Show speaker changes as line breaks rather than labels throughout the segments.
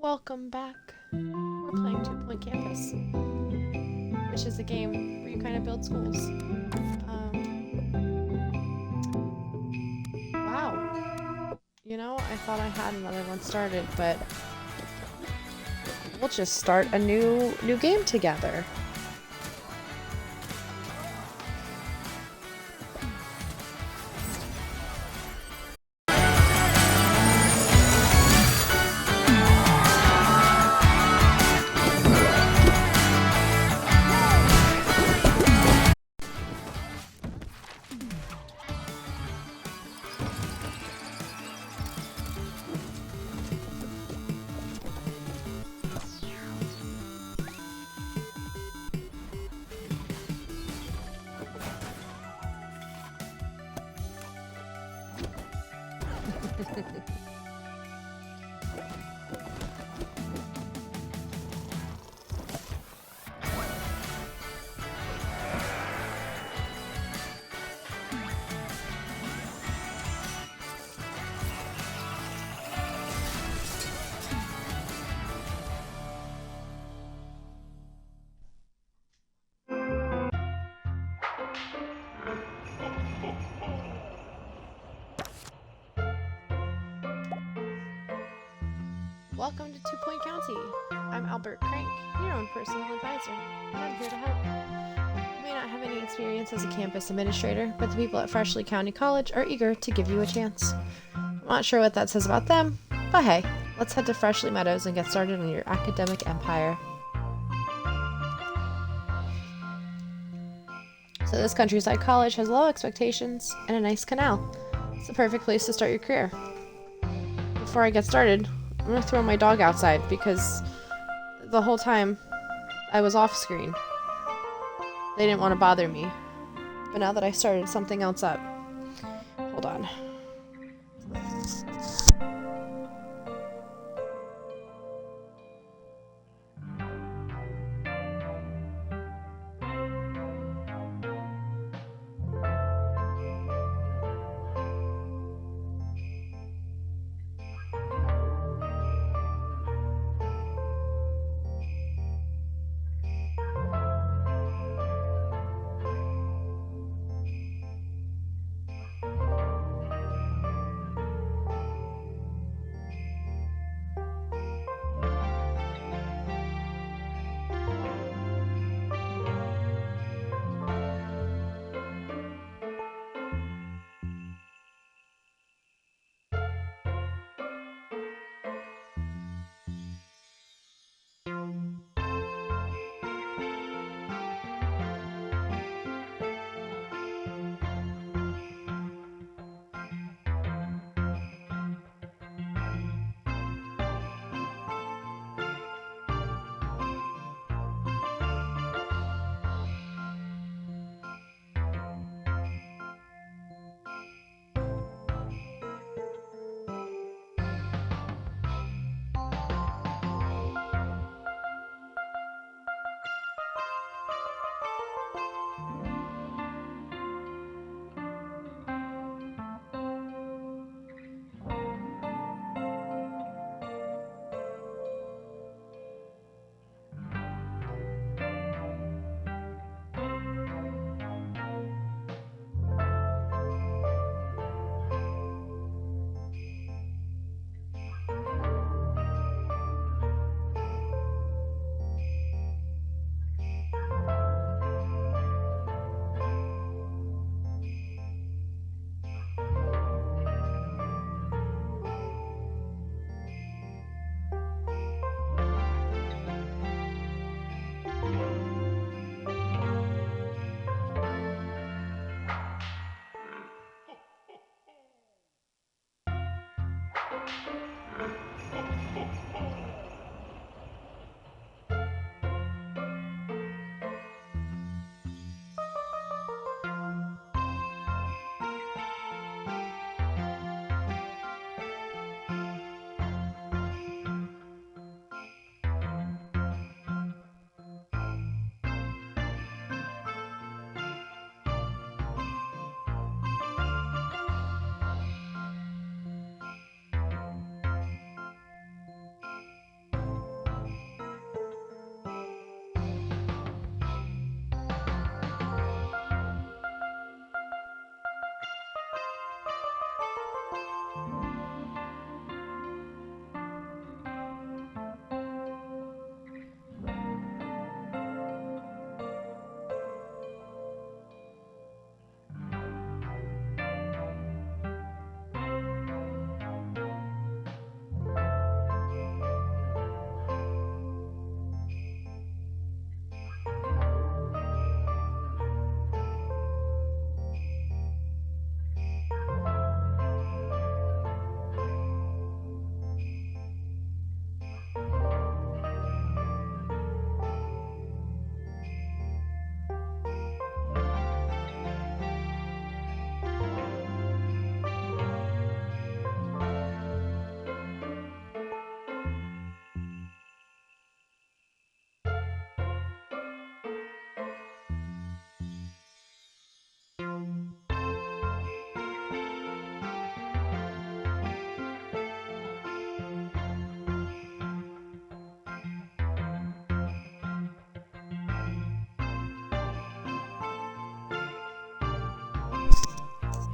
Welcome back. We're playing Two Point Campus, which is a game where you kind of build schools. Wow. You know, I thought I had another one started, but we'll just start a new game together. Welcome to Two Point County. I'm Albert Crank, your own personal advisor, and I'm here to help. You may not have any experience as a campus administrator, but the people at Freshleigh County College are eager to give you a chance. I'm not sure what that says about them, but hey, let's head to Freshleigh Meadows and get started on your academic empire. So this countryside college has low expectations and a nice canal. It's the perfect place to start your career. Before I get started, I'm gonna throw my dog outside because the whole time I was off screen. They didn't want to bother me. But now that I started something else up. Hold on.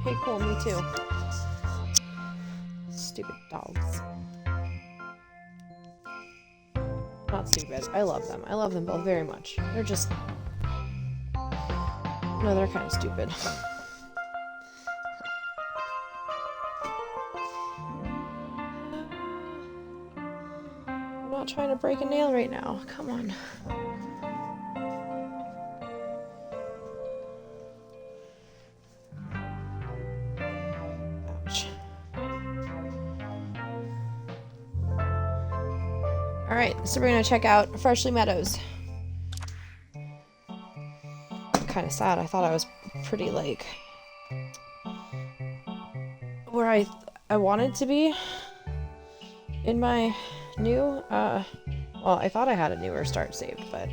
Hey, cool, me too. Stupid dogs. Not stupid. I love them. I love them both very much. They're just... No, they're kind of stupid. I'm not trying to break a nail right now. Come on. Ouch. Alright, so we're gonna check out Freshleigh Meadows. Kind of sad. I thought I was pretty, like, where I wanted to be in my new, well, I thought I had a newer start saved, but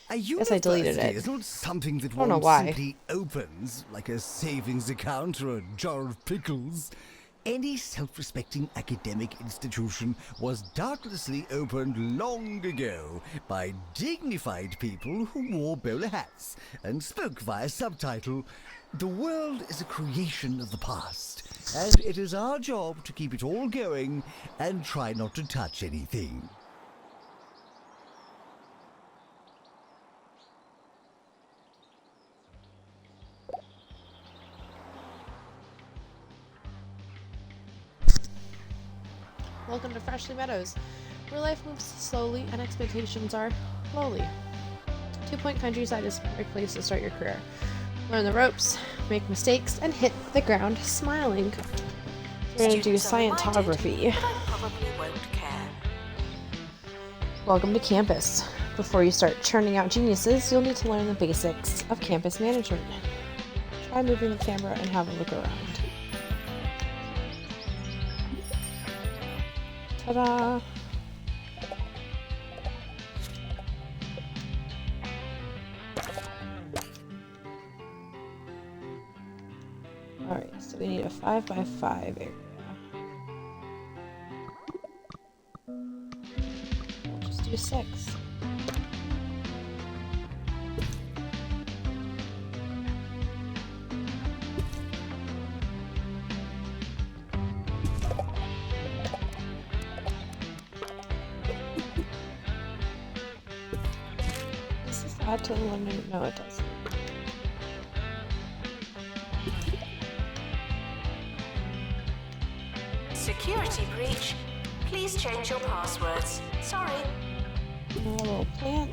I guess I deleted it.
Is not something that
I don't know
one
why.
simply opens, like a savings account or a jar of pickles. Any self-respecting academic institution was doubtlessly opened long ago by dignified people who wore bowler hats and spoke via subtitle. The world is a creation of the past, and it is our job to keep it all going and try not to touch anything.
Welcome to Freshleigh Meadows, where life moves slowly and expectations are lowly. 2 Point Countryside is a perfect place to start your career. Learn the ropes, make mistakes, and hit the ground smiling. We're going to do scientography. Welcome to campus. Before you start churning out geniuses, you'll need to learn the basics of campus management. Try moving the camera and have a look around. Ta-da! Alright, so we need a 5x5 area. We'll just do 6. Add to the limit? No, it doesn't.
Security breach. Please change your passwords. Sorry.
A little plant.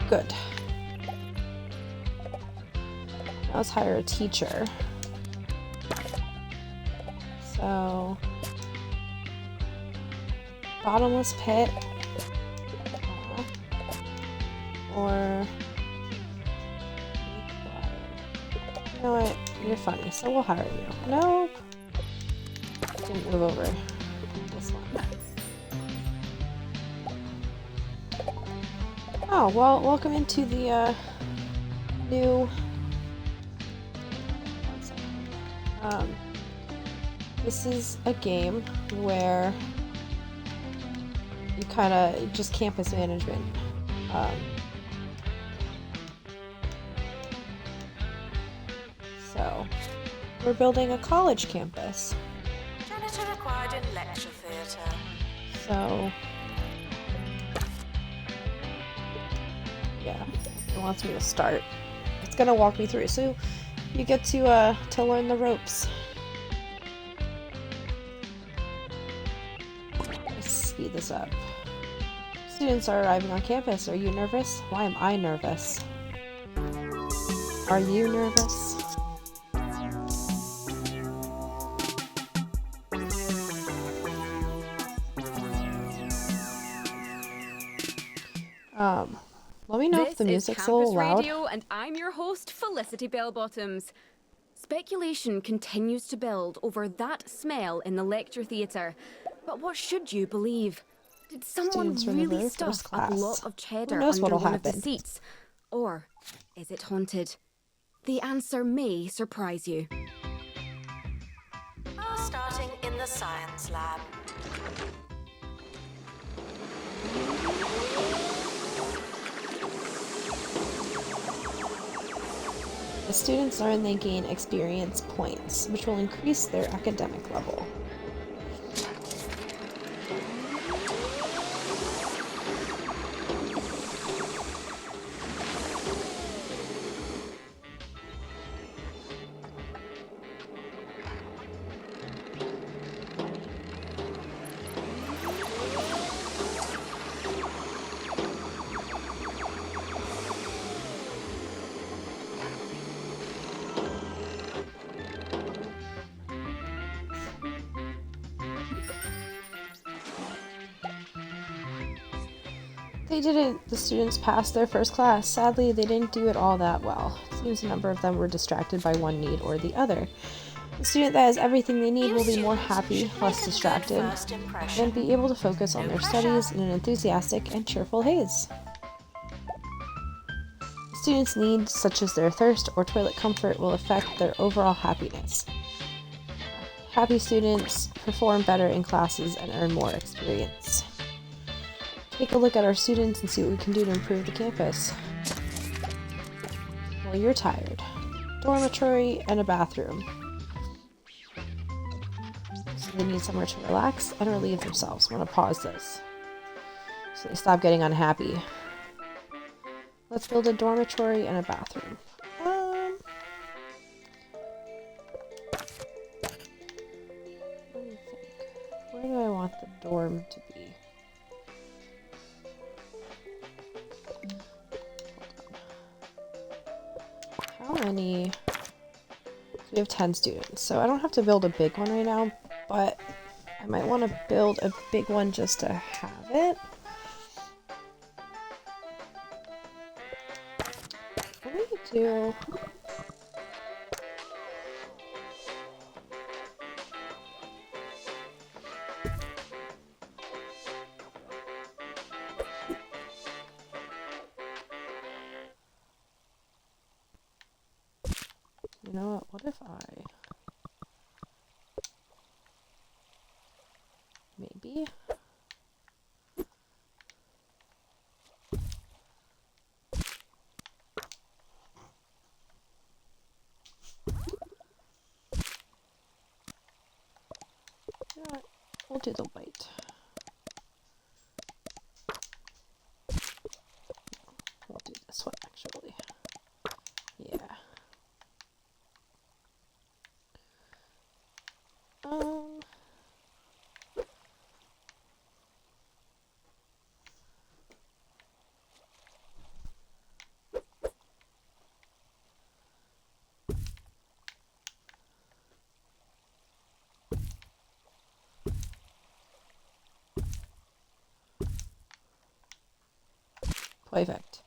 Good. Now let's hire a teacher. So, bottomless pit. Or, you know what, you're funny, so we'll hire you. Nope. Didn't move over this one. Oh, well, welcome into the, new... this is a game where you kinda, just campus management. So, we're building a college campus.
Janitor required in lecture theatre.
So, yeah, it wants me to start. It's gonna walk me through, so you get to learn the ropes. Let's speed this up. Students are arriving on campus. Are you nervous? Why am I nervous? Are you nervous? Let me know if the music's a little loud.
This is Campus Radio, and I'm your host, Felicity Bellbottoms. Speculation continues to build over that smell in the lecture theatre. But what should you believe? Did someone really stuff a block of cheddar under one of the seats? Or is it haunted? The answer may surprise you.
Starting in the science lab.
As students learn, they gain experience points, which will increase their academic level. The students passed their first class. Sadly, they didn't do it all that well. It seems a number of them were distracted by one need or the other. The student that has everything they need will be more happy, less distracted, and be able to focus on their studies in an enthusiastic and cheerful haze. Students' needs, such as their thirst or toilet comfort, will affect their overall happiness. Happy students perform better in classes and earn more experience. Take a look at our students and see what we can do to improve the campus. Well, you're tired. Dormitory and a bathroom. So they need somewhere to relax and relieve themselves. I'm going to pause this so they stop getting unhappy. Let's build a dormitory and a bathroom. What do you think? Where do I want the dorm to be? How many? So we have 10 students, so I don't have to build a big one right now, but I might want to build a big one just to have it. What do you do? You know what if I... Maybe? You know what? We'll do the white. We'll do this one, actually. Yeah. Perfect.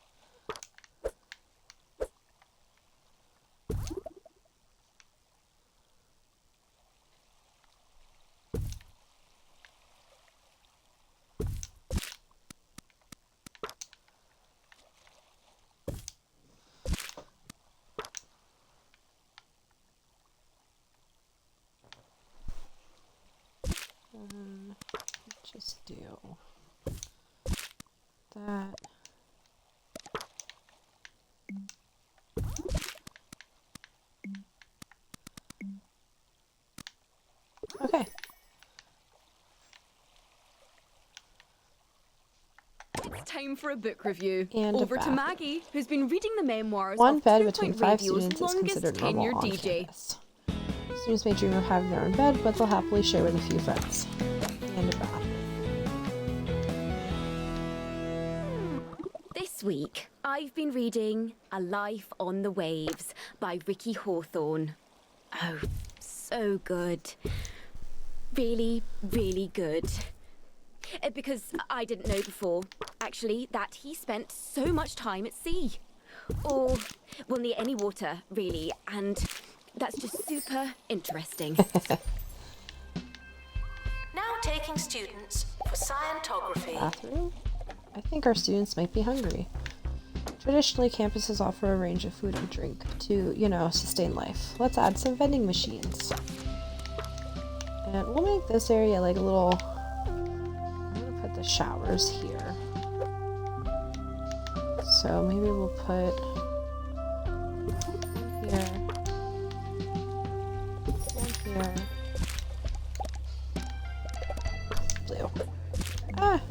Just do that. Okay.
It's time for a book review.
And
over to Maggie, who's been reading the memoirs
One
of
bed
2
between
Point
5
Radio's
students is
longest
considered normal
tenured
on
DJ.
campus. Students may dream of having their own bed, but they'll happily share with a few friends. And a bathroom.
This week, I've been reading A Life on the Waves by Ricky Hawthorne. Oh, so good. Really, really good. Because I didn't know before, actually, that he spent so much time at sea. Or, well, near any water, really, and that's just super interesting.
Now taking students for scientography.
Bathroom? I think our students might be hungry. Traditionally, campuses offer a range of food and drink to, sustain life. Let's add some vending machines. And we'll make this area like a little... I'm gonna put the showers here. So maybe we'll put here. One here. Blue. Ah!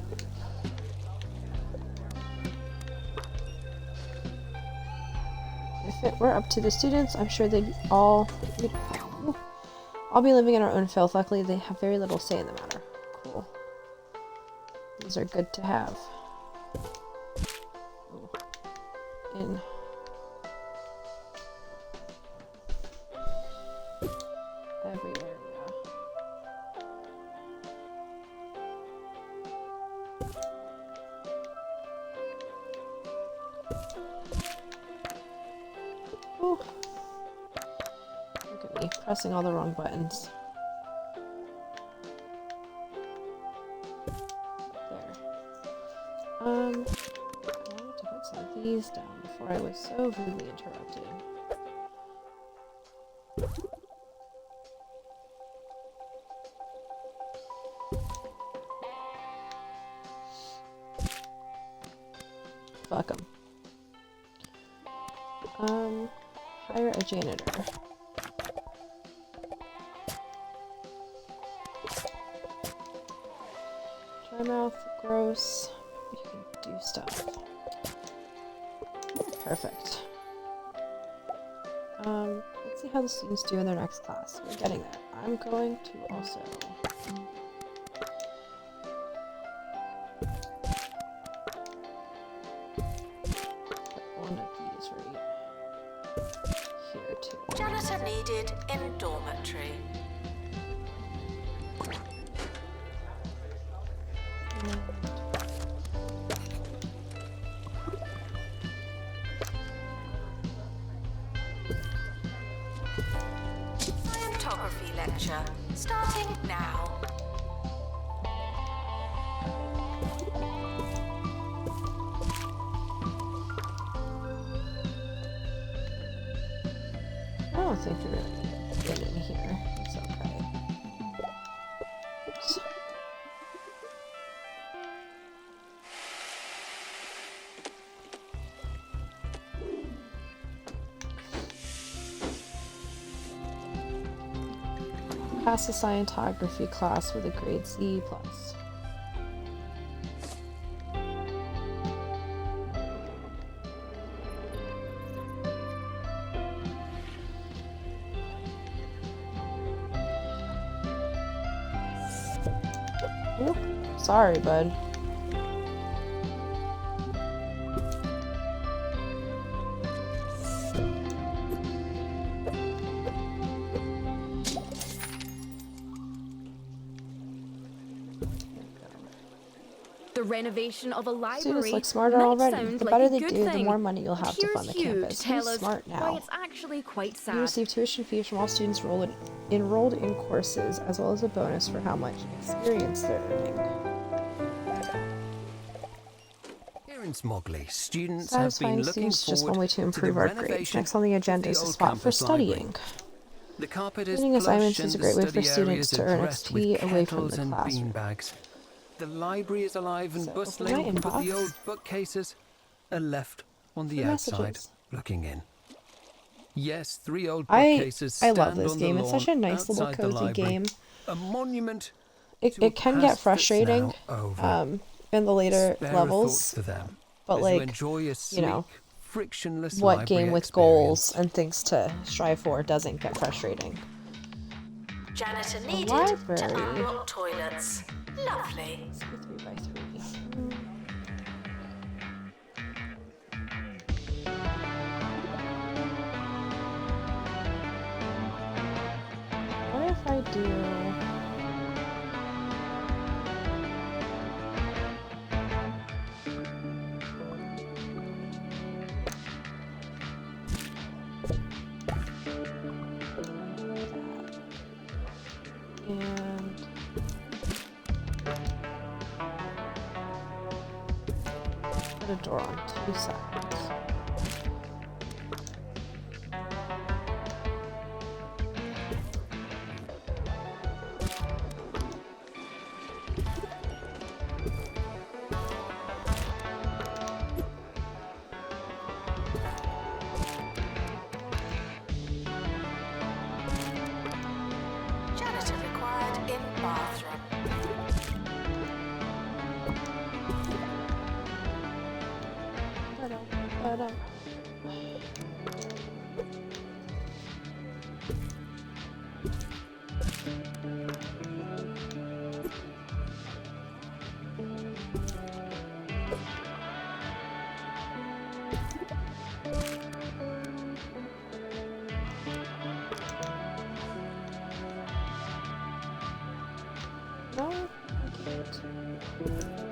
If it were up to the students, I'm sure they'd all be living in our own filth. Luckily, they have very little say in the matter. Cool. These are good to have. Ooh. In. Every area. Ooh. Look at me, pressing all the wrong buttons. There. I wanted to put some of these down before I was so rudely interrupted. Fuck 'em. Hire a janitor. Dry mouth, gross. You can do stuff. Perfect. Let's see how the students do in their next class. We're getting there. I'm going to also one of these right here too.
Janitor needed in dormitory. Scientography lecture starting now.
I don't think you're really good in here. It's okay. Oops. Pass the scientography class with a grade C+. Ooh, sorry, bud.
The renovation of a library
Students look smarter
might
already.
sound
The
like
better
a
they
good
do, the
thing.
more money you'll have to fund the
Here's you
campus.
to tell
Who's
us
smart
why
now?
it's actually quite
You
sad.
receive tuition fees from all students enrolled in courses, as well as a bonus for how much experience they're earning.
Here in Smogley, students
Satisfying
have been looking
students is just one
forward
way to
to the
improve our grades.
renovation
Next on the agenda
of
is
the
a
old
spot for
campus library.
studying.
The carpet is
Reading assignments
plush
is a
and
great
the
way for
study
students
areas
to
are
earn
dressed
XP
with
away from
kettles
the
and
classroom.
beanbags. The library is alive and
So,
bustling,
open my
but the
inbox.
old bookcases are left on the
For
outside,
messages.
looking in. Yes, 3 old
I
bookcases
love
stand
this
on
game.
the
It's
lawn
such a nice little
outside the
cozy
library.
game.
A monument
It
to a
can
past
get
that's
frustrating
now over.
in the later
Spare a thought
levels,
for them
but
as
like,
you enjoy a sleek,
know,
frictionless
what game
library
with
experience.
goals and things to strive for doesn't get frustrating.
Janitor needed
library.
to unblock toilets. Lovely.
Let's go 3 by 3. What if I do? And put a door on 2 sides. shut up. No, I can't.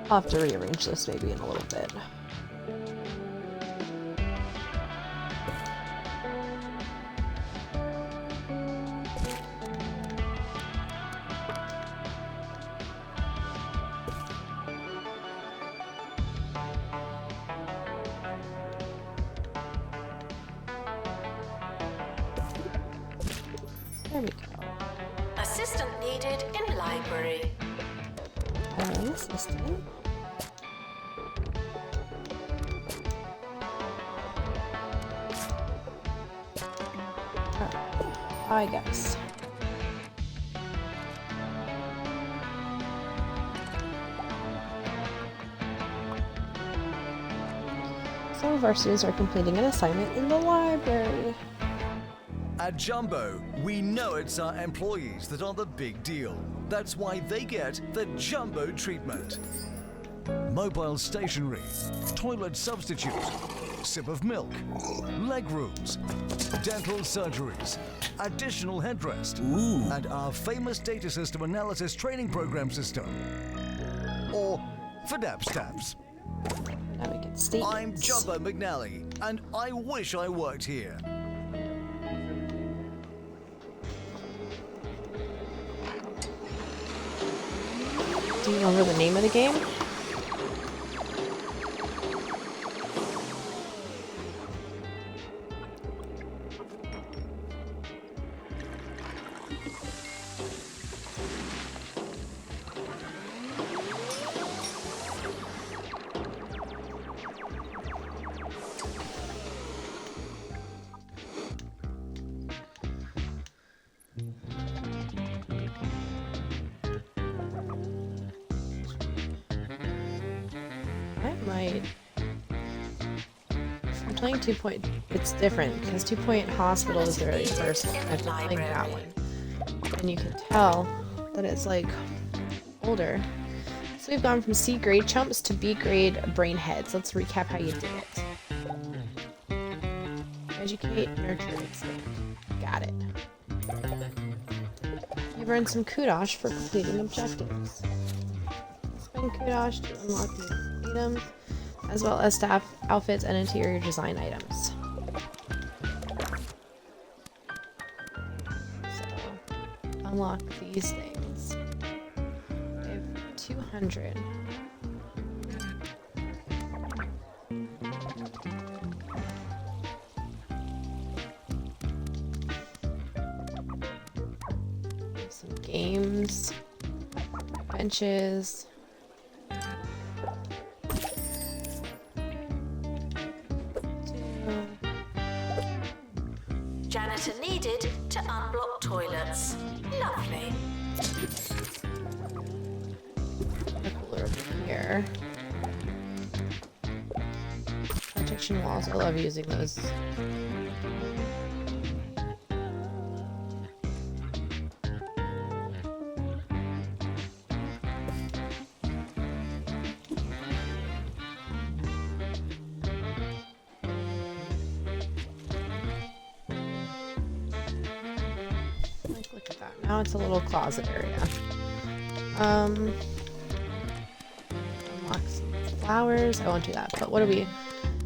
I'll have to rearrange this maybe in a little bit. There we go.
Assistant needed in library.
Assistant. I guess. Some of our students are completing an assignment in the library.
At Jumbo, we know it's our employees that are the big deal. That's why they get the Jumbo treatment. Mobile stationery, toilet substitute, sip of milk, leg rooms, dental surgeries, additional headrest, and our famous data system analysis training program system. Or FDAP-STAPS.
Now we get statements.
I'm Jumbo McNally, and I wish I worked here.
Do you remember the name of the game? I'm playing 2 Point. It's different because 2 Point Hospital is the really first one. I've been playing that one, and you can tell that it's like older. So we've gone from C grade chumps to B grade brainheads. Let's recap how you did it. Educate, nurture, expand. Got it. You've earned some kudos for completing objectives. Spend kudos to unlock these items, as well as staff outfits and interior design items. So, unlock these things. I have 200. Some games, benches.
Janitor needed to unblock toilets. Lovely.
A cooler over here. Protection walls. I love using those. Look at that. Now it's a little closet area. Unlock some flowers. I won't do that, but what do we...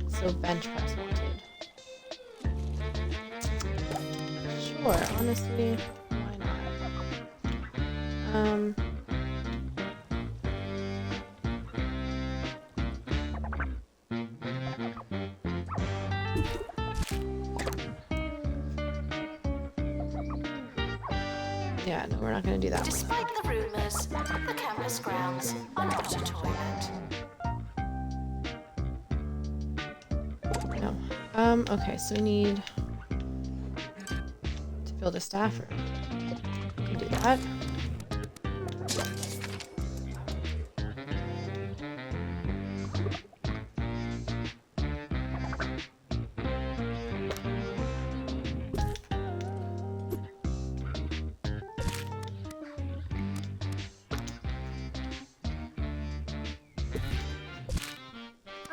So bench press wanted. Sure, honestly, why not? Yeah, no, we're not gonna do that one.
Despite the rumors, the campus grounds are not a toilet.
No. Okay, so we need to build a staff room. We can do that.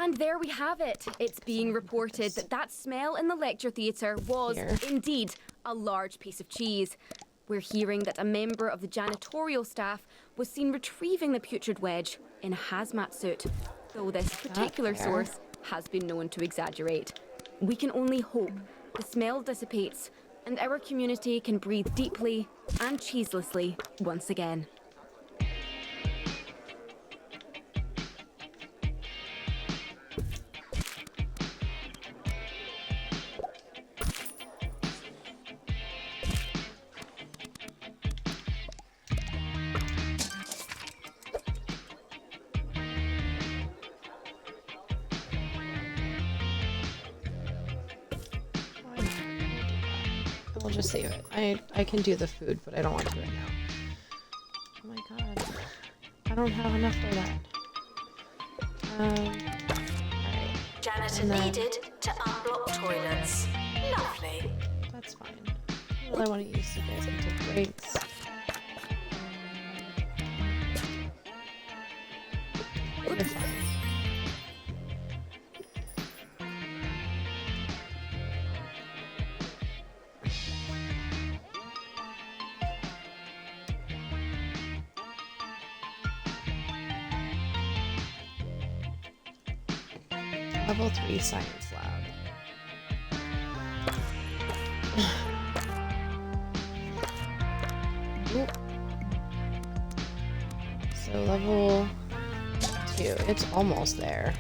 And there we have it. It's being reported that that smell in the lecture theatre was
Here.
indeed a large piece of cheese. We're hearing that a member of the janitorial staff was seen retrieving the putrid wedge in a hazmat suit, though this particular
fair.
source has been known to exaggerate. We can only hope the smell dissipates and our community can breathe deeply and cheeselessly once again.
We'll just save it. I can do the food, but I don't want to right now. Oh my god. I don't have enough for that. Alright.
Janitor needed to unblock toilets. Lovely.
That's fine. Well, I want to use, so you guys can take breaks. You're fine. Level 3 science lab. Oop. So level 2, it's almost there.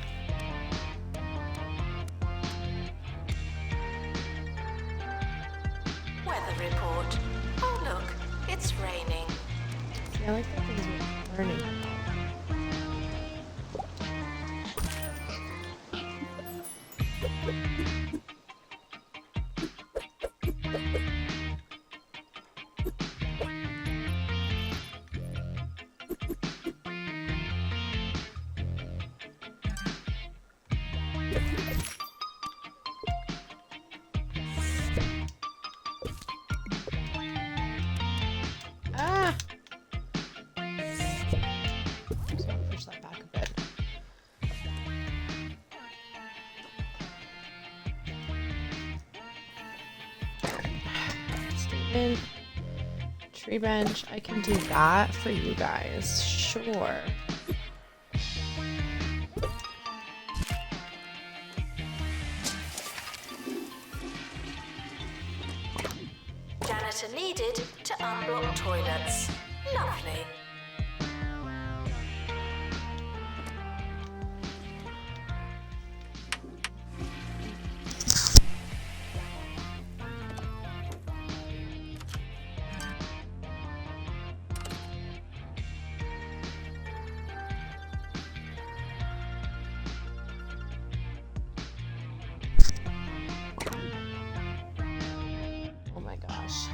Weather report. Oh look, it's raining.
See, I like that things are learning. Ah! Just want to push that back a bit. Statement. Tree bench. I can do that for you guys. Sure.
Janitor needed to unblock toilets. Lovely.
Oh my gosh.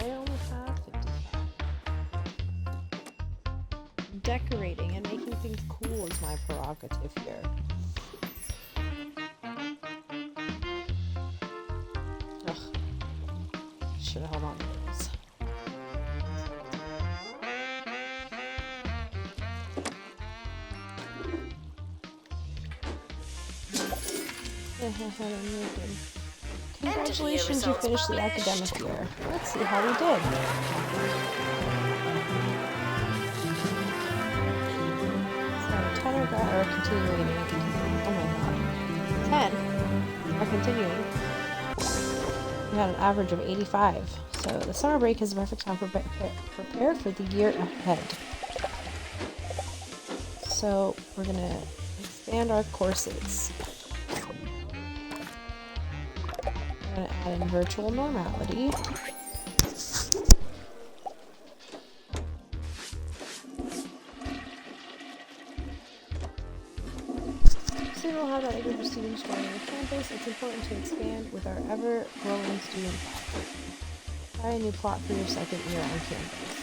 I only have 55. Decorating and making things cool is my prerogative here. Ugh. Should have held on to those. Congratulations, you finished the academic year. Let's see how we did. So 10 are continuing. Oh my god. 10 are continuing. We had an average of 85. So the summer break is the perfect time to prepare for the year ahead. So we're gonna expand our courses. We're going to add in virtual normality. So we'll have that group of students joining the campus. It's important to expand with our ever-growing student body. Try a new plot for your second year on campus.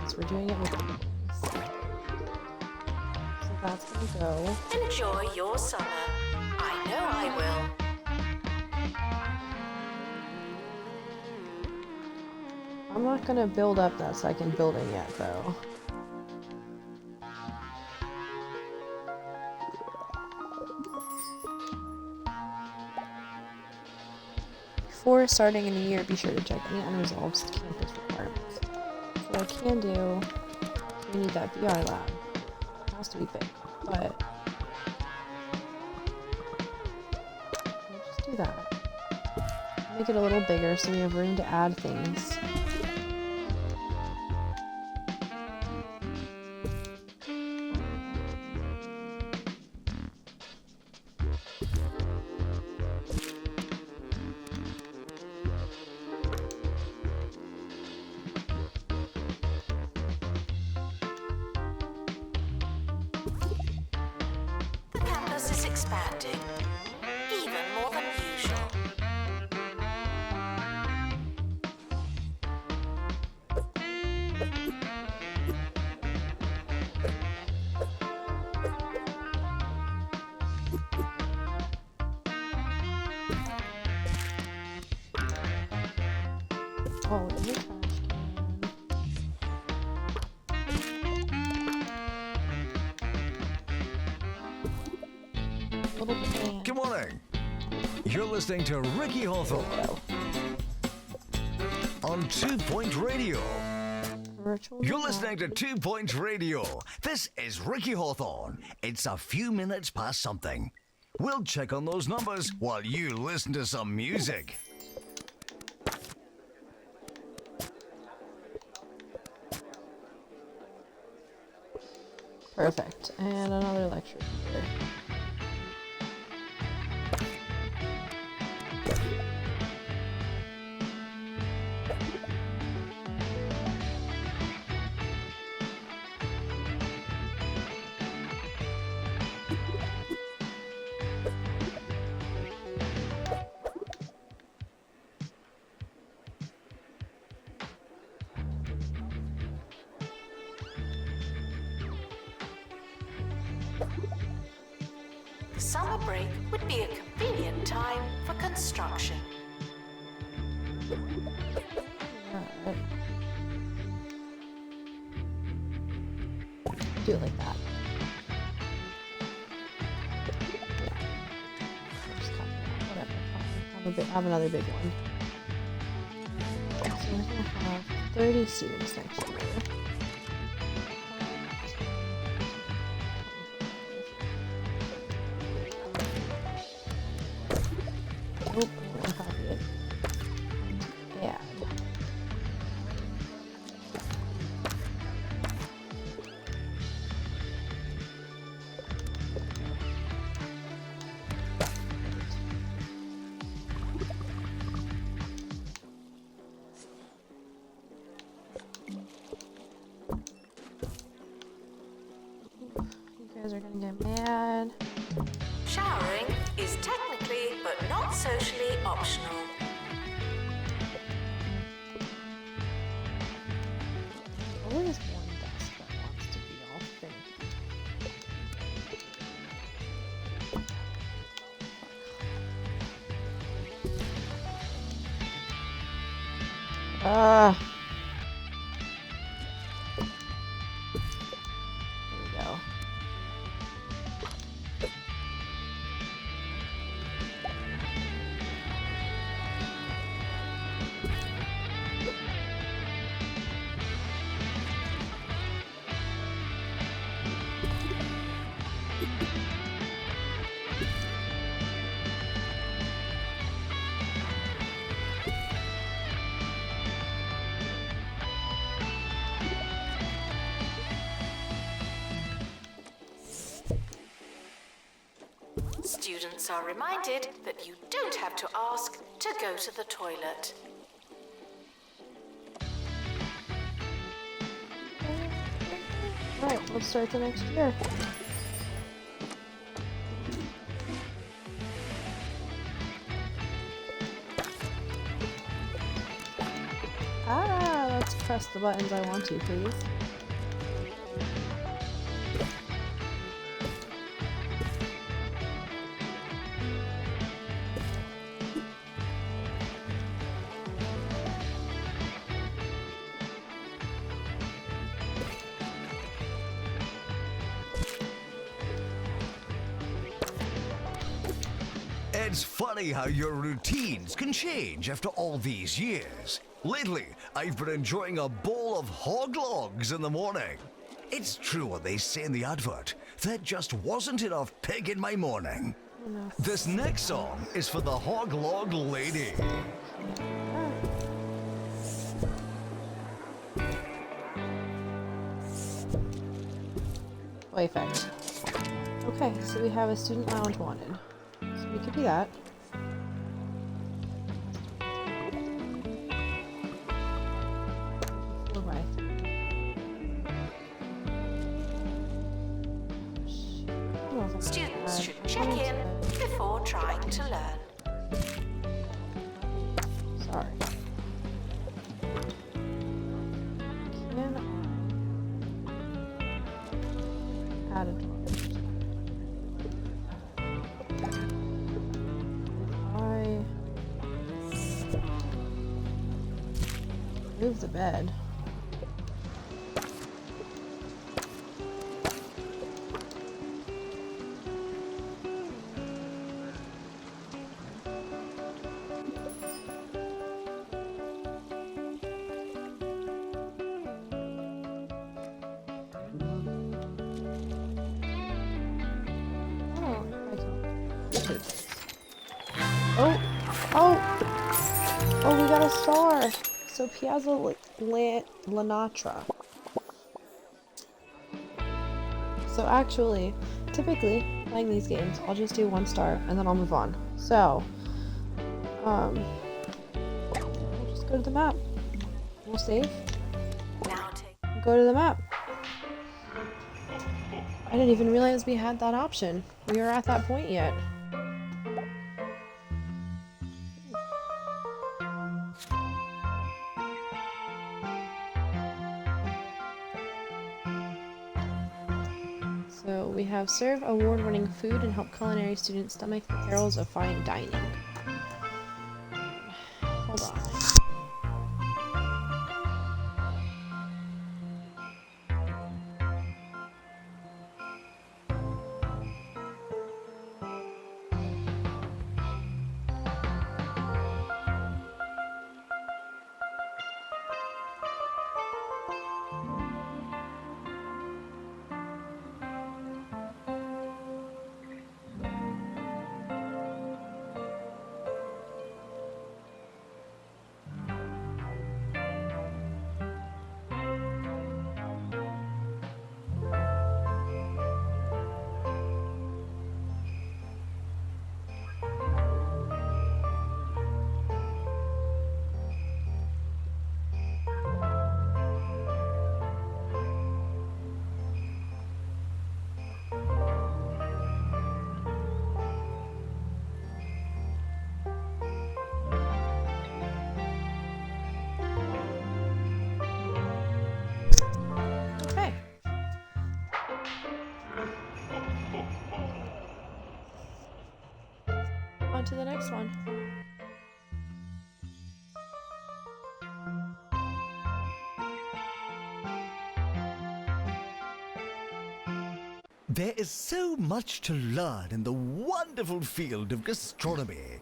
So we're doing it with meetings. So that's going to go.
Enjoy your summer. I will.
I'm not gonna build up that second building yet, though. Before starting a new year, be sure to check any unresolved campus requirements. So what I can do, we need that BR lab. It has to be big, but we'll just do that. Make it a little bigger so we have room to add things.
The campus is expanding, even more than usual.
Oh, in the trash can. Little can.
Good morning. You're listening to Ricky Hawthorne on 2 Point Radio.
Virtual
You're listening to 2 Point Radio. This is Ricky Hawthorne. It's a few minutes past something. We'll check on those numbers while you listen to some music.
Perfect. And another lecture here.
Summer break would be a convenient time for construction.
Alright. Do it like that. Yeah. Just copy that. Whatever. Fine. Have another big one. So we're gonna have 30 students next year. Oh, I don't copy it. Add. You guys are gonna get mad.
Showering is technically but not socially optional.
Always one desk that wants to be all fancy. Ah. There we go.
Students are reminded that you don't have to ask to go to the toilet.
Alright, let's start the next year. Ah, let's press the buttons I want to, please.
It's funny how your routines can change after all these years. Lately, I've been enjoying a bowl of hog logs in the morning. It's true what they say in the advert. There just wasn't enough pig in my morning. This next song is for the hog log lady.
Perfect. Okay, so we have a student lounge wanted. So we could do that.
Students should check in before trying to learn.
Sorry. Can I add a drawing? I move the bed. Oh, we got a star. So Piazza Lanatra. So actually, typically, playing these games, I'll just do 1 star and then I'll move on. So, we'll just go to the map. We'll save. Go to the map. I didn't even realize we had that option. We are at that point yet. So we have serve award-winning food and help culinary students stomach the perils of fine dining. Hold on. On to the next one.
There is so much to learn in the wonderful field of gastronomy.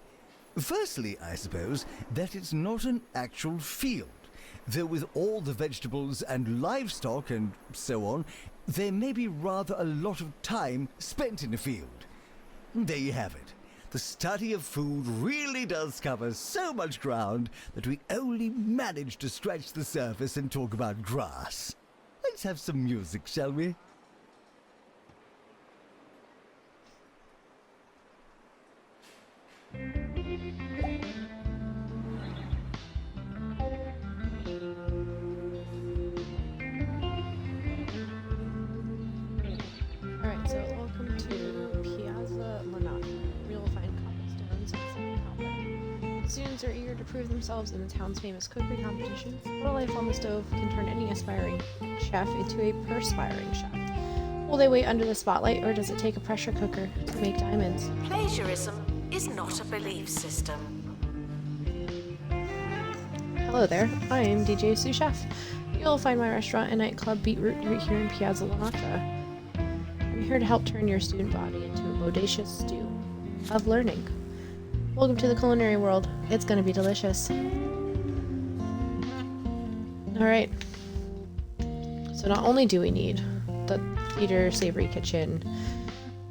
Firstly, I suppose, that it's not an actual field, though with all the vegetables and livestock and so on, there may be rather a lot of time spent in the field. There you have it. The study of food really does cover so much ground that we only manage to scratch the surface and talk about grass. Let's have some music, shall we?
Alright, so welcome to Piazza Lanatra. You'll find cobblestones and some cowbell. Students are eager to prove themselves in the town's famous cookery competitions, but a life on the stove can turn any aspiring chef into a perspiring chef. Will they wait under the spotlight, or does it take a pressure cooker to make diamonds?
Plagiarism is not a belief system.
Hello there, I am DJ Sous Chef. You'll find my restaurant and nightclub Beetroot right here in Piazza Lanatra. I'm here to help turn your student body into a bodacious stew of learning. Welcome to the culinary world. It's gonna be delicious. Alright. So not only do we need the theater savory kitchen,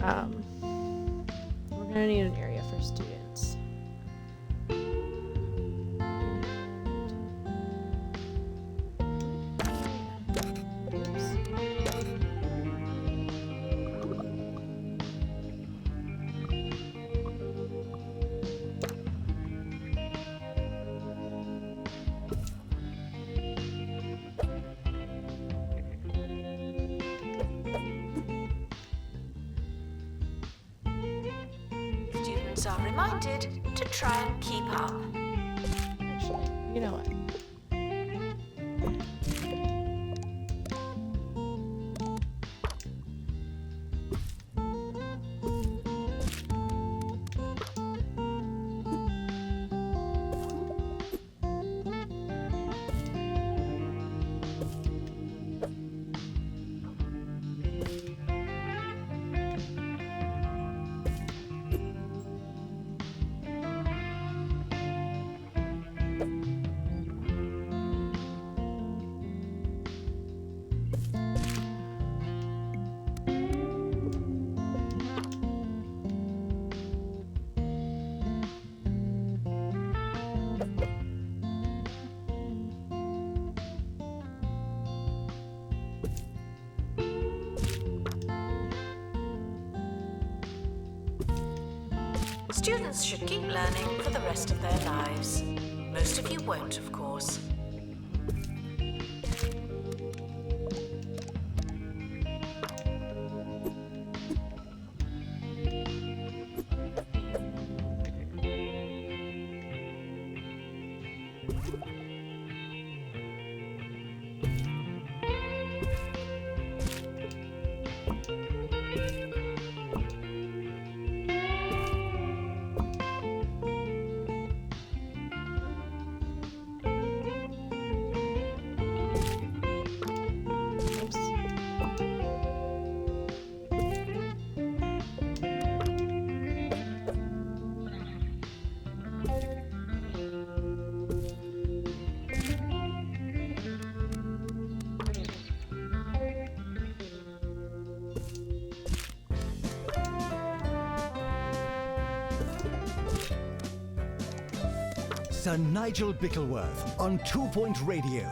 we're gonna need an area for students.
Students are reminded to try and keep up.
Actually, you know what?
Students should keep learning for the rest of their lives. Most of you won't, of course.
Sir Nigel Bickleworth on 2 Point Radio.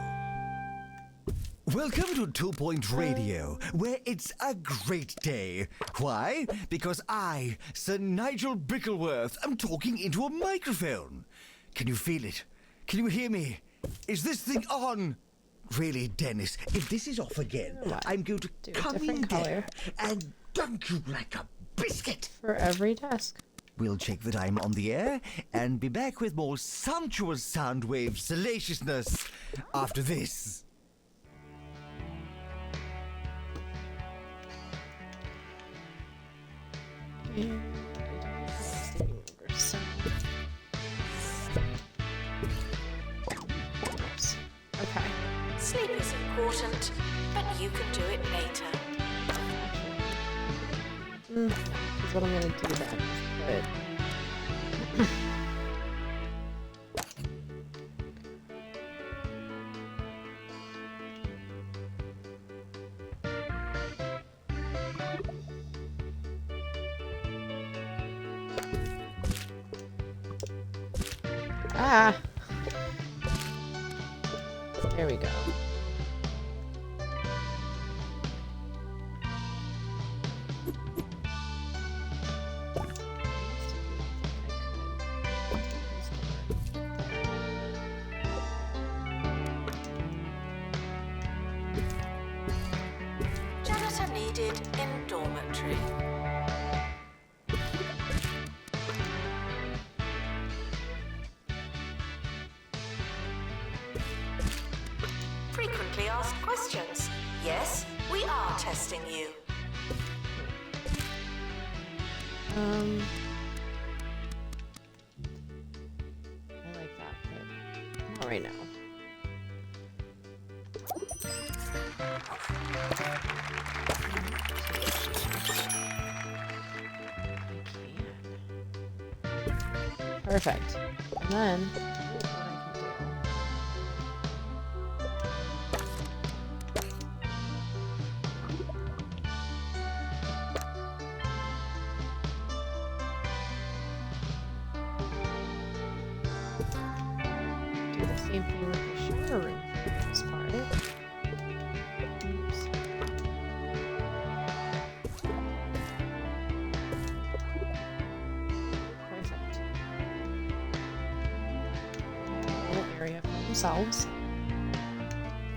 Welcome to 2 Point Radio, where it's a great day. Why? Because I, Sir Nigel Bickleworth, am talking into a microphone. Can you feel it? Can you hear me? Is this thing on? Really, Dennis, if this is off again, I'm going to come in there and dunk you like a biscuit.
For every task.
We'll check that I'm on the air and be back with more sumptuous sound wave salaciousness after this.
Okay.
Sleep is important, but you can do it later.
That's what I'm gonna do then. But there we go.
Janitor needed in dormitory. Frequently asked questions. Yes, we are testing you.
I like that, but not right now. Perfect. And then, what I can do. Do the same thing with the shower room for the most part. Oops. Perfect. Little area for themselves.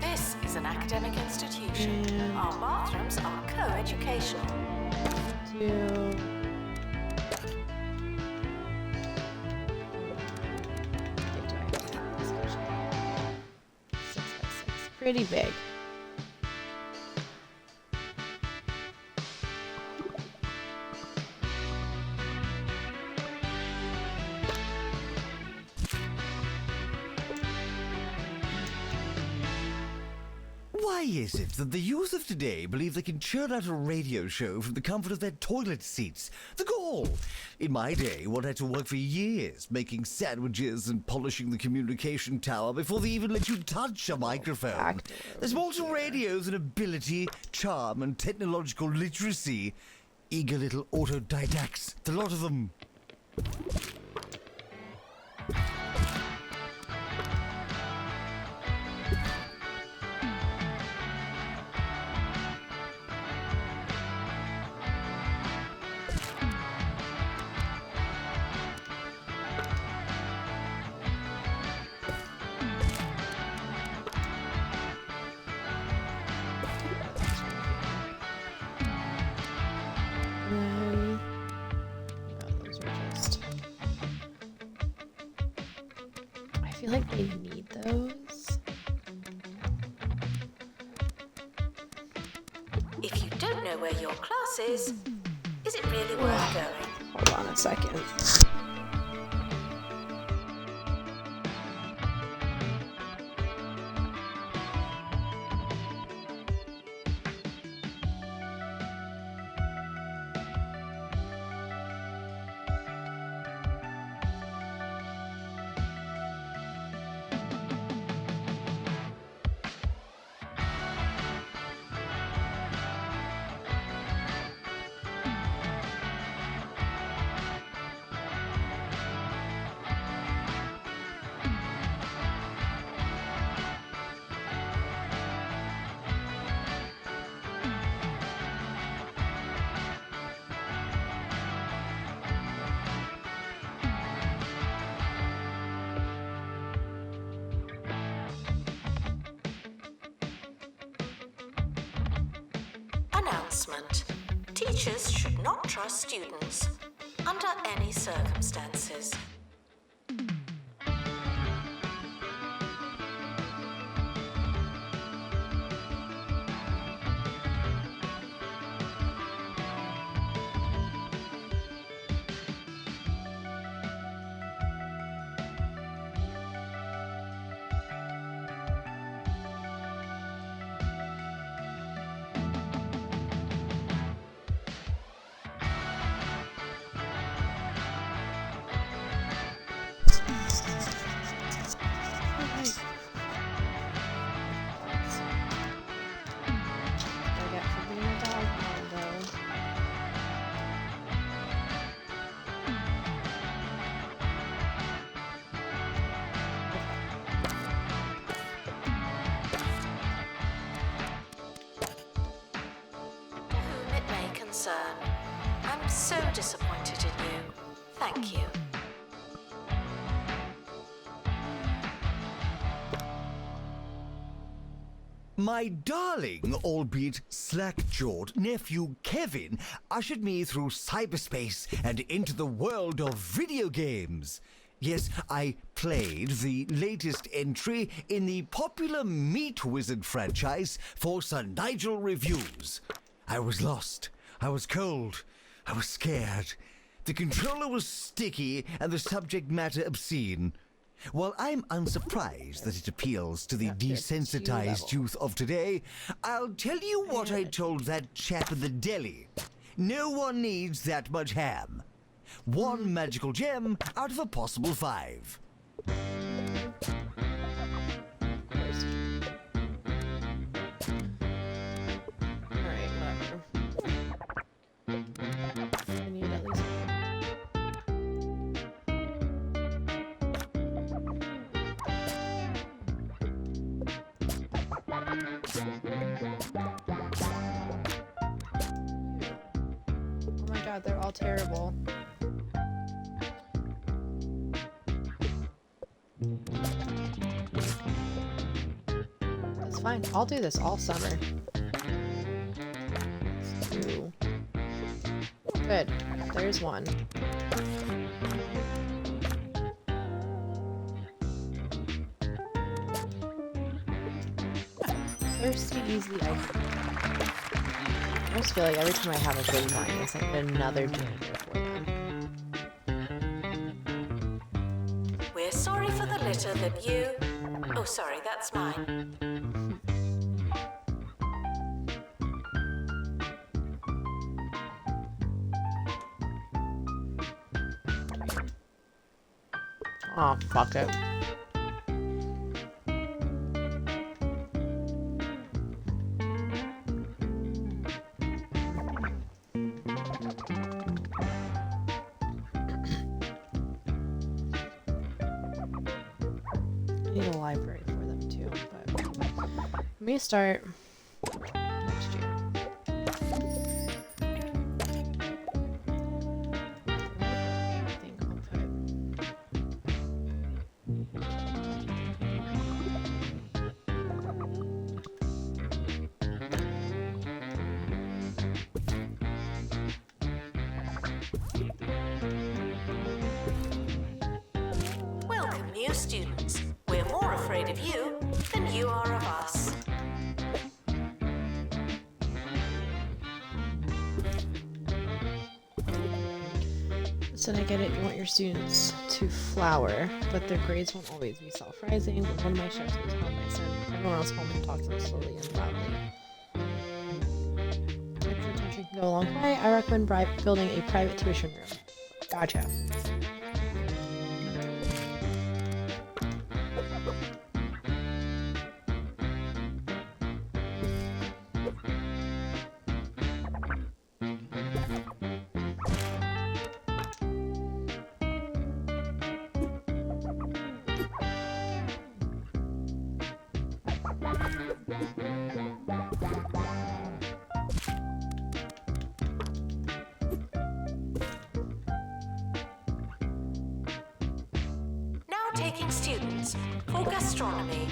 This is an academic institution.
And
Our bathrooms are co-educational.
do six by six. Pretty big.
Why is it that the youth of today believe they can churn out a radio show from the comfort of their toilet seats? The gall! In my day, one had to work for years making sandwiches and polishing the communication tower before they even let you touch a microphone. There's more to radio than ability, charm, and technological literacy. Eager little autodidacts, the lot of them.
Those are just. I feel like they need those.
If you don't know where your class is it really worth going?
Hold on a second.
Announcement. Teachers should not trust students under any circumstances. I'm so disappointed in you. Thank you.
My darling, albeit slack-jawed nephew Kevin ushered me through cyberspace and into the world of video games. Yes, I played the latest entry in the popular Meat Wizard franchise for Sir Nigel reviews. I was lost. I was cold. I was scared. The controller was sticky and the subject matter obscene. While I'm unsurprised that it appeals to the desensitized youth of today, I'll tell you what I told that chap in the deli. No one needs that much ham. One magical gem out of a possible 5.
Alright, whatever. I need at least oh my god, they're all terrible. That's fine. I'll do this all summer. Let's do... Good. There's one. Thirsty, easy ice. I just feel like every time I have a good line, it's like another danger for them.
We're sorry for the litter that you... Oh, sorry, that's mine.
Oh, fuck it. I need a library for them too, but let me start next year. I think I'll put
Welcome, new students. We're more afraid of you than you are of us.
So I get it, you want your students to flower, but their grades won't always be self-rising. One of my chefs goes home, I send everyone else home and talk to them slowly and loudly. Extra attention can go a long way. I recommend building a private tuition room. Gotcha.
Now taking students for gastronomy.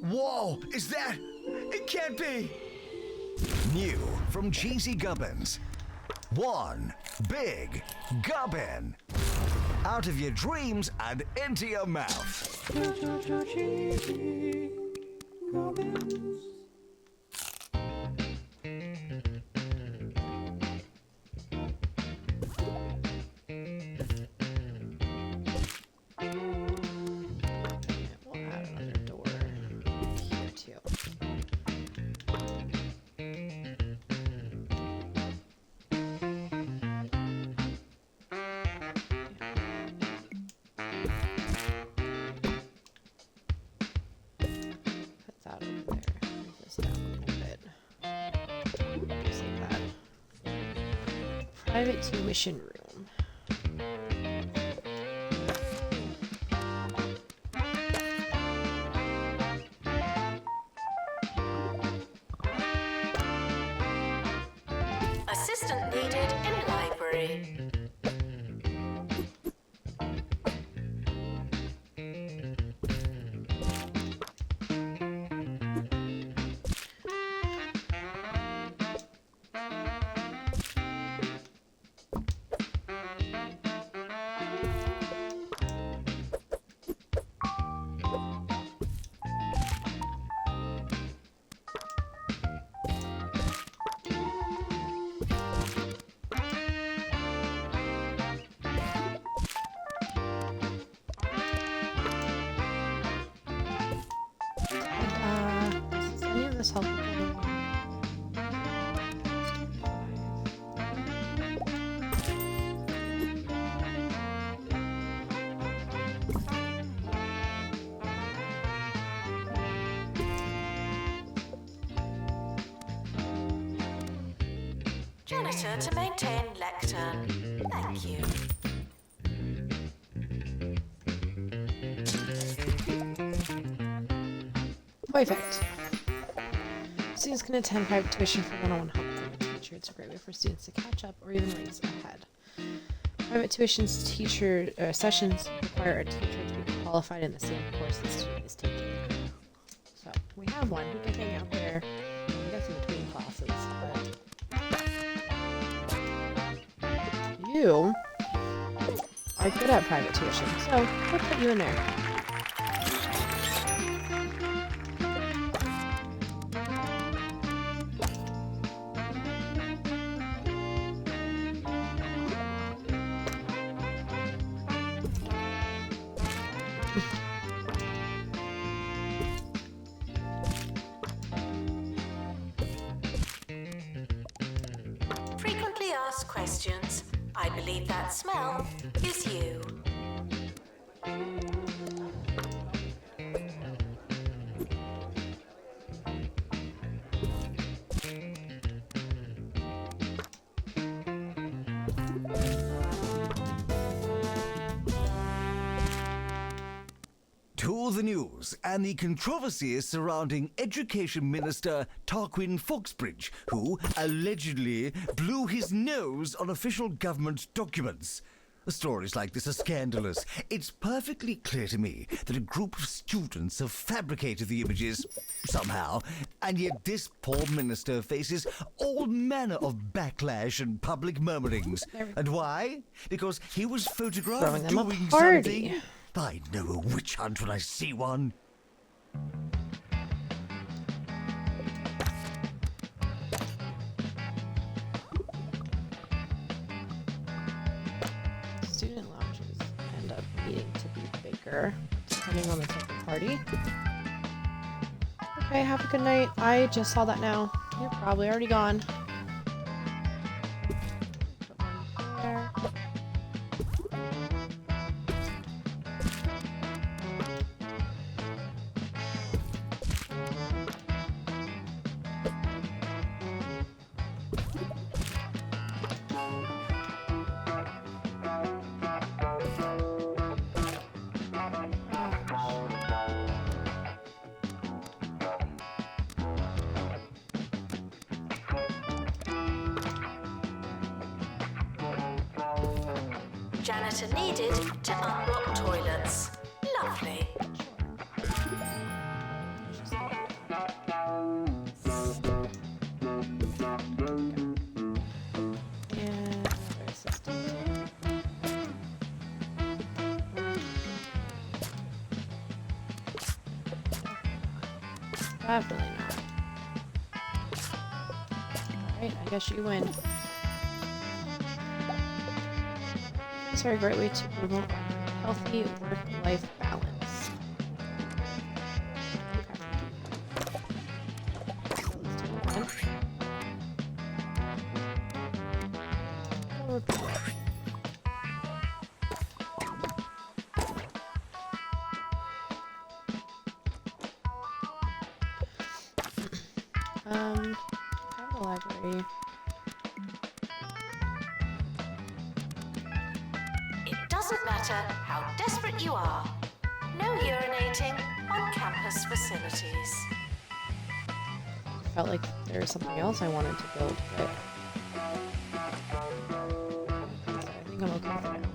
Whoa, is that? It can't be! New from Cheesy Gubbins. One big gubbin. Out of your dreams and into your mouth.
We'll add another door here too. Put that over there. Move this down a little bit. Just like that. Private tuition room.
Assistant needed in library. Janitor to maintain lectern. Thank you.
Perfect. Students can attend private tuition for one-on-one help from a teacher. It's a great way for students to catch up or even raise ahead. Private tuition's sessions require a teacher to be qualified in the same course the student is taking. So we have one who can hang out there, I guess in between classes, but you are good at private tuition, so we'll put you in there.
Frequently asked questions. I believe that smell is you.
To the news and the controversies surrounding Education Minister Tarquin Foxbridge, who allegedly blew his nose on official government documents. Stories like this are scandalous. It's perfectly clear to me that a group of students have fabricated the images somehow, and yet this poor minister faces all manner of backlash and public murmurings. And why? Because he was photographed doing something. I know a witch hunt when I see one.
Student lounges end up needing to be bigger, depending on the type of party. Okay, have a good night. I just saw that now. You're probably already gone. Put one there.
Janitor needed to unblock toilets. Lovely.
And another assistant. Definitely not. Alright, I guess you win. These are a great way to promote a healthy work-life balance. Okay. So let's do that. We'll repeat it. Have the library.
It doesn't matter how desperate you are. No urinating on campus facilities.
Felt like there was something else I wanted to build, but I think I'm okay for now.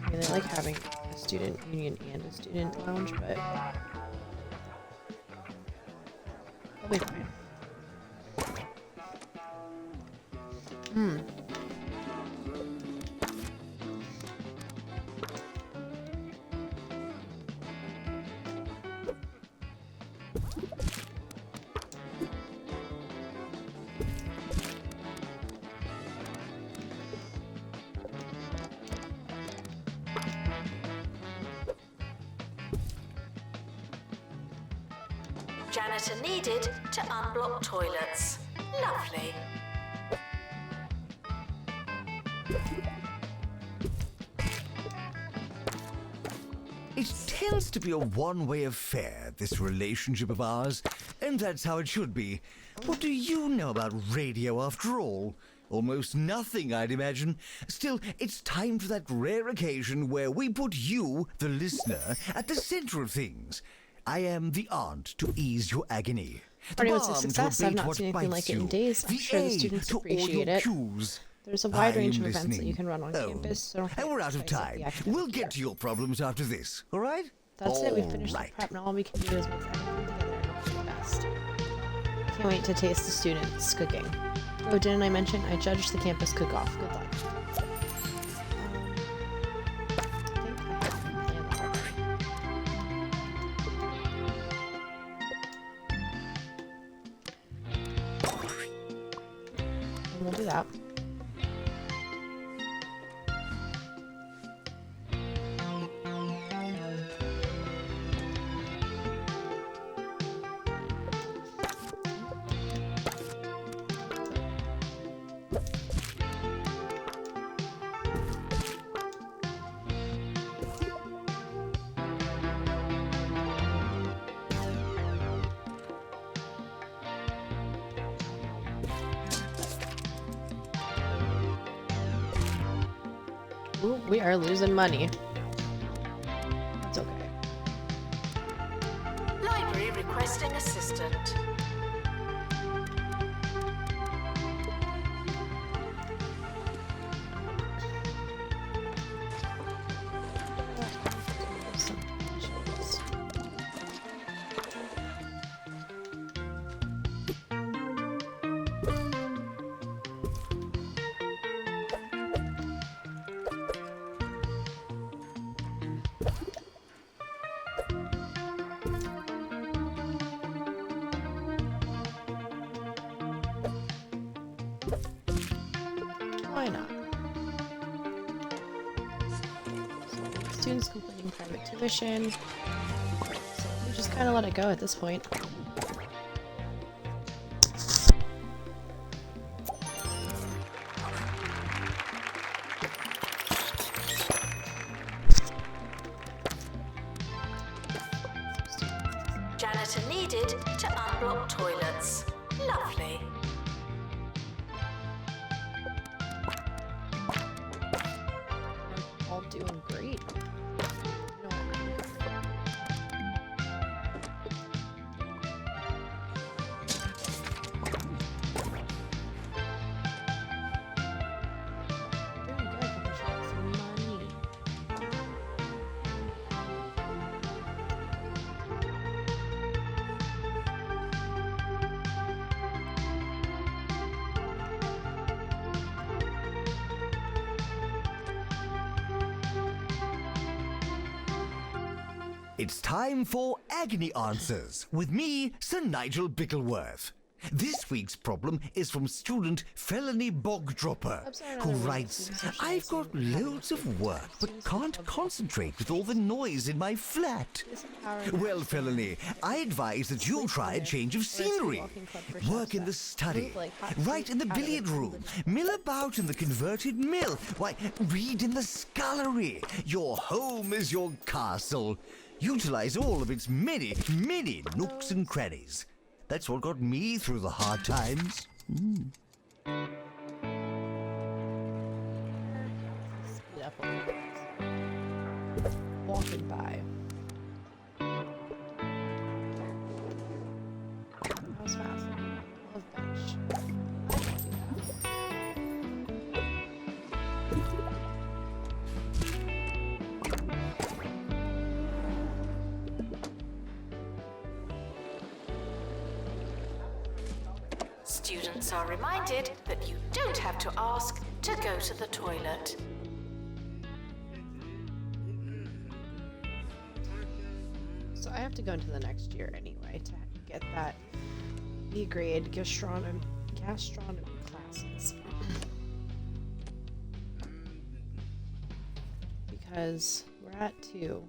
I really like having a student union and a student lounge, but I'll be fine.
Janitor needed to unblock toilets. Lovely.
It tends to be a one-way affair, this relationship of ours, and that's how it should be. What do you know about radio, after all? Almost nothing, I'd imagine. Still, it's time for that rare occasion where we put you, the listener, at the center of things. I am the aunt to ease your agony.
Party was a success. I've not seen anything like it in days. I'm sure the students appreciate it. There's a wide range of events that you can run on campus. So
and we're out of time. We'll get to your problems after this, all right?
That's it. We finished the prep. Now all we can do is mix everything together and hope for the best. Can't wait to taste the students' cooking. Oh, didn't I mention I judged the campus cook-off? Good luck. We'll do that. Ooh, we are losing money. That's okay.
Library requesting assistant.
Why not? Students completing private tuition. So we just kind of let it go at this point.
Janitor needed to unblock toilets. Lovely.
All doing great. Doing good. We should have some money.
It's time for Agony Answers with me, Sir Nigel Bickleworth. This week's problem is from student Felony Bogdropper, who writes, I've got loads of work but can't concentrate with all the noise in my flat. Well, Felony, I advise that you try a change of scenery. Work in the study, write in the billiard room, mill about in the converted mill, why, read in the scullery. Your home is your castle. Utilize all of its many, many nooks and crannies. That's what got me through the hard times.
Speed up a little bit. Walking by. That was fast. Love bench.
Students are reminded that you don't have to ask to go to the toilet.
So I have to go into the next year anyway to get that B grade gastronomy classes. Because we're at 2.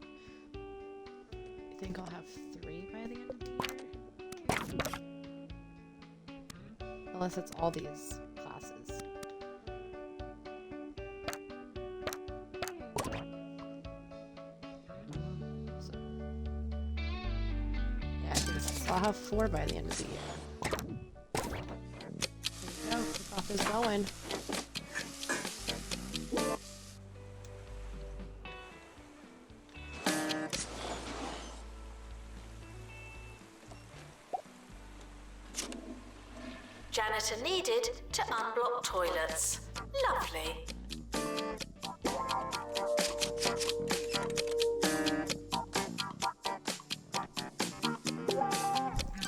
I think I'll have 3 by the end of the year. Unless it's all these classes. So I'll have 4 by the end of the year. There we go. Kickoff is going.
Janitor needed to unblock toilets. Lovely.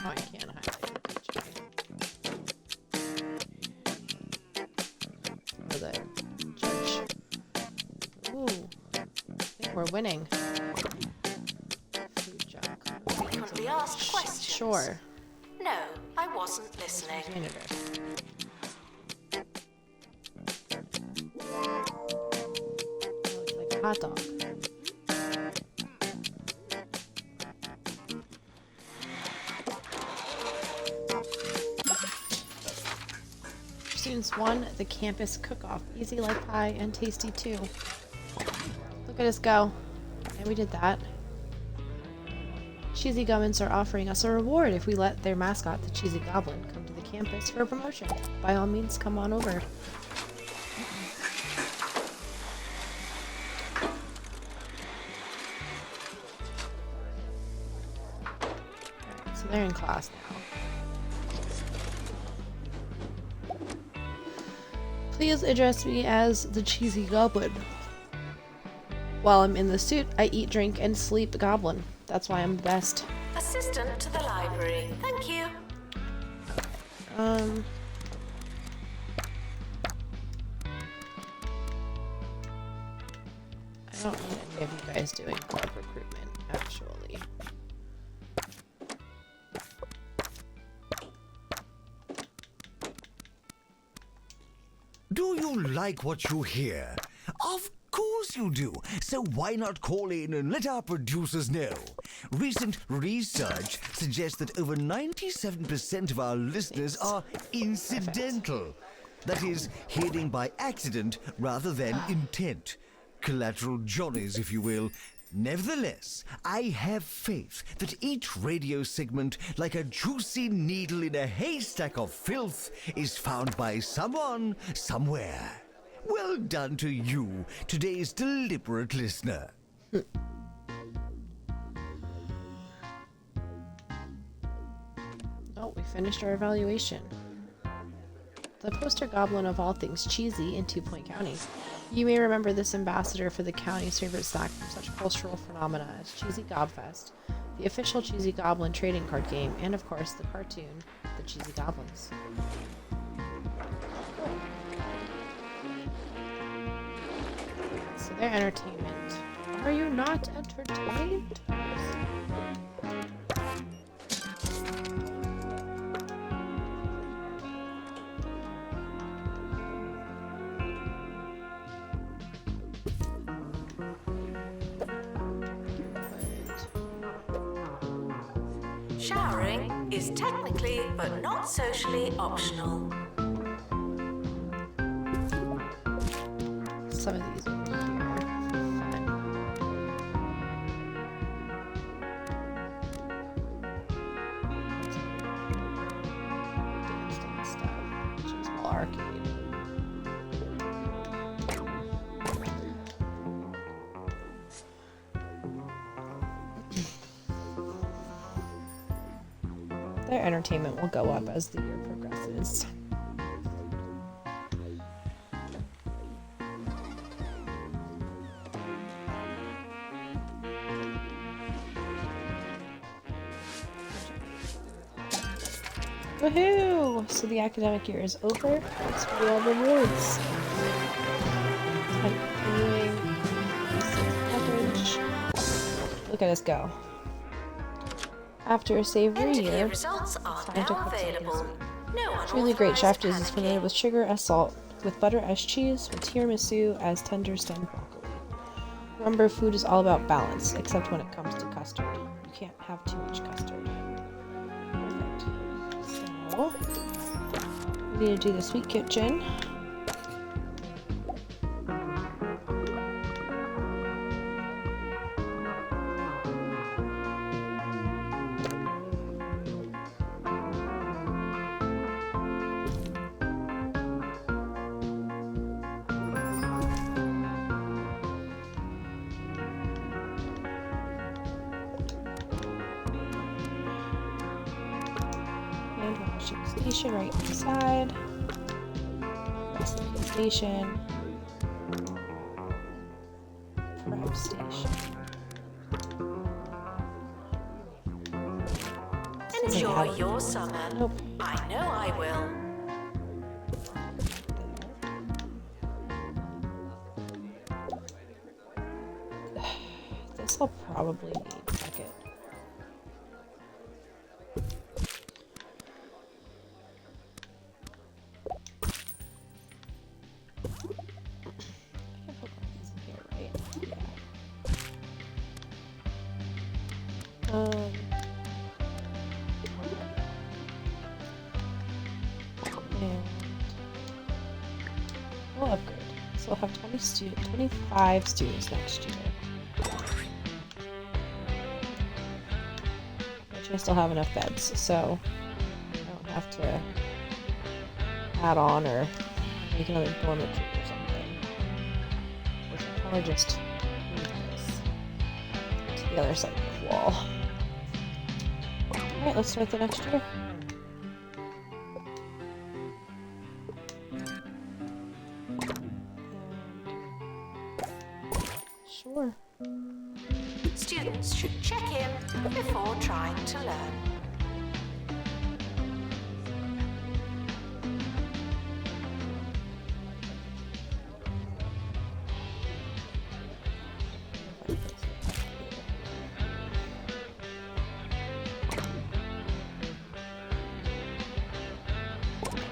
Oh, I can't highlight the PJ. Or the judge. Ooh. I think we're winning. Food junk.
Frequently asked questions.
Sure.
No, I wasn't listening.
Janitor. Looks like a hot dog. Students won the campus cook-off. Easy like pie and tasty too. Look at us go. And we did that. Cheesy Gummins are offering us a reward if we let their mascot, the Cheesy Goblin, come to the campus for a promotion. By all means, come on over. Alright, so they're in class now. Please address me as the Cheesy Goblin. While I'm in the suit, I eat, drink, and sleep goblin. That's why I'm the best.
Assistant to the library. Thank you.
I don't need any of you guys doing club recruitment, actually.
Do you like what you hear? Of course you do. So why not call in and let our producers know? Recent research suggests that over 97% of our listeners are incidental. That is, hearing by accident rather than intent. Collateral Johnnies, if you will. Nevertheless, I have faith that each radio segment, like a juicy needle in a haystack of filth, is found by someone, somewhere. Well done to you, today's deliberate listener.
Oh, we finished our evaluation. The poster goblin of all things cheesy in 2 Point County. You may remember this ambassador for the county's favorite snack from such cultural phenomena as Cheesy Gobfest, the official Cheesy Goblin trading card game, and of course the cartoon, The Cheesy Goblins. So their entertainment. Are you not entertained?
Showering is technically but not socially optional.
Some of these over here. Fun. Dance stuff. Which is all arcade. Their entertainment will go up as the year progresses. Woohoo! So the academic year is over. Let's real rewards. Continuing average. Look at us go. After a savory
End of
year,
year results
it's
are
time to
now
cook
available.
something.
No
Truly great chef
unauthorized
is familiar
panicking.
with sugar as salt, with butter as cheese, with tiramisu as tender stemmed broccoli. Remember, food is all about balance, except when it comes to custard. You can't have too much custard. Perfect. So, we need to do the sweet kitchen. And Washington Station right inside. Westlake Station. Prep Station.
Enjoy your summer.
Nope.
I know I will.
This will probably need a bucket. I can put one of these in here, right? Yeah. And we'll upgrade. So we'll have 25 students next year. Which I still have enough beds, so I don't have to add on or make another dormitory or something. Which will probably just move this to the other side of the wall. Alright, let's start the next year. Sure.
Students should check in before trying to learn.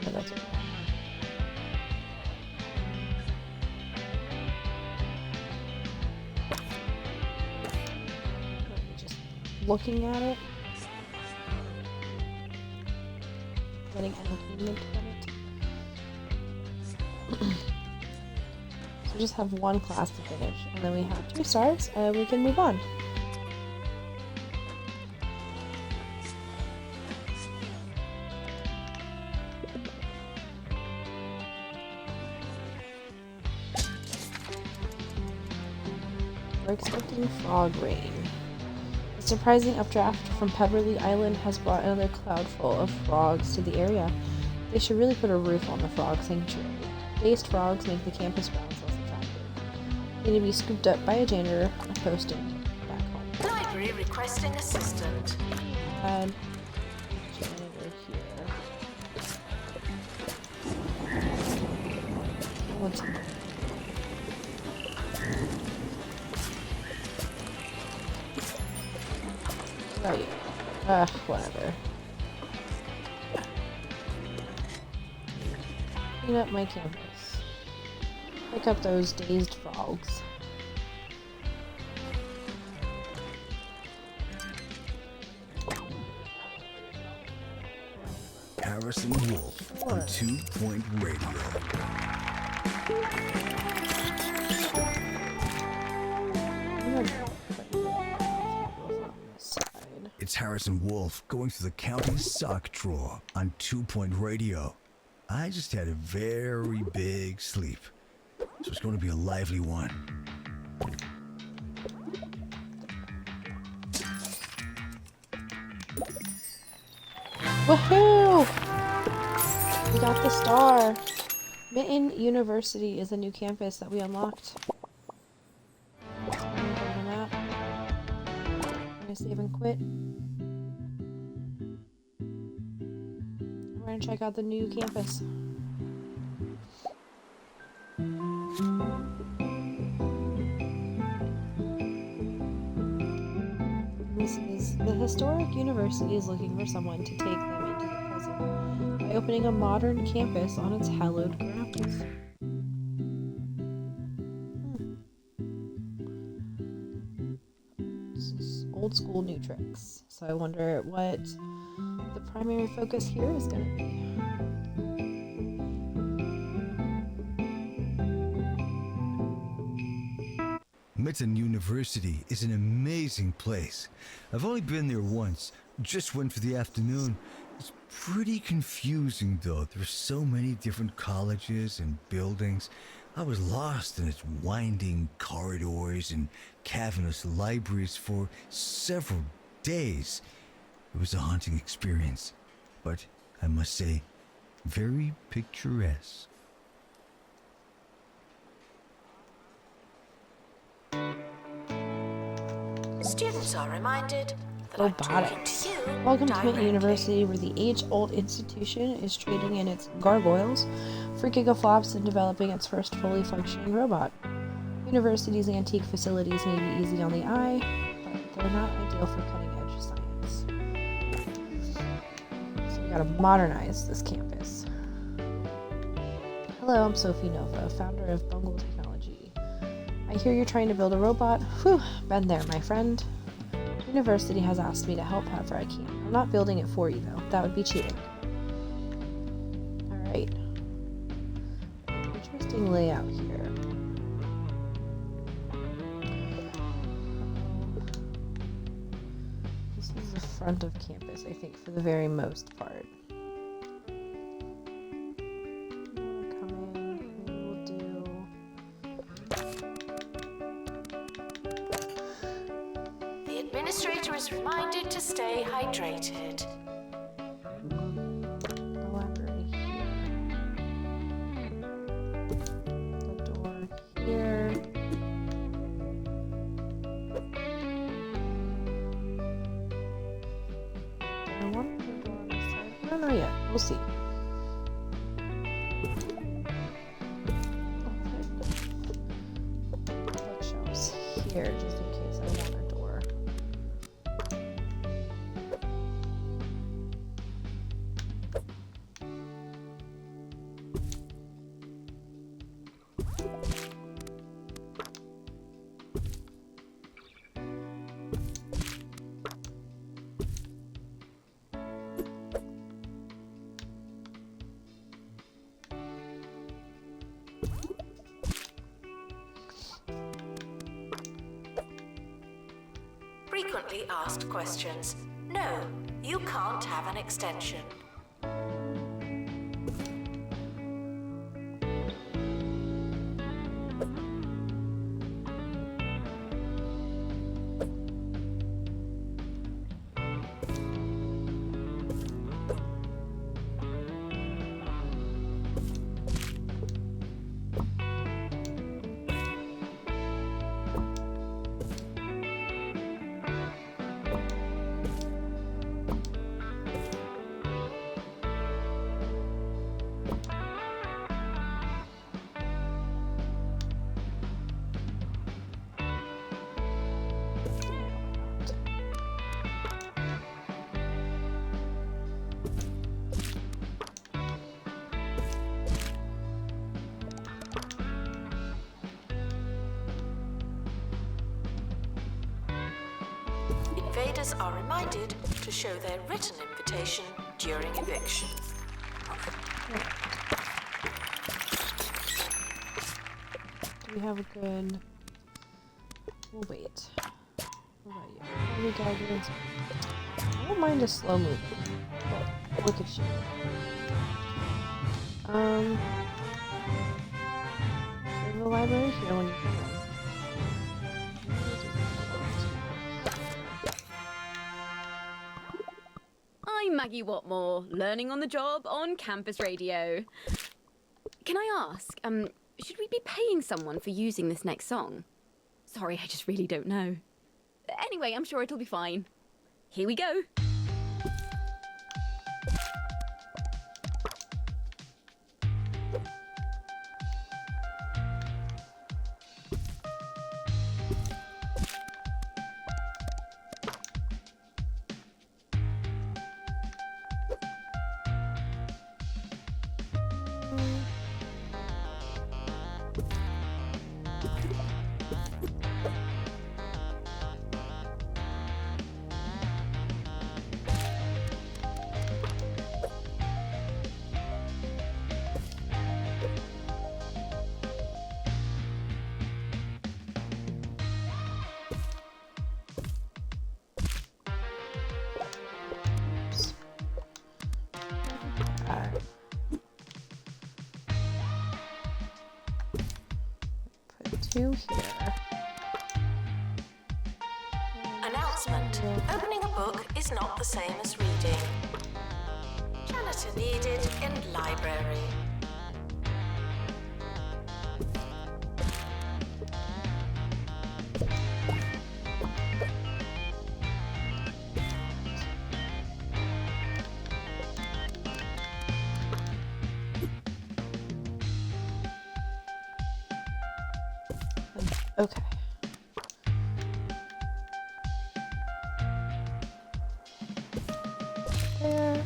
But that's okay. Just looking at it, getting entertainment from it. So we just have one class to finish, and then we have 2 stars, and we can move on. We're expecting frog rain. A surprising updraft from Peverly Island has brought another cloud full of frogs to the area. They should really put a roof on the frog sanctuary. Based frogs make the campus grounds less attractive. They need to be scooped up by a janitor and posted back home.
Library requesting assistant.
Add janitor here. What's in there? Oh yeah. Whatever. Clean up my campus. Pick up those dazed frogs.
Harrison Wolf on 2 Point Radio. It's Harrison Wolf going through the county sock drawer on 2 Point Radio. I just had a very big sleep, so it's going to be a lively one.
Woohoo! We got the star. Mitton University is a new campus that we unlocked. I'm gonna save and quit. We're gonna check out the new campus. The historic university is looking for someone to take them into the present by opening a modern campus on its hallowed grounds. This is old school, new tricks. So I wonder what the primary focus here is going to be.
Mitton University is an amazing place. I've only been there once, just went for the afternoon. It's pretty confusing though. There's so many different colleges and buildings. I was lost in its winding corridors and cavernous libraries for several days. It was a haunting experience, but I must say, very picturesque.
Students are reminded that I'm talking to you
Welcome to Mitton
directly.
University, where the age-old institution is trading in its gargoyles for gigaflops and developing its first fully functioning robot. University's antique facilities may be easy on the eye, but they're not ideal for cutting-edge science. So we gotta modernize this campus. Hello, I'm Sophie Nova, founder of Bungle Technology. I hear you're trying to build a robot. Whew, been there, my friend. University has asked me to help however I can. I'm not building it for you, though. That would be cheating. Alright. Interesting layout here. This is the front of campus, I think, for the very most part. Come in. Maybe we'll do...
The administrator is reminded to stay hydrated.
the library here. The door here. I want the door on this side. I don't know yet. We'll see. I'll put bookshelves here just in case I want a door.
Frequently asked questions. No, you can't have an extension. Invaders are reminded to show their written invitation during eviction.
Do we have a good... We'll wait. What about you? What do we gotta do inside? I don't mind a slow movement. But look at you. Save the library here when you come in.
I'm Maggie Watmore, learning on the job on campus radio. Can I ask, should we be paying someone for using this next song? Sorry, I just really don't know. Anyway, I'm sure it'll be fine. Here we go.
Two here.
Announcement. Opening a book is not the same as reading. Janitor Janitor needed in library.
Okay. There.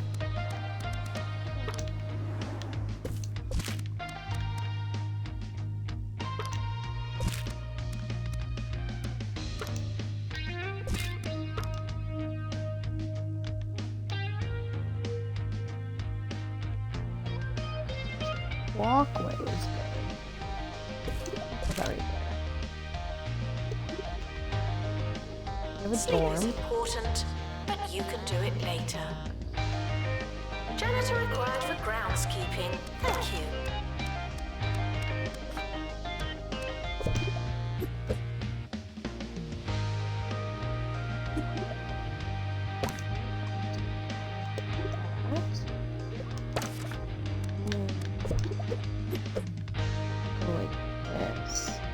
Walkway is good. Very good. We have a
Sleep is
dorm.
important, but you can do it later. Janitor required for groundskeeping. Thank you.
Go like this. I like that.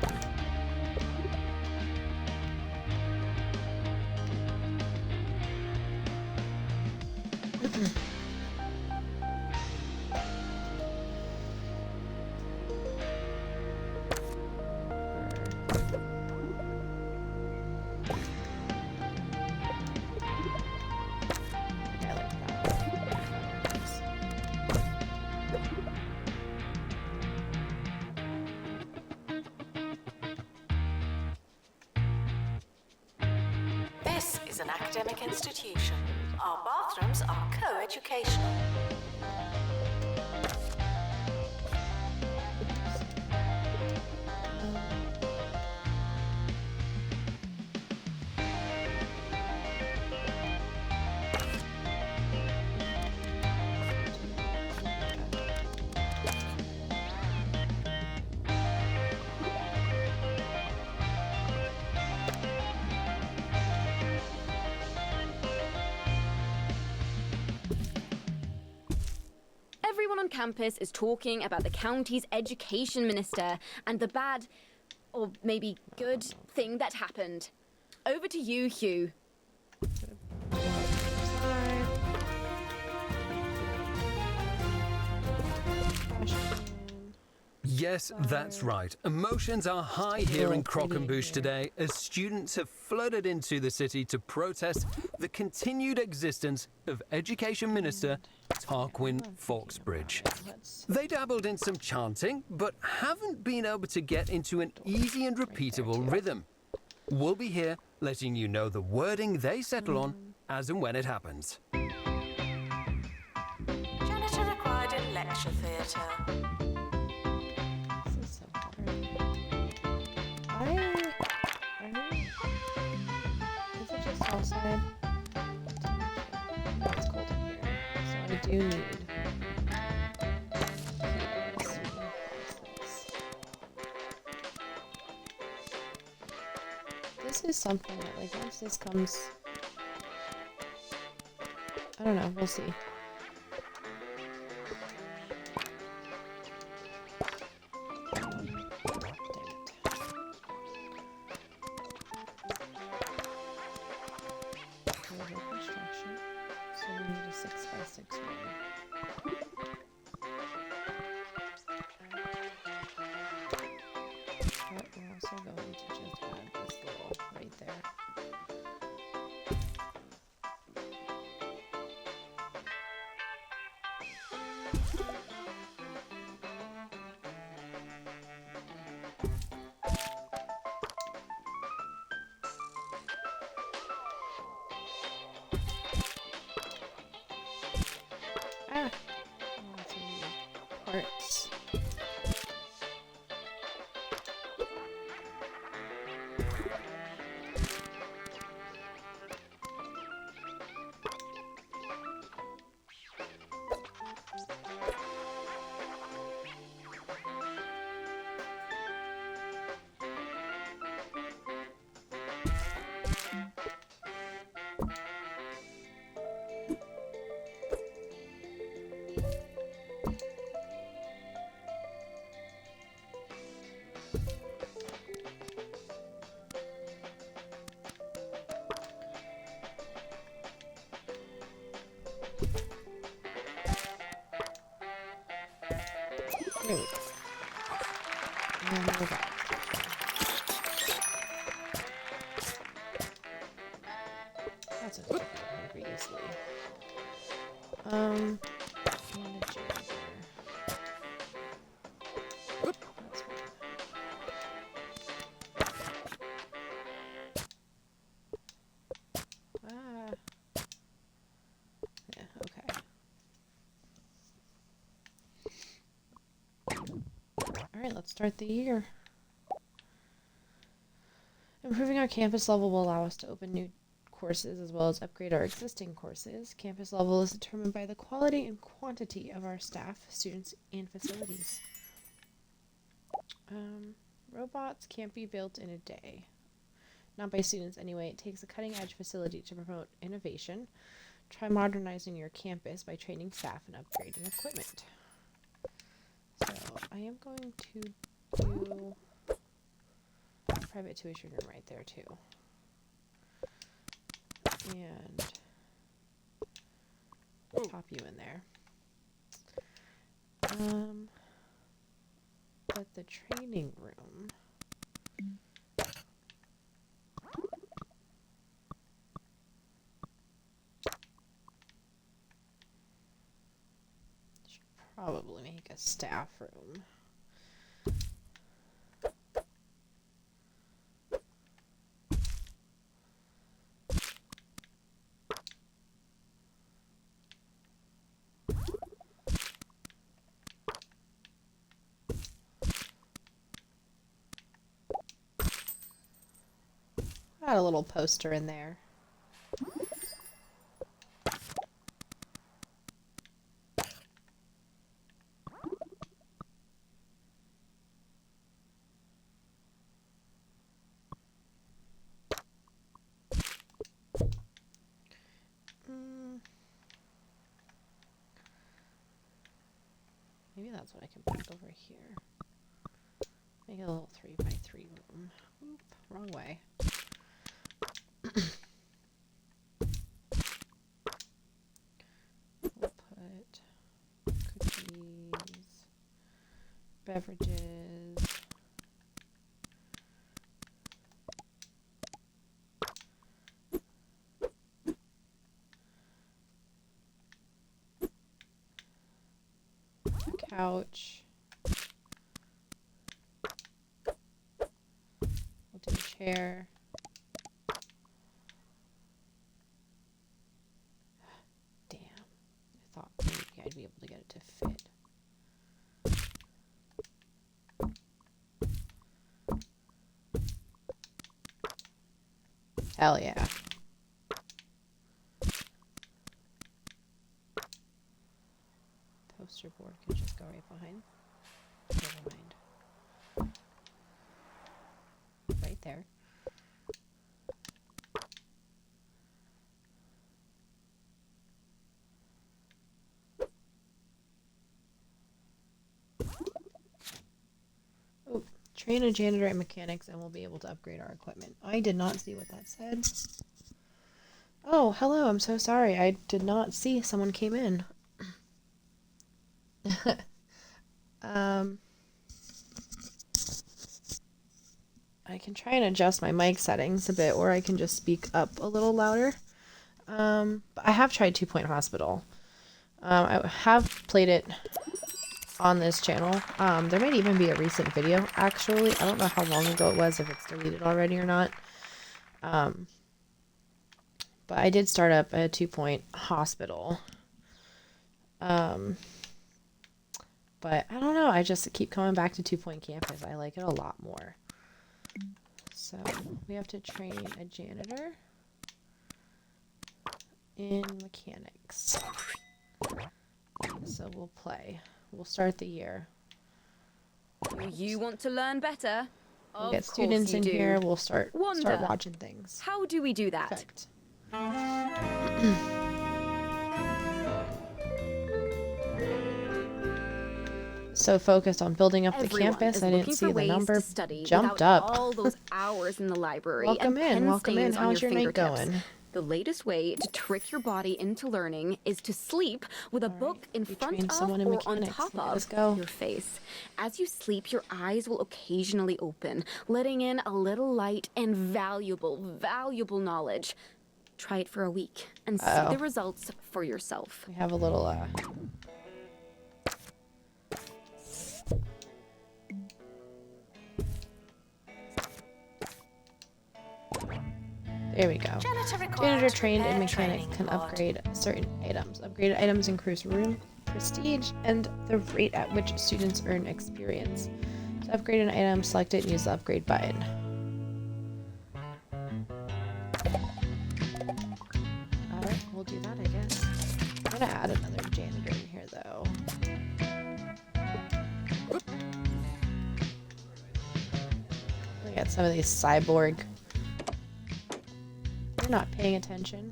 This is an academic institution. Our bathrooms are co-educational.
Everyone on campus is talking about the county's education minister and the bad, or maybe good, thing that happened. Over to you, Hugh.
Yes, that's right. Emotions are high here in Croquembouche today as students have flooded into the city to protest the continued existence of Education Minister Tarquin Fawkesbridge. They dabbled in some chanting, but haven't been able to get into an easy and repeatable rhythm. We'll be here letting you know the wording they settle on as and when it happens.
Janitor required in lecture theatre.
This is so hard. Is it just outside? It's cold in here, so I do need. This is something that, like, once this comes, I don't know. We'll see. So we need a 6x6 one. But we're also going to just add this little right there. Great. And then move up. That's okay. Pretty easily. And a janitor. That's fine. Yeah, okay. Alright, let's start the year. Improving our campus level will allow us to open new courses as well as upgrade our existing courses. Campus level is determined by the quality and quantity of our staff, students, and facilities. Robots can't be built in a day. Not by students anyway. It takes a cutting-edge facility to promote innovation. Try modernizing your campus by training staff and upgrading equipment. So I am going to do private tuition room right there too. And pop you in there. But the training room should probably make a staff room. Got a little poster in there. Maybe that's what I can put over here. Make it a little 3x3 room. Oop, wrong way. We'll put cookies, beverages, a couch. We'll do a chair. I'd be able to get it to fit. Hell yeah. Poster board can just go right behind. Never mind. Right there. Train a janitor and mechanics and we'll be able to upgrade our equipment. I did not see what that said. Oh, hello. I'm so sorry. I did not see someone came in. I can try and adjust my mic settings a bit, or I can just speak up a little louder. But I have tried 2 Point Hospital. I have played it on this channel. There might even be a recent video, actually. I don't know how long ago it was, if it's deleted already or not. But I did start up a 2 Point Hospital. But I don't know, I just keep coming back to 2 Point Campus. I like it a lot more. So we have to train a janitor in mechanics. So we'll play. We'll start the year.
You want to learn better?
We'll get students in here. We'll start watching things.
How do we do that?
Perfect. So focused on building up the campus. I didn't see the number jumped up.
All those hours in the library.
Welcome in. Welcome in. How's your night going?
The latest way to trick your body into learning is to sleep with a book in front
trained
of
someone in
or on
mechanics.
top
Let's
of
go.
your face. As you sleep, your eyes will occasionally open, letting in a little light and valuable knowledge. Try it for a week and see the results for yourself.
We have a little, There we go. Janitor trained in mechanics can upgrade certain items. Upgraded items increase room prestige and the rate at which students earn experience. To upgrade an item, select it and use the upgrade button. Alright, we'll do that, I guess. I'm gonna add another janitor in here, though. Look at some of these cyborg. They're not paying attention.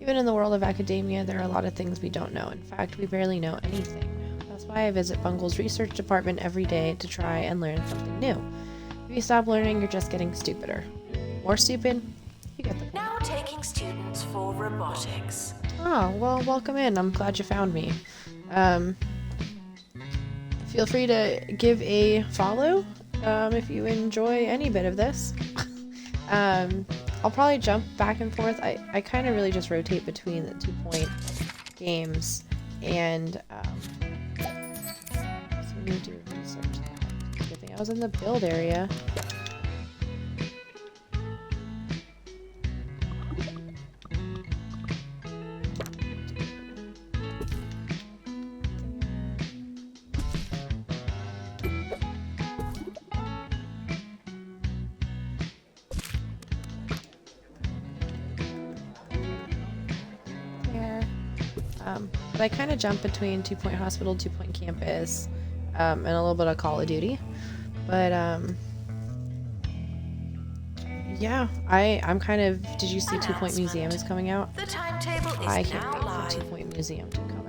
Even in the world of academia, there are a lot of things we don't know. In fact, we barely know anything. That's why I visit Bungle's research department every day to try and learn something new. If you stop learning, you're just getting stupider. More stupid? You get the point.
Now taking students for robotics.
Oh, well, welcome in. I'm glad you found me. Feel free to give a follow if you enjoy any bit of this. I'll probably jump back and forth. I kind of really just rotate between the 2-point games and so we need to do research. Good thing I was in the build area. But I kind of jump between 2-point hospital, 2-point campus, and a little bit of Call of Duty. But yeah, I'm kind of. Did you see 2-point Museum is coming out?
The timetable is
I can't
now
wait
live.
for 2-point Museum to come out.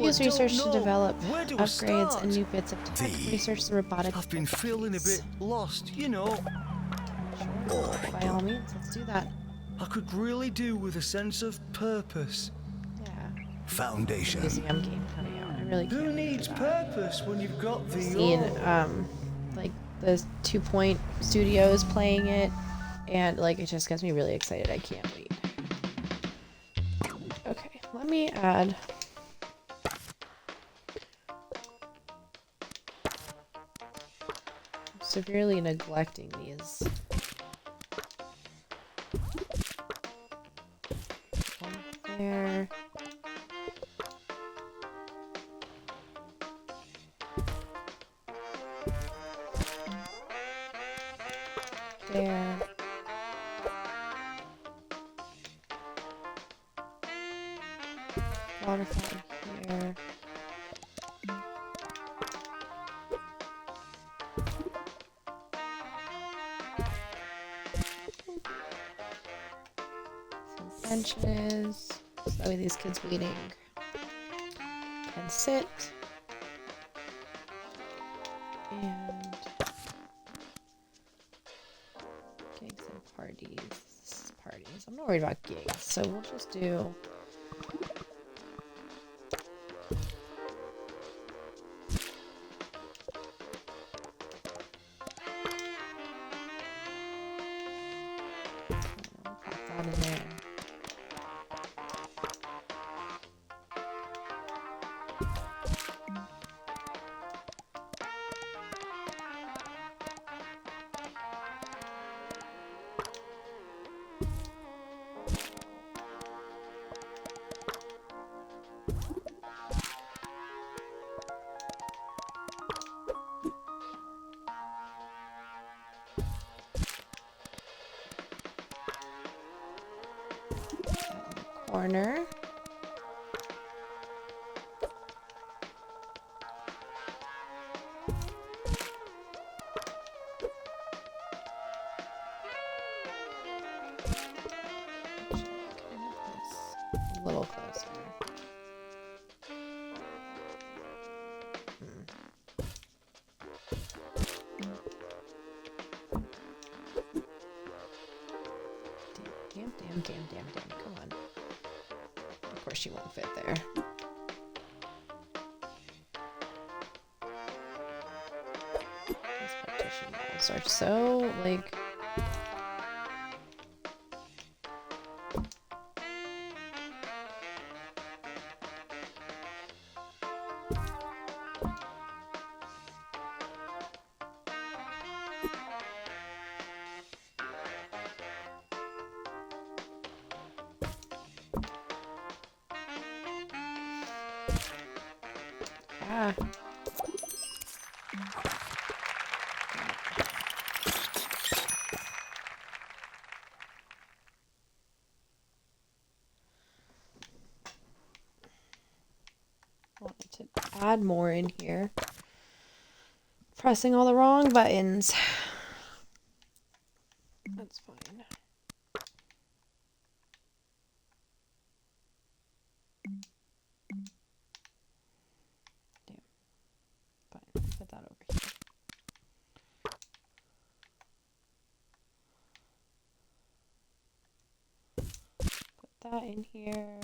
Use research to develop upgrades and new bits of tech. Research the robotic.
I've been feeling a bit lost, you know.
Sure. By all means, let's do that.
I could really do with a sense of purpose.
Yeah.
Foundation.
Museum game coming out. I really can't.
Who needs purpose when you've got the
Seen like the 2-point studios playing it, and like it just gets me really excited. I can't wait. Okay, let me add. Severely neglecting these. One there. There. Water fountain here. Benches, so that way these kids waiting can sit, and gigs and parties. I'm not worried about gigs, so we'll just do pop that in there. corner. A little closer. Damn. Come on. Of course she won't fit there. These partition walls are so, like... Ah. Wanted to add more in here. Pressing all the wrong buttons. That's fine. Put that over here. Put that in here.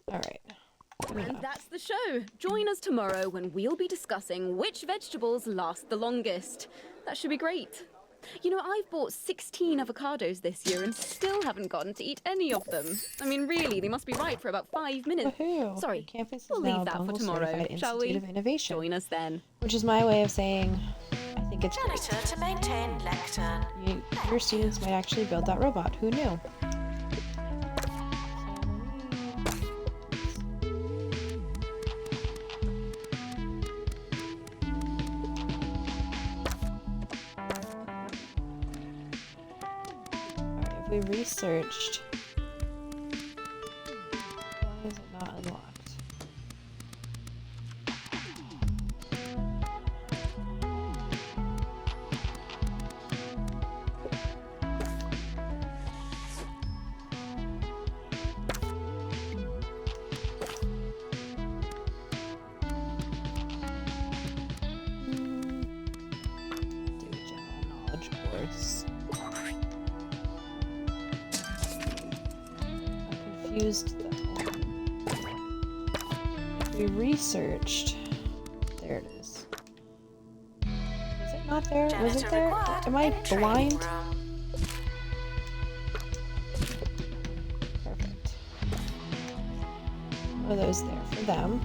All right.
And that's the show. Join us tomorrow when we'll be discussing which vegetables last the longest. That should be great. You know, I've bought 16 avocados this year and still haven't gotten to eat any of them. I mean, really, they must be ripe for about 5 minutes.
Woohoo.
Sorry,
Campus is
we'll
now
leave that for
Bungle
tomorrow,
Certified
shall
Institute
we?
of Innovation.
Join us then.
Which is my way of saying, I think it's great.
Janitor to maintain lectern.
Your students might actually build that robot. Who knew? Alright, if we researched, why is it not unlocked? Do a general knowledge course. I'm confused though. We researched. There it is. Is it not there? Was it
Janitor
there?
required
Am I
in training
blind?
room.
Perfect. One of those there for them.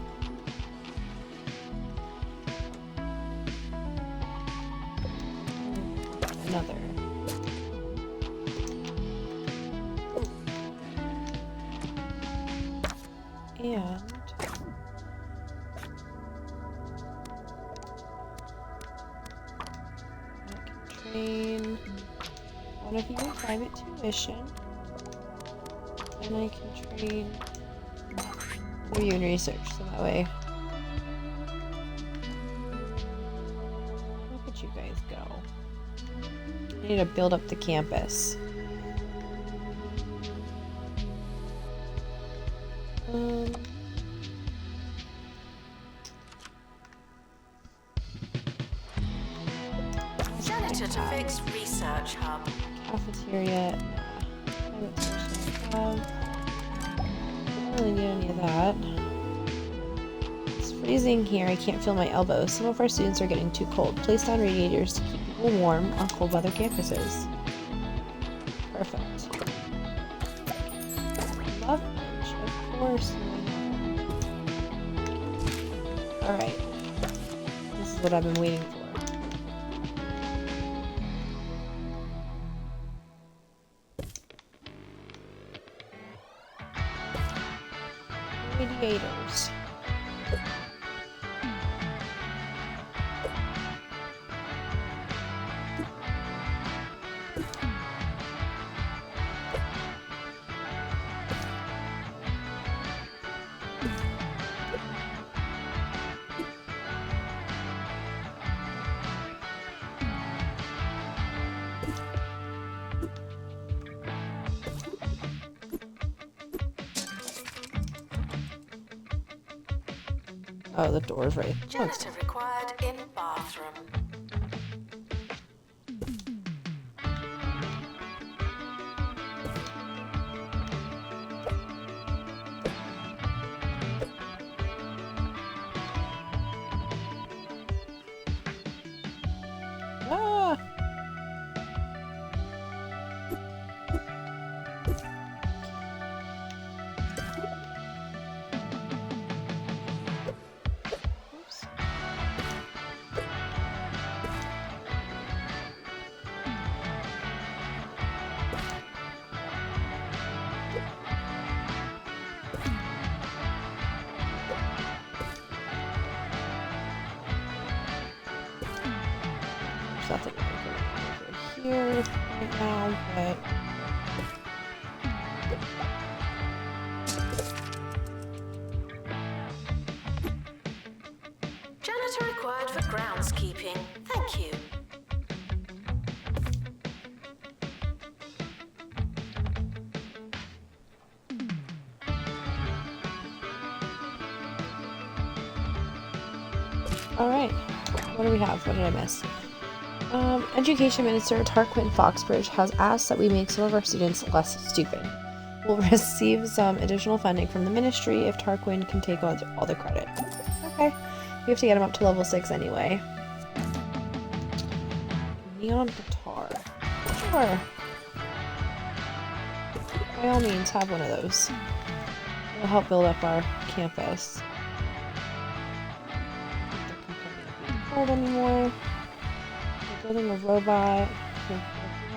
Another. And I can train one of you in private tuition. And I can train one of you in research, so that way. Look at you guys go. I need to build up the campus.
Janitor to fix research hub.
Cafeteria. Private tuition club. Don't really need any of that. It's freezing here. I can't feel my elbows. Some of our students are getting too cold. Place down radiators to keep people warm on cold weather campuses. Perfect. Love bench, of course. Alright. This is what I've been waiting for. Oh, the door's right.
Janitor required in bathroom.
Ah! Oops. There's nothing over here right now, but
Janitor required for groundskeeping. Thank you.
alright. What do we have? What did I miss? Education Minister Tarquin Foxbridge has asked that we make some of our students less stupid. We'll receive some additional funding from the ministry if Tarquin can take all the credit. Okay. We have to get him up to level 6 anyway. Neon guitar. Sure. By all means, have one of those. It'll help build up our campus. Not anymore. We're building a robot. We're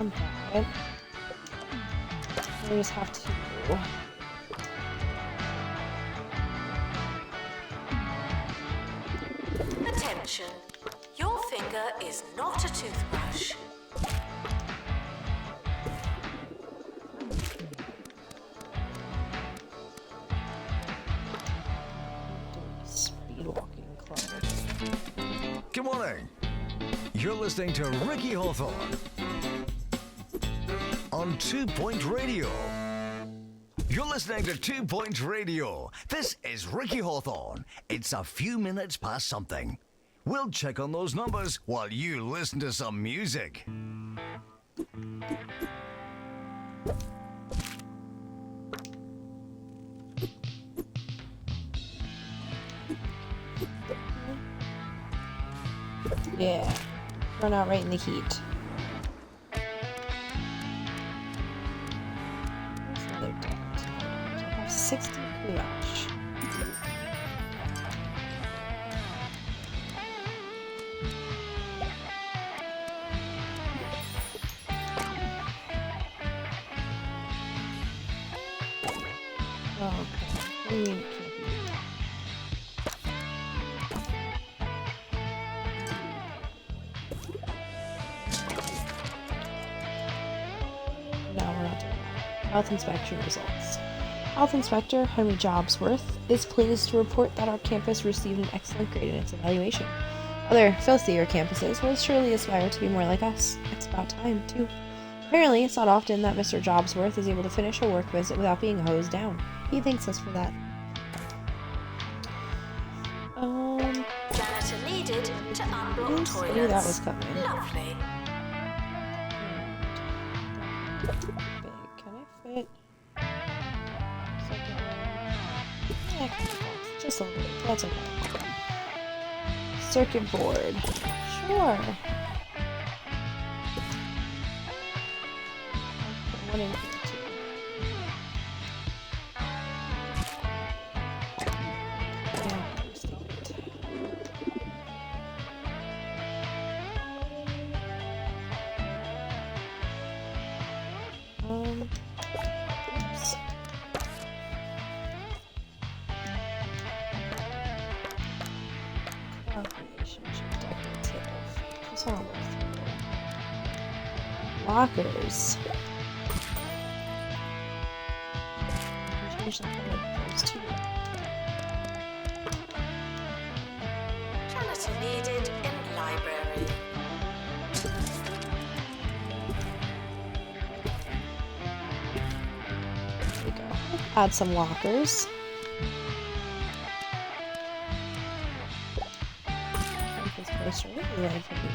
working on that. We just have to.
Attention. Your finger is not a toothbrush.
Speed walking club.
Good morning. You're listening to Ricky Hawthorne on 2 Point Radio. You're listening to 2 Point Radio. This is Ricky Hawthorne. It's a few minutes past something. We'll check on those numbers while you listen to some music.
Yeah. Run out right in the heat. Where's another dot? So I have 60 goulash. Oh, okay. What do you mean it can't be? No, we're not doing that. Health inspection results. Health Inspector Henry Jobsworth is pleased to report that our campus received an excellent grade in its evaluation. Other filthier campuses will surely aspire to be more like us. It's about time, too. Apparently, it's not often that Mr. Jobsworth is able to finish a work visit without being hosed down. He thanks us for that.
Janitor needed to unblock
Yes,
toilets.
I knew that was coming.
Lovely.
Big. Can I fit? Second one. Yeah, I can fit box. Just a little bit. That's okay. Circuit board. Sure. Put one in here too. Yeah, stick it. Oops. Relationship decorative. Just want to look through. Lockers. I can change the color of those too.
Janitor needed in library.
There we go. Add some lockers. I started to learn from these.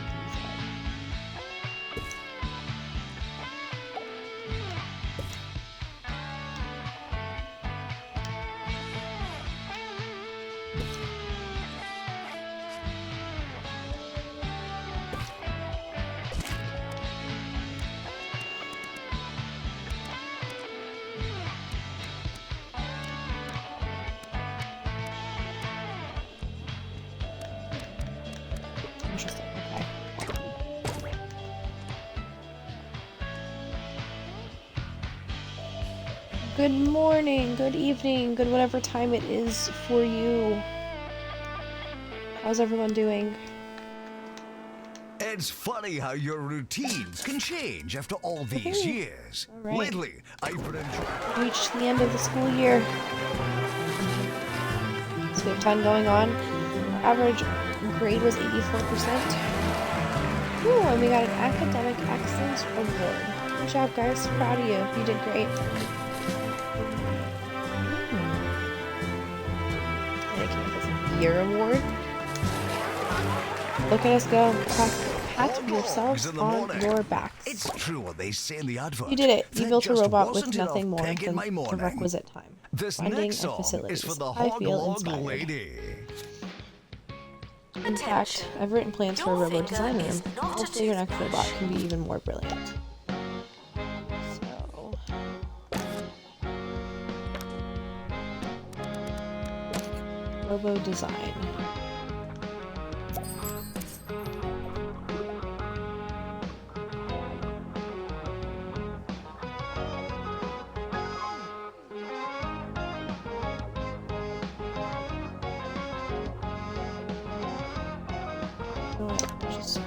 Interesting. Okay. Good morning, good evening, good whatever time it is for you. How's everyone doing?
It's funny how your routines can change after all these years.
All right.
Lately, I've been enjoying...
Reached the end of the school year. So we have 10 going on. Our average grade was 84%. Ooh, and we got an academic excellence award. Good job, guys. Proud of you. You did great. And a campus year award. Look at us go. Pat yourselves on your backs.
It's true what they say in the advert.
You did it. You
That
built a
just
robot with
wasn't
nothing
enough
more
peg in
than
my
the
morning.
requisite time.
This
Finding
next
a
song
facilities.
is for the
I feel
hog
inspired.
lady.
In fact, I've written plans for a robot design room. Hopefully your next robot can be even more brilliant. So... Robo design. Just...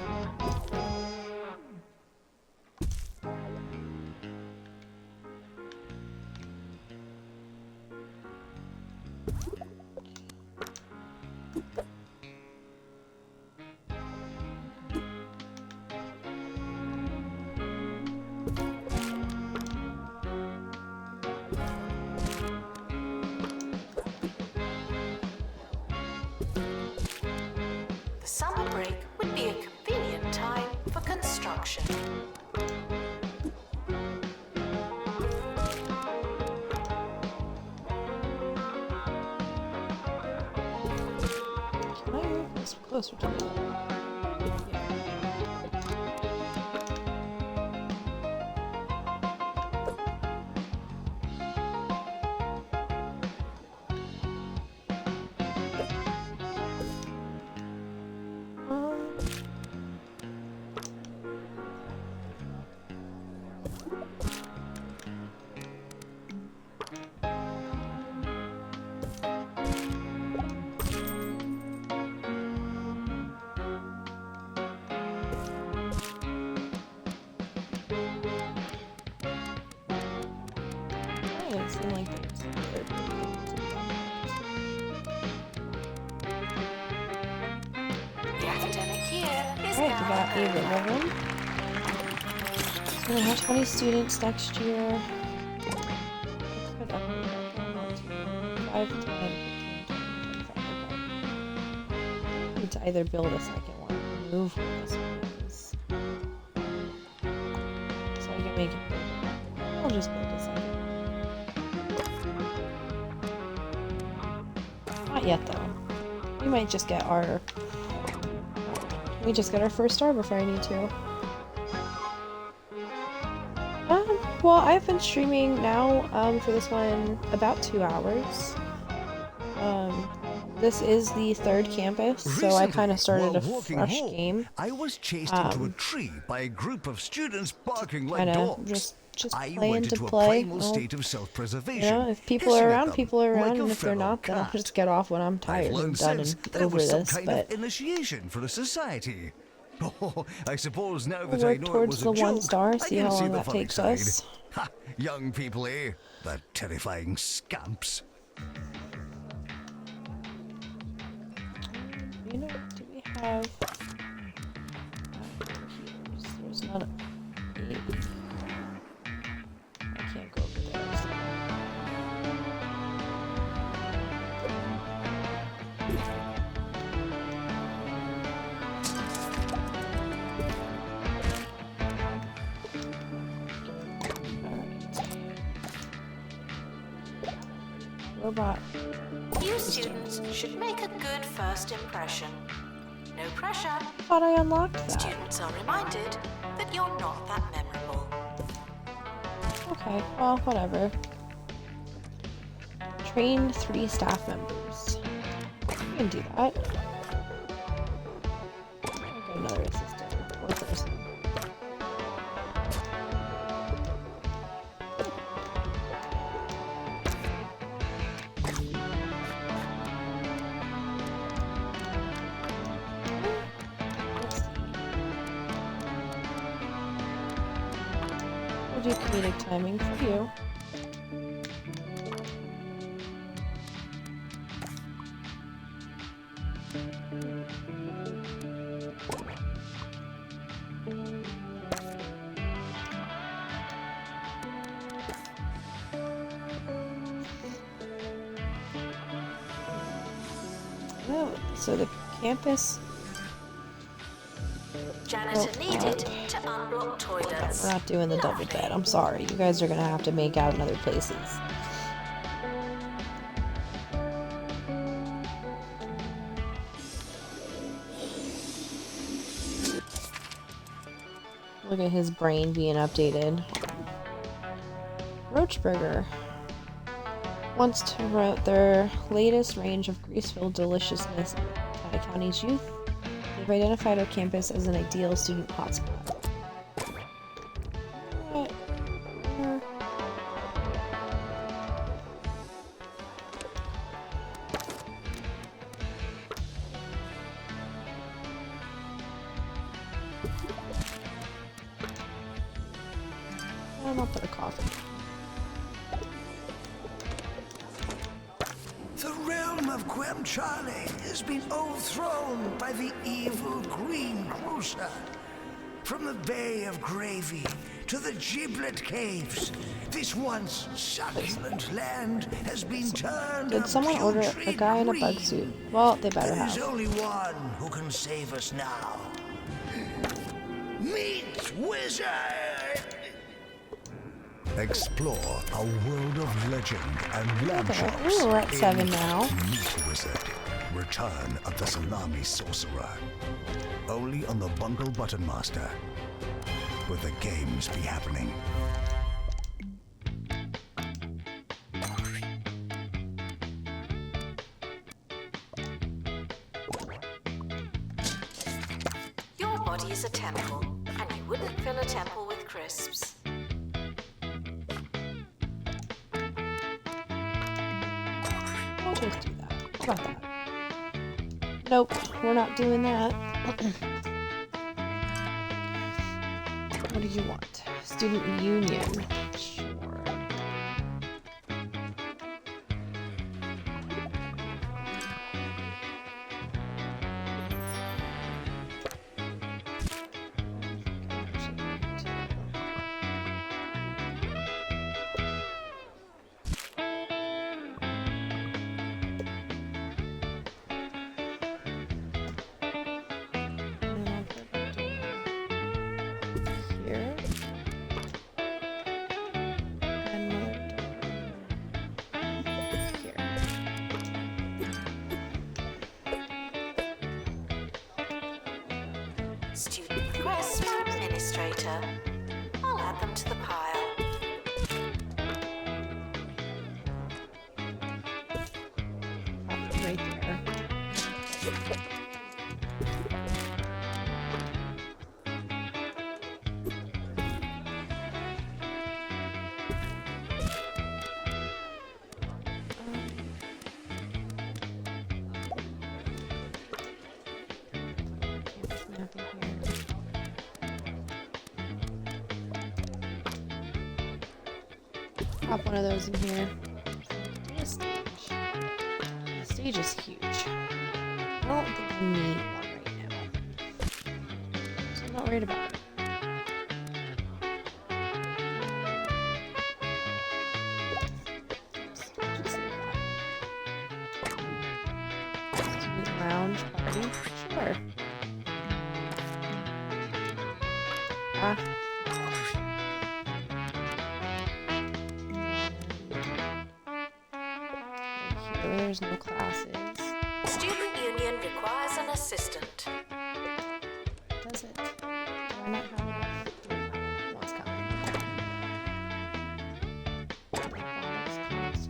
The summer break would be a convenient time for construction.
Can I move this closer to me? It seemed like there's other
The academic year is
Alright, we
now
got a
over.
river room. So we're gonna have 20 students next year. I could upgrade that, but not to 5, 10, 15, 20, 25. I need to either build a second one or move where this one is. So I can make it bigger. I'll just build a second one. Not yet though. We might just get our... We just get our first star before I need to. Well, I've been streaming now for this one about 2 hours. This is the third campus, so I kind of started
Recently,
a
while walking
fresh
home,
game.
I was chased into a tree by a group of students barking like
Kind of
dogs.
just
I
playing
went
to
into
play.
a primal
Well,
state of self-preservation.
you know, if people
hissing
are
at
around,
them
people are
like
around,
a
and if they're
fellow
not, then I'll
cat.
just get off when I'm
I've
tired and
learned
done
since
and
that it
over
was some
this.
kind
But
of initiation for the society. Oh, I suppose now that
we'll
I
work
know it
towards
was
the
a joke,
1 star,
I
see
can
how
see
long
the
that
funny
takes
side.
us.
Ha! Young people, eh? The terrifying scamps.
You know, do we have... There's not a... I can't go over there. So. Robot.
You students should make a good first impression. No pressure.
Thought I unlocked that.
Students are reminded that you're not that memorable.
Okay, well, whatever. Train 3 staff members. I can do that. I'll get another assistant or person. We'll do comedic timing for you. Oh, so the campus.
Janitor needed to unblock toilets.
We're not doing the double bed. I'm sorry. You guys are gonna have to make out in other places. Look at his brain being updated. Roachburger wants to promote their latest range of grease-filled deliciousness in the county's youth. They've identified our campus as an ideal student hotspot. I'll put a coffee.
The realm of Charlie has been overthrown by the evil Green Cruiser. From the Bay of Gravy to the Giblet Caves, this once succulent land has been turned
Did someone order a guy in a bug suit? Well, they better
There's
have.
only one who can save us now. Meet Wizard! Explore a world of legend and lamb
Okay,
chops.
ooh, we're at 7 now.
Meet Wizard. Return of the Salami Sorcerer. Only on the Bungle Button Master. Where the games be happening.
Your body is a temple, and you wouldn't fill a temple with crisps.
We'll just do that. How about that? Nope, we're not doing that. What do you want? Student union. Sure. Here. And another door. Here.
Student requests for administrator. I'll add them to the pile.
Right there. Pop one of those in here. The stage. The stage is huge. I don't think I need one right now. So I'm not worried about it. Just leave that. Student lounge party? Sure. Ah. there's no classes.
Student union requires an assistant.
Does it? Do I not have enough? No, it's coming. Robotics class.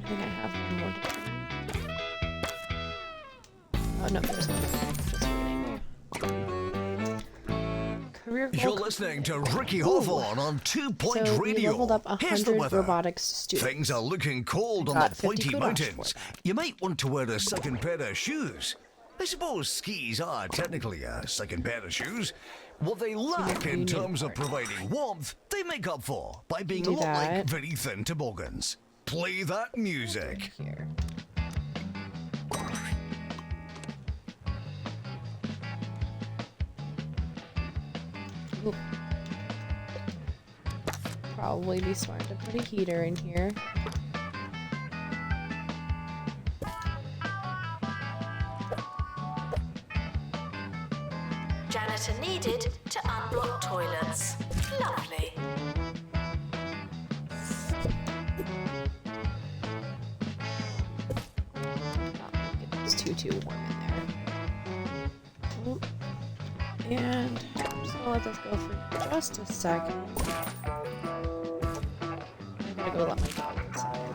I think I have one more to do. Oh no, there's one. Just reading. Career goal.
You're listening to Ricky Hawthorne on 2 Point
So we
Radio.
leveled up
Here's the
100
weather.
robotics students.
Things are looking cold on
Got
the
50
pointy
kudos
mountains.
for
You might want to wear a second pair of shoes. I suppose skis are technically a second pair of shoes. What they lack in
Union
terms of
Party.
providing warmth, they make up for by being a
Do
lot like
that.
very thin toboggans. Play that music.
Here. Ooh. Probably be smart to put a heater in here.
Janitor needed to unblock toilets. Lovely.
Get this too warm in there. Ooh. And I'm just gonna let this go for just a second. I'm gonna go let my dog inside.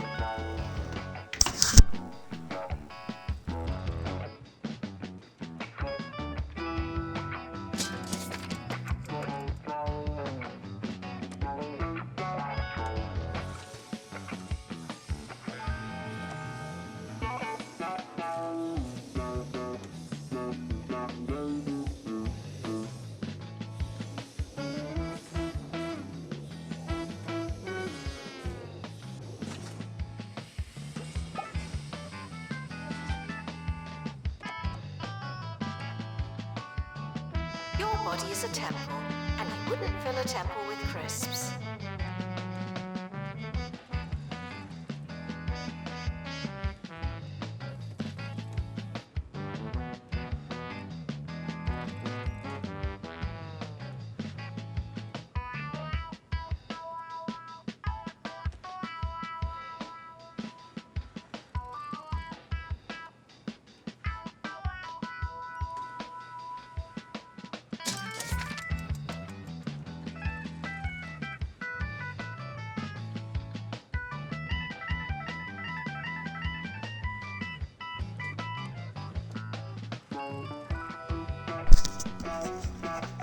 Your body is a temple, and you wouldn't fill a temple with crisps.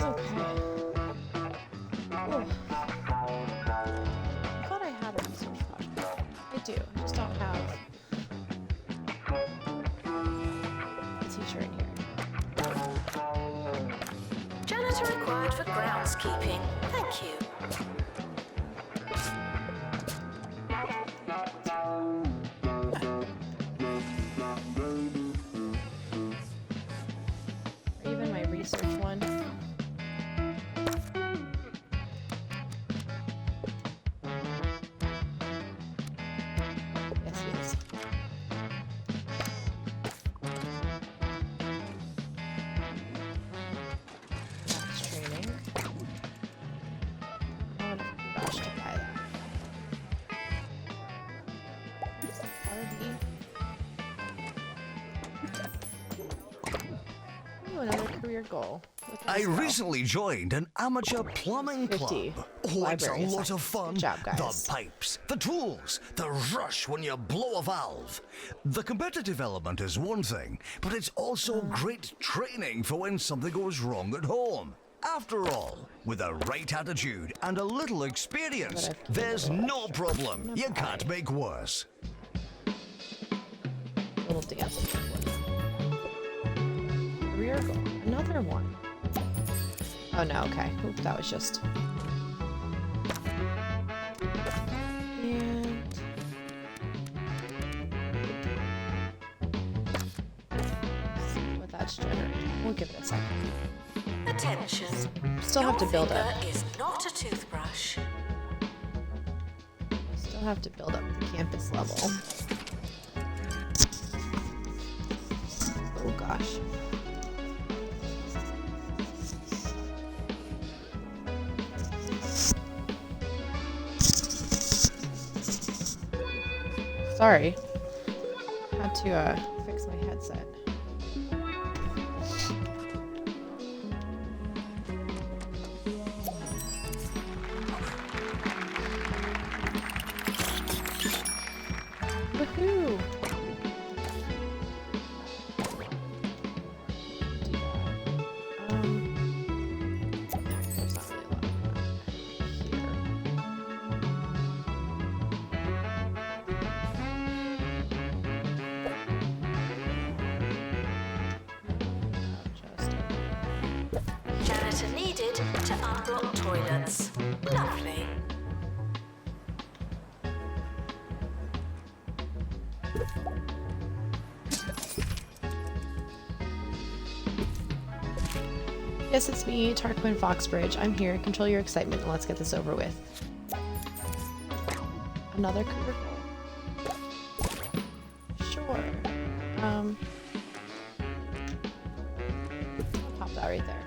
Okay. Ooh. I thought I had a research project. I do. I just don't have a teacher in here.
Janitor required for groundskeeping. Thank you.
Or even my research one. Yes, yes. Max training. I would have rushed to buy that. Where's the Barbie? Ooh, another career goal. Look at
I
this go.
recently joined an amateur plumbing
50
club. Oh, it's a
library
lot of
assignments.
fun.
Good job, guys.
The pipes, the tools, the rush when you blow a valve. The competitive element is one thing, but it's also great training for when something goes wrong at home. After all, with a right attitude and a little experience,
But I've
there's
given it a
no
shot.
problem.
I'm
You
gonna
can't
buy
make worse.
little dance template. Career goal. Another one. Oh no, okay. Oop, that was just. And. Let's see what that's generating. We'll give it a second.
Attention.
Still have to
Your
build
finger
up.
is not a toothbrush.
Still have to build up the campus level. Oh gosh. Sorry. Had to fix my headset. Woohoo! There's not really a lot here.
Janitor needed to unblock toilets. Lovely.
Yes, it's me, Tarquin Foxbridge. I'm here. Control your excitement and let's get this over with. Another career goal. Sure. I'll pop that right there.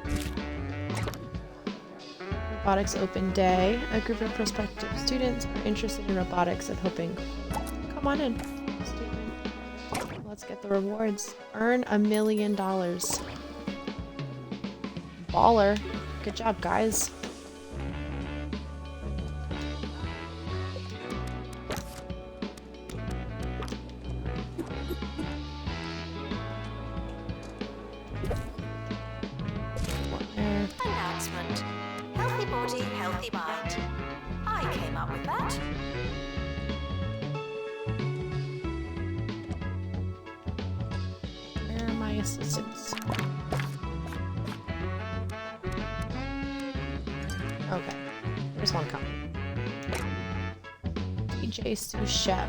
Robotics Open Day. A group of prospective students are interested in robotics and hoping. Come on in. Student. Let's get the rewards. Earn $1 million. Baller. Good job, guys.
Announcement. Healthy body, healthy mind. I came up with that.
Where are my assistants? Okay, there's one coming. DJ Sous Chef.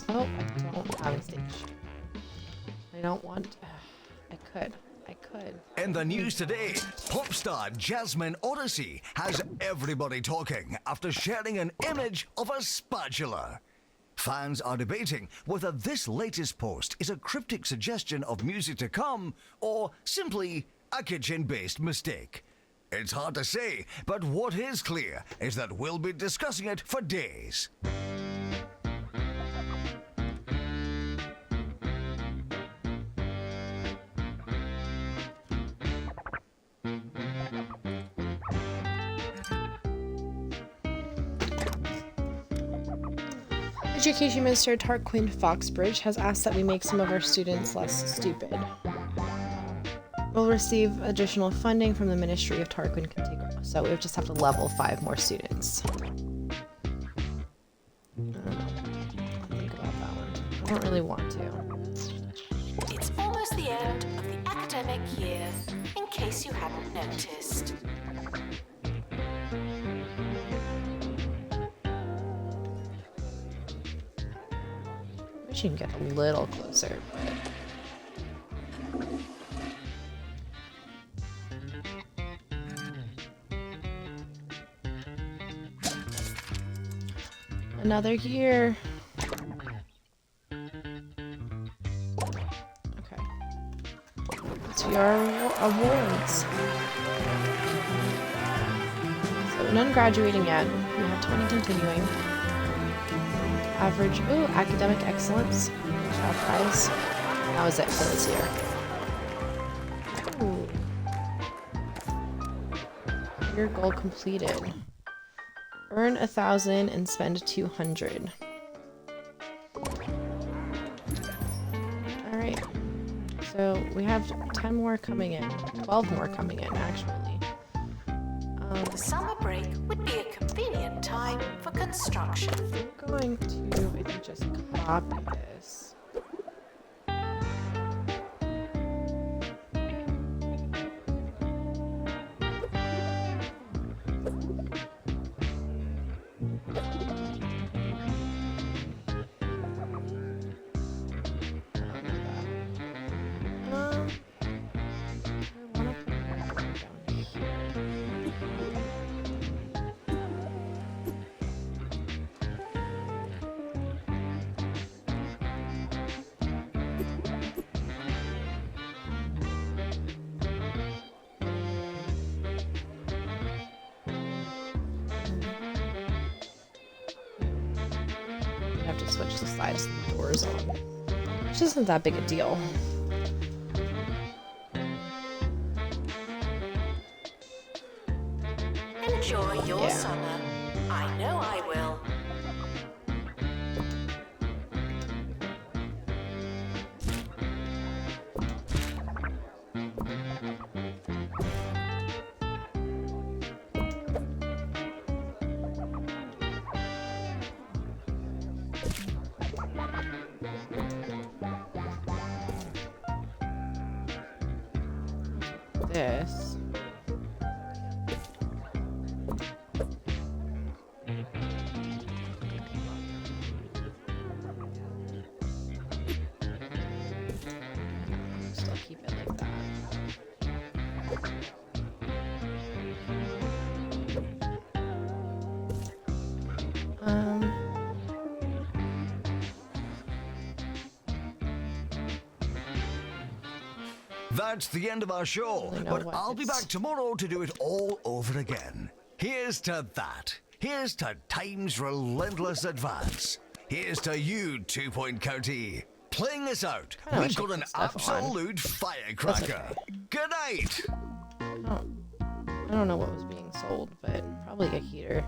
Oh, I don't have a stage. I don't want. I could.
In the news today, pop star Jasmine Odyssey has everybody talking after sharing an image of a spatula. Fans are debating whether this latest post is a cryptic suggestion of music to come or simply a kitchen-based mistake. It's hard to say, but what is clear is that we'll be discussing it for days.
Education Minister Tarquin Foxbridge has asked that we make some of our students less stupid. We'll receive additional funding from the Ministry of Tarquin can take over, so we just have to level 5 more students. I don't know. I'll think about that one. I don't really want to.
It's almost the end of the academic year, in case you hadn't noticed.
Wish you can get a little closer, but... Another year. Okay. Let's see our awards. So none graduating yet. We have 20 continuing. Average, ooh, academic excellence. Good job, guys. That was it for this year. Ooh. Your goal completed. Earn 1,000 and spend 200. Alright. So we have 10 more coming in. 12 more coming in, actually.
The summer break would be a convenient time for construction.
I'm going to, I think, just copy this. have to switch the slides and the doors on. Which isn't that big a deal.
Enjoy your
Yeah.
summer. I know I will.
This. Still keep it like that.
That's the end of our show,
I don't know
but
what
I'll be
it's-
back tomorrow to do it all over again. Here's to that. Here's to time's relentless advance. Here's to you, 2 Point County. Playing us out,
Kinda
we've
wish I
got
could
an
put stuff on.
absolute firecracker. Good night.
I don't know what was being sold, but probably a heater.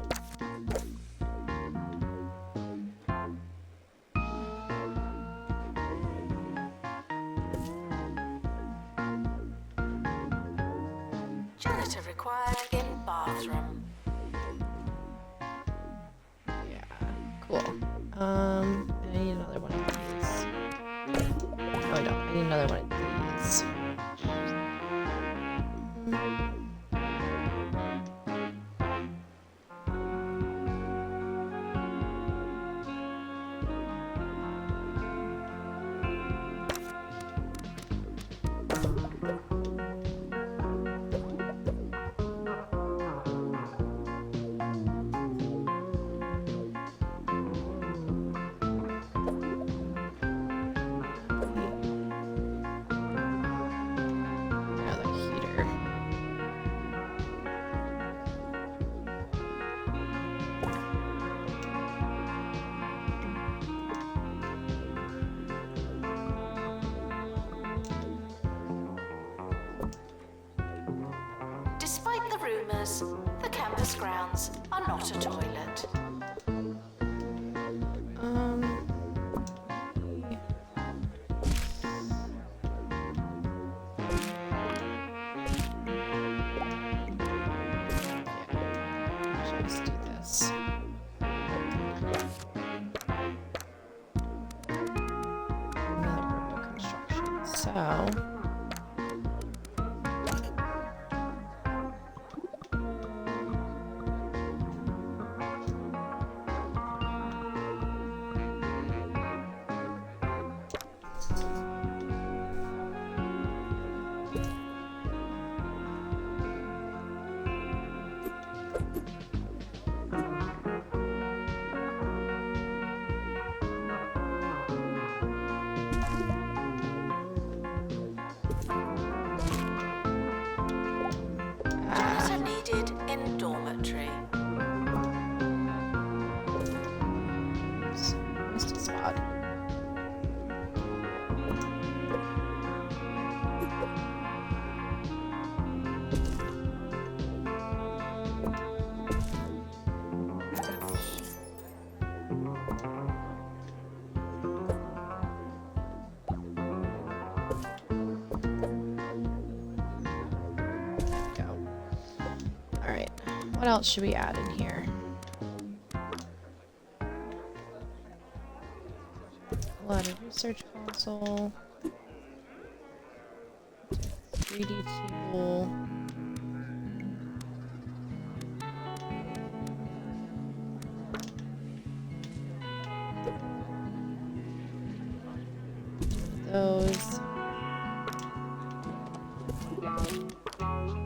Janitor required in bathroom.
Yeah, cool. And I need another one of these. No, I don't. I need another one of these. Another heater.
Despite the rumours, the campus grounds are not a toilet.
Um. Yeah. Just do this. Another remote construction. So.
Janitor needed in dormitory.
Oops, missed a spot. Go. All right. What else should we add in here? A lot of research console. 3D tool. Those.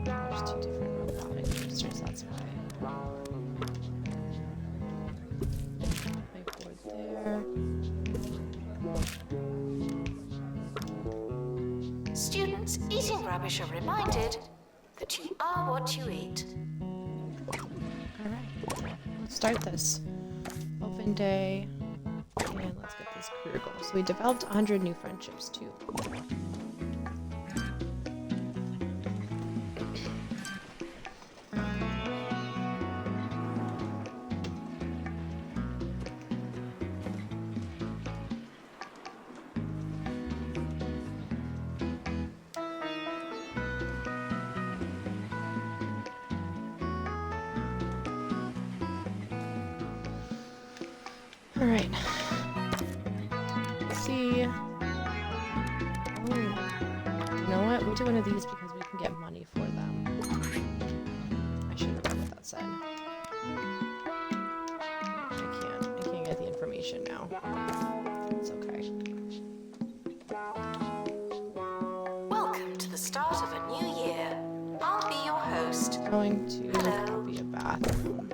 There's two different robotic boosters, that's why. Whiteboard there.
Students eating rubbish are reminded that you are what you eat.
Alright, let's start this. Open day. And let's get this career goal. So we developed 100 new friendships too. All right. Let's see. Oh, you know what? We'll do one of these because we can get money for them. I should have read what that said. I can't get the information now. It's okay.
Welcome to the start of a new year. I'll be your host.
Going to copy a bathroom.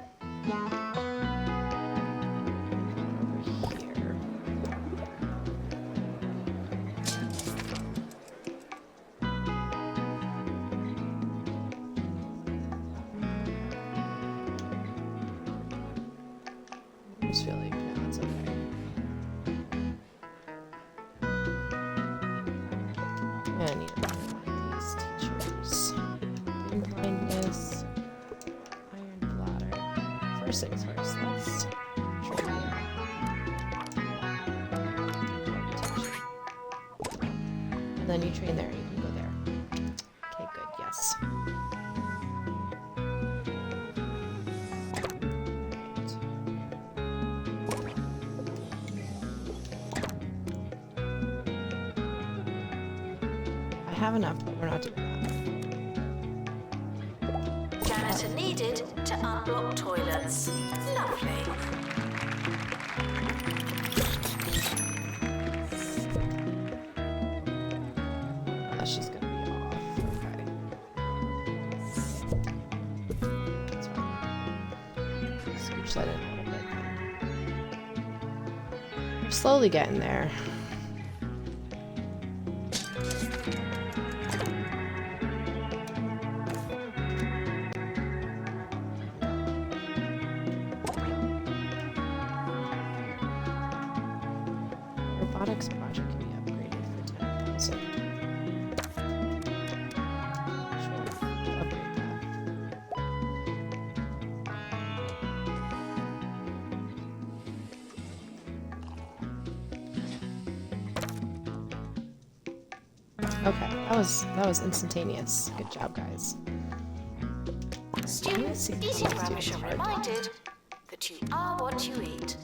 I just feel like, no, it's okay. I need to find these teachers. Brain blindness, iron bladder. First things first, let's train here. And then you train there, you can go there. Okay, good, yes. I have enough, but we're not doing that.
Janitor needed to unblock toilets. Lovely.
That's just gonna be off. Okay. That's fine. Scooch that in a little bit. We're slowly getting there. Robotics project can be upgraded for 10,000. Sure, upgrade that. Okay, that was instantaneous. Good job, guys.
Students, eating rubbish are reminded that you are what you eat.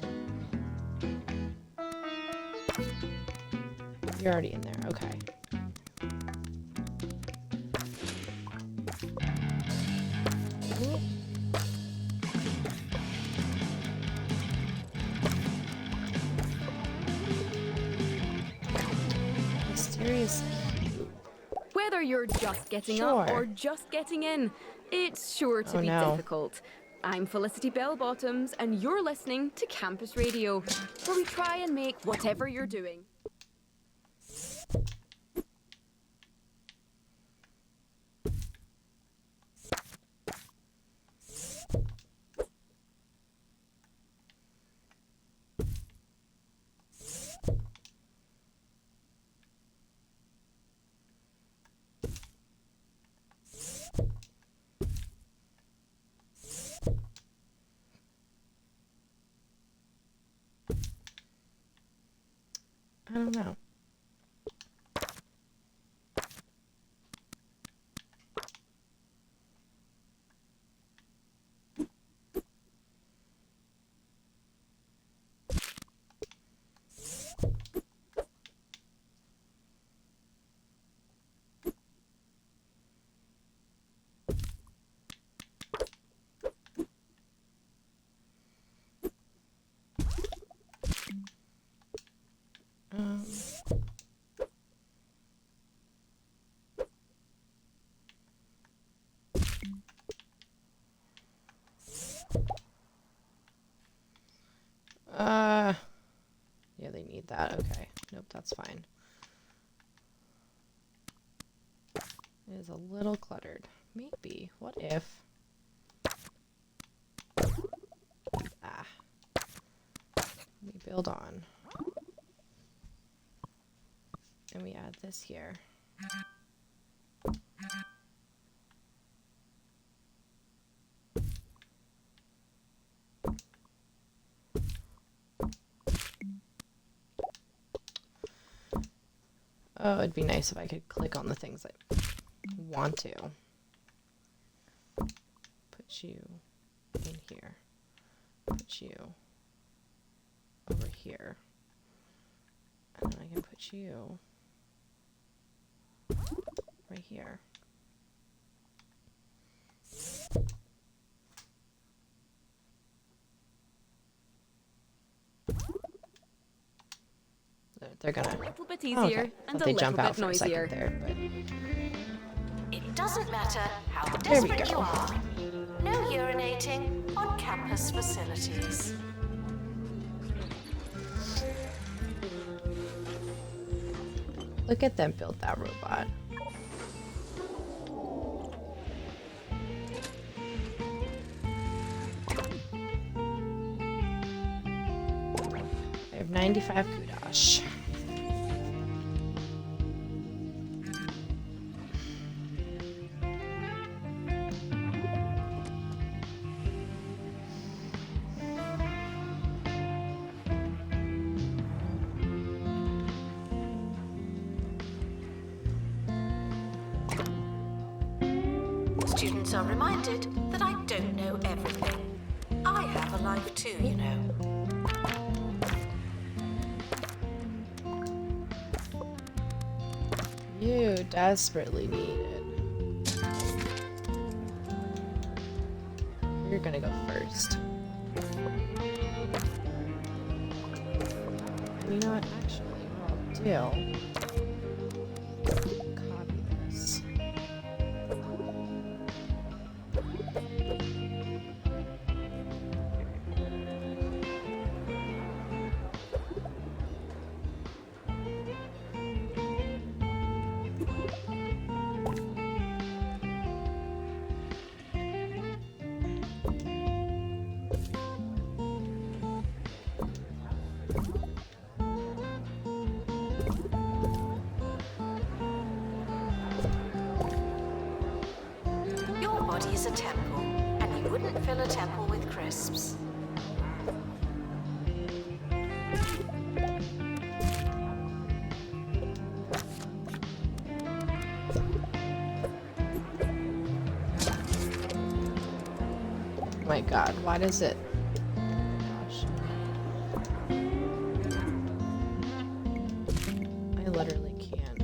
You're already in there. Okay. Mysterious.
Whether you're just getting up or just getting in, it's sure to be difficult. I'm Felicity Bellbottoms, and you're listening to Campus Radio, where we try and make whatever you're doing.
I don't know. Yeah, they need that. Okay. Nope, that's fine. It is a little cluttered. Maybe. What if... Let me build on. And we add this here. Oh, it'd be nice if I could click on the things I want to. Put you in here. Put you over here. And then I can put you right here. They're gonna
A little bit easier and a
they
little
jump out
bit
for a
noisier.
second there,
It doesn't matter how
There we
desperate
go.
you are. No urinating on campus facilities.
but look at them build that robot. I have 95 kudosh.
Students are reminded that I don't know everything. I have a life too, you know.
You desperately need it. You're gonna go first. You know what? Actually, what I'll do. Copy this.
Your body is a temple, and you wouldn't fill a temple with crisps.
Oh my god, why does it? Gosh. I literally can't.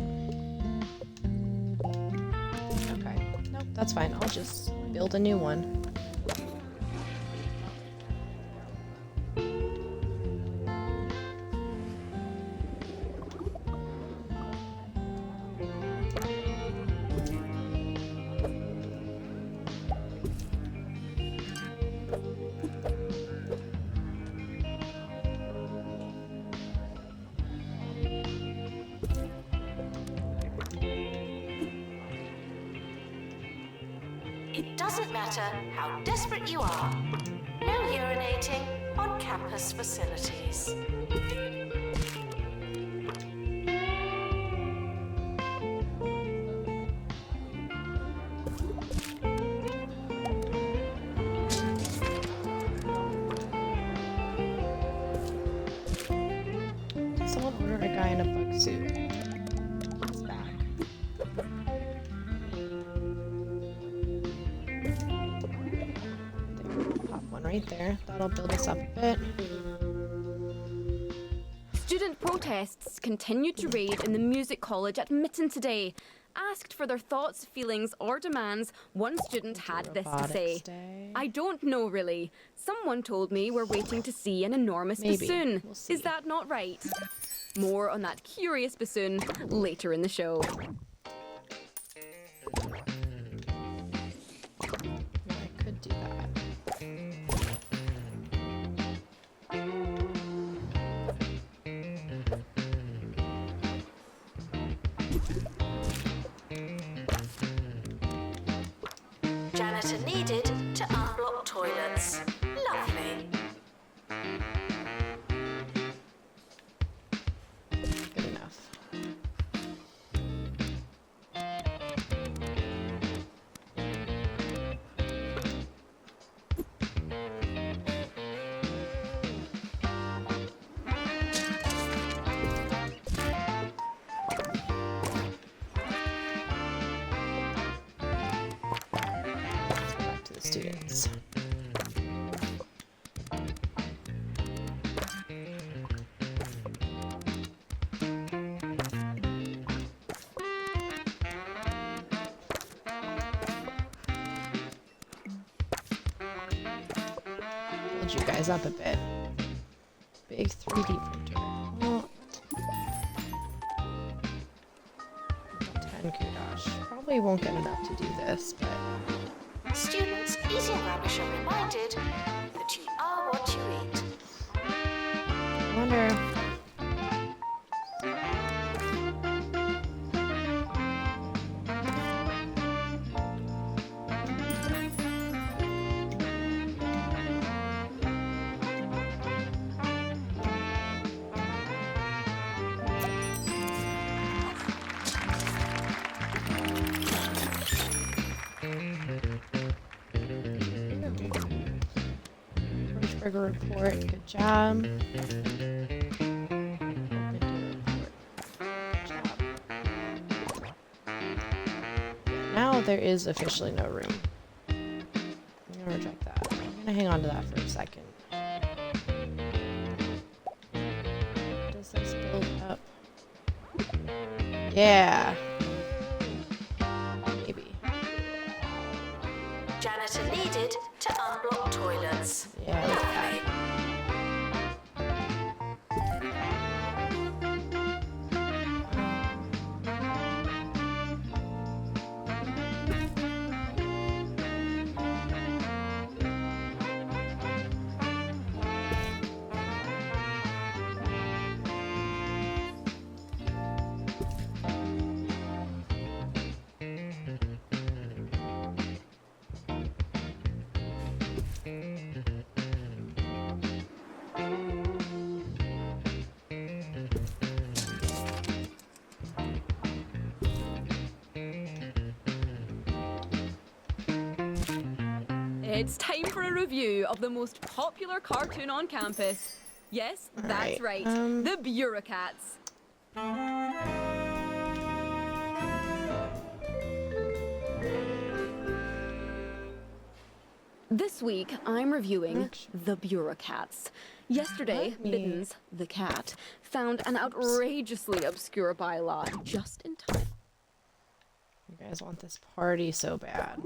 Okay, nope, that's fine. I'll just build a new one.
It doesn't matter how desperate you are. No urinating on campus facilities.
Someone order a guy in a bug suit. He's back. Pop one right there. That'll build us up a bit.
Student protests continued to rage in the music college at Mitton today. Asked for their thoughts, feelings, or demands, one student had this to say.
Robotics Day.
I don't know really. Someone told me we're waiting to see an enormous
Maybe.
bassoon.
We'll see.
Is that not right? More on that curious bassoon later in the show.
I could do that.
Janitor needed to unblock toilets. Lovely.
students. Build you guys up a bit. Big 3D printer. Well, 10 kudosh. Probably won't get enough to do this, but
Students, eating rubbish are reminded that you are what you eat.
I wonder. Burger report. Good job. Open door report. Good job. Now there is officially no room. I'm gonna reject that. I'm gonna hang on to that for a second. Does this build up? Yeah. Maybe.
Janitor needed to unblock toilets.
Yeah, look at that.
It's time for a review of the most popular cartoon on campus. Yes, that's right. The Bureaucrats. This week, I'm reviewing The Bureaucrats. Yesterday, Mittens, the cat, found an outrageously obscure bylaw just in time.
You guys want this party so bad.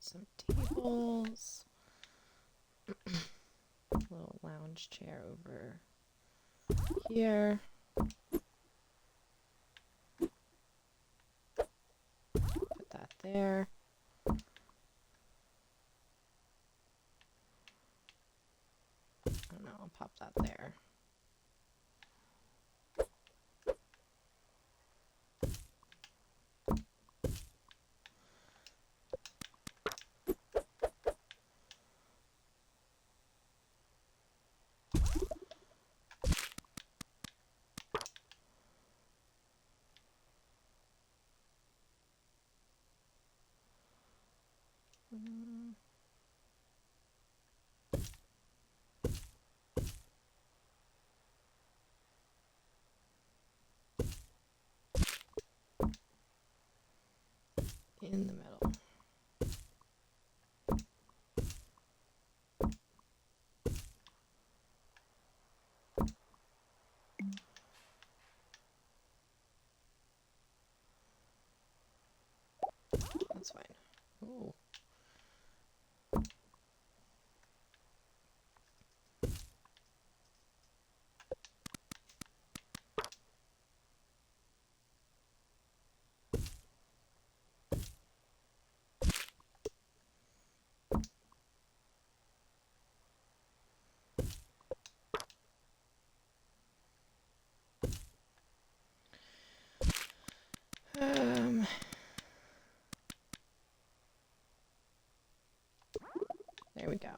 Some tables. Little lounge chair over here. Put that there. I don't know, I'll pop that there. In the middle. That's fine. Ooh. There we go.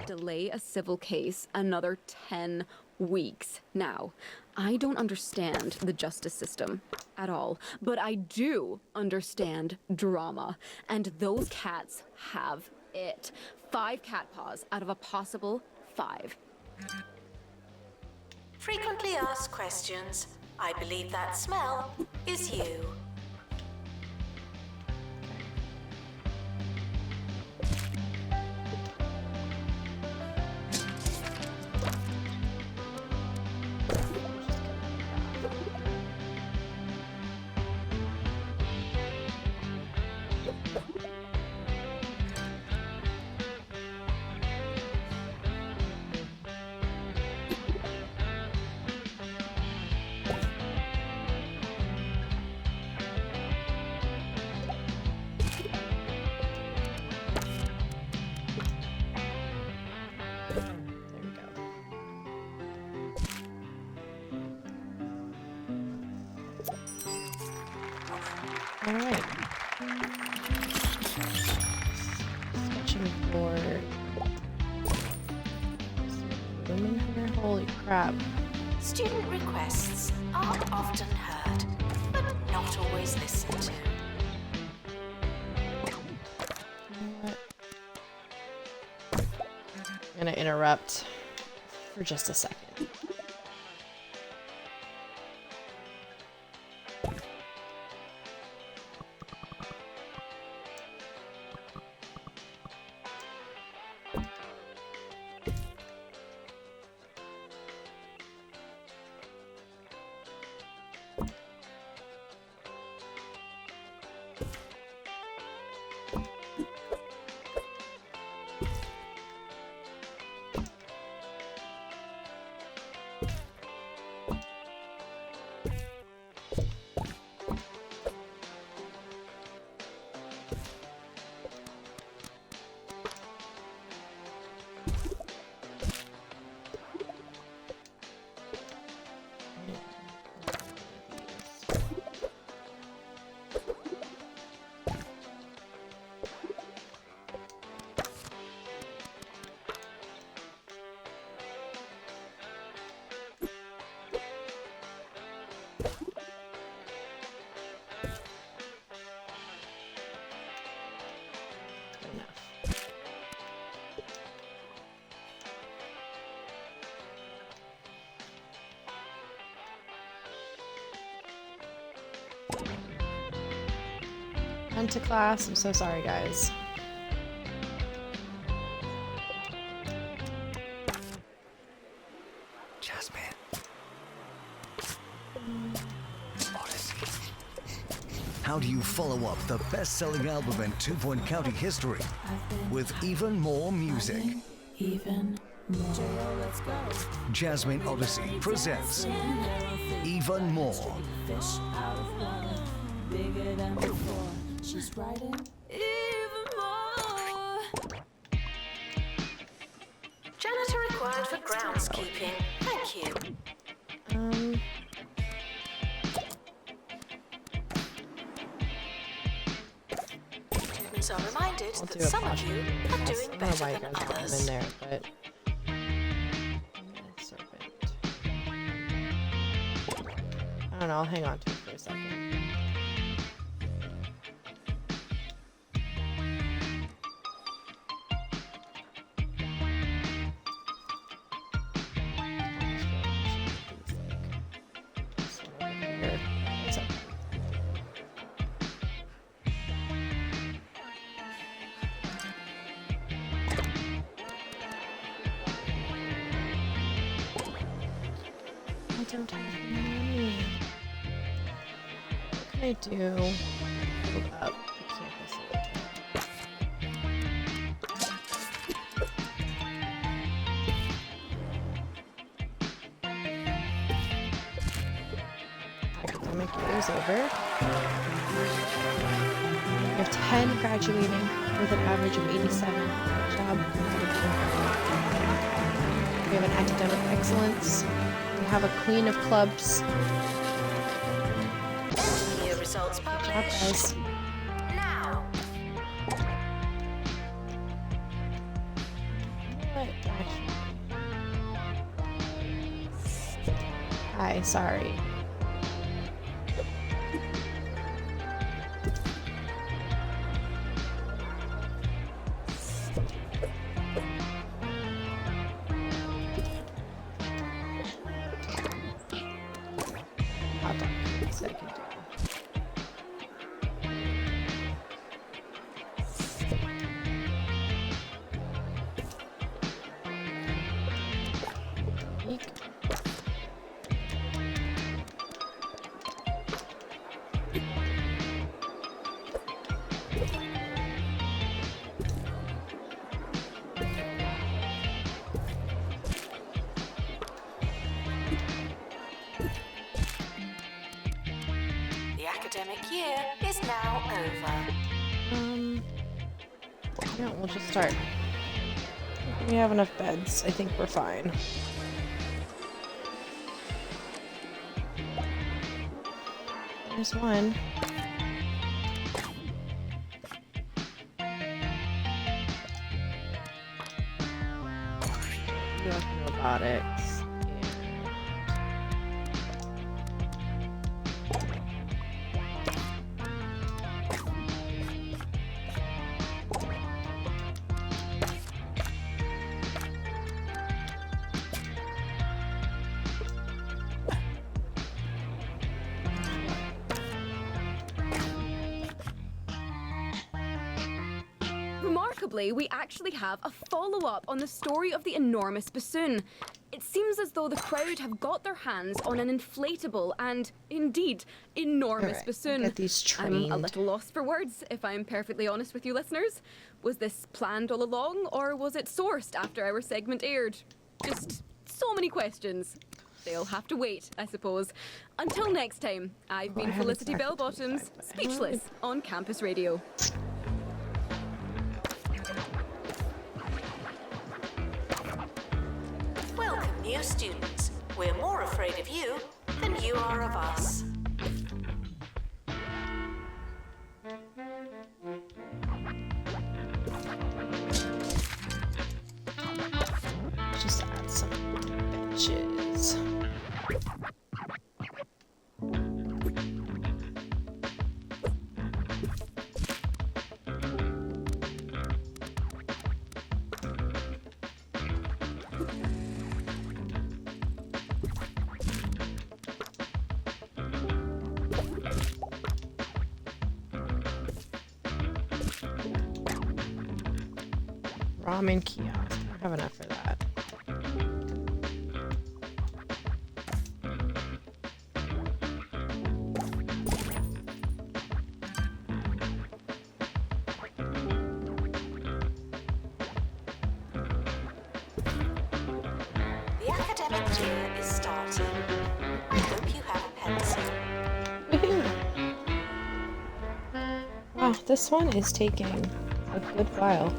Delay a civil case another 10 weeks. Now, I don't understand the justice system at all, but I do understand drama, and those cats have it. 5 cat paws out of a possible 5.
Frequently asked questions. I believe that smell is you.
Alright. Sketching board. Room in here? Holy crap.
Student requests are often heard, but not always listened to.
What? I'm gonna interrupt for just a second. On to class. I'm so sorry, guys.
Jasmine. Odyssey. How do you follow up the best-selling album in two-point county history with even more music?
Even more.
Jasmine Odyssey presents Even More.
Fish out of water, bigger than before. She's writing even more.
Janitor required for groundskeeping. Thank you. Students are reminded
I'll
that
do a
some of
pause.
you are doing
I don't know
better
why you
than
guys have them in
others.
there, but serpent. I don't know. I'll hang on to it for a second. I don't have any money. What can I do? Hold up the campus a little. Academic year is over. We have 10 graduating with an average of 87. Good job. We have an academic excellence. We have a queen of clubs.
End year results
Good job,
published.
guys.
Now.
what? Actually. Hi, sorry. Hot dog. So I can do. Eek.
The academic year is now over.
Yeah, we'll just start. We have enough beds. I think we're fine. There's one. You have robotics.
Remarkably, we actually have a follow-up on the story of the enormous bassoon. It seems as though the crowd have got their hands on an inflatable and, indeed, enormous
Alright,
bassoon.
get these
I'm
trained.
a little lost for words, if I'm perfectly honest with you listeners. Was this planned all along, or was it sourced after our segment aired? Just so many questions. They'll have to wait, I suppose. Until next time, I've
Well, I
been
haven't
Felicity
exactly
Bellbottoms,
decided, but I
speechless, on Campus Radio.
Welcome, new students. We're more afraid of you than you are of us.
Just add some benches. Ramen kiosk. I don't have enough for that.
The academic year is starting. I hope you have a pencil.
Woohoo! Wow, this one is taking a good while.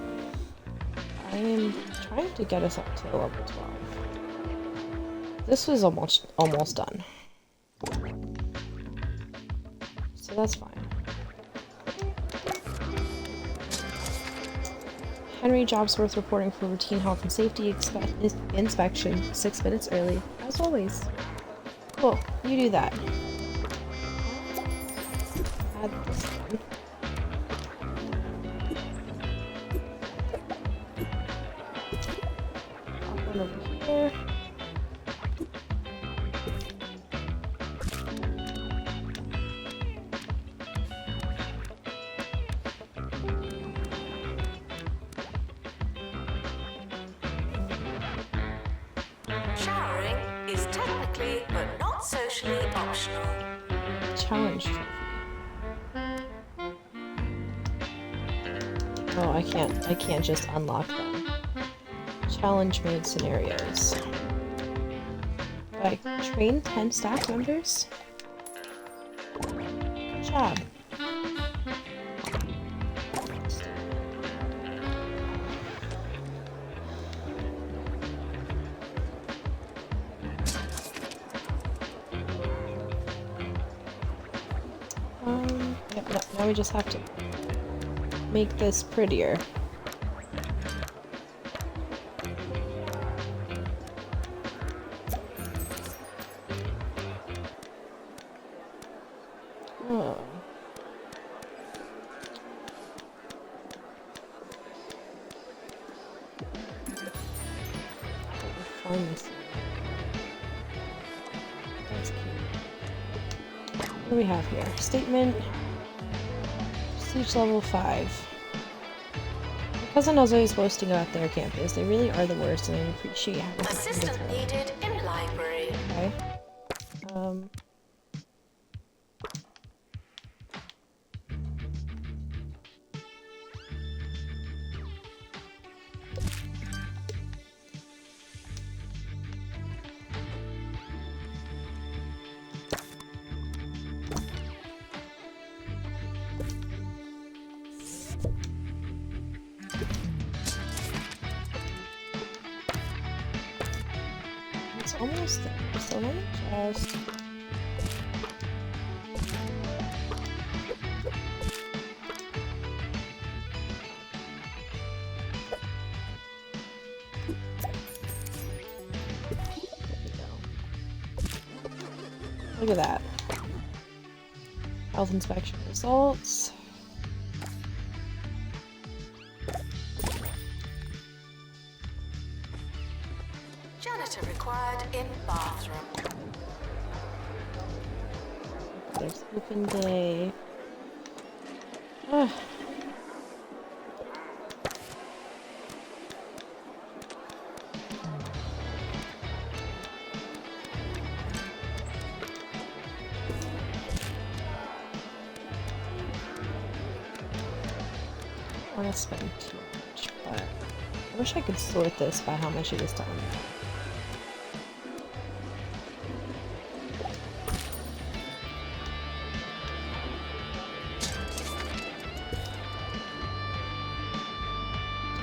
I am trying to get us up to level 12. This was almost done. So that's fine. Henry Jobsworth reporting for routine health and safety inspection 6 minutes early, as always. Cool, you do that. Add this one. Pop one over here.
Showering is technically but not socially optional.
Challenge trophy. Oh, I can't just unlock them. Challenge mode scenarios. Like, train 10 staff members? Good job. Yep, now we just have to make this prettier. pharmacy. That's cute. What do we have here? Statement. Prestige level 5. My cousin knows always boasting about their campus. They really are the worst, and I appreciate having them.
Assistant needed in library.
Okay. It's almost there, so let me just... Look at that. Health inspection results.
Janitor required in bathroom.
There's open day. Ugh. I don't want to spend too much, but I wish I could sort this by how much it is to unlock.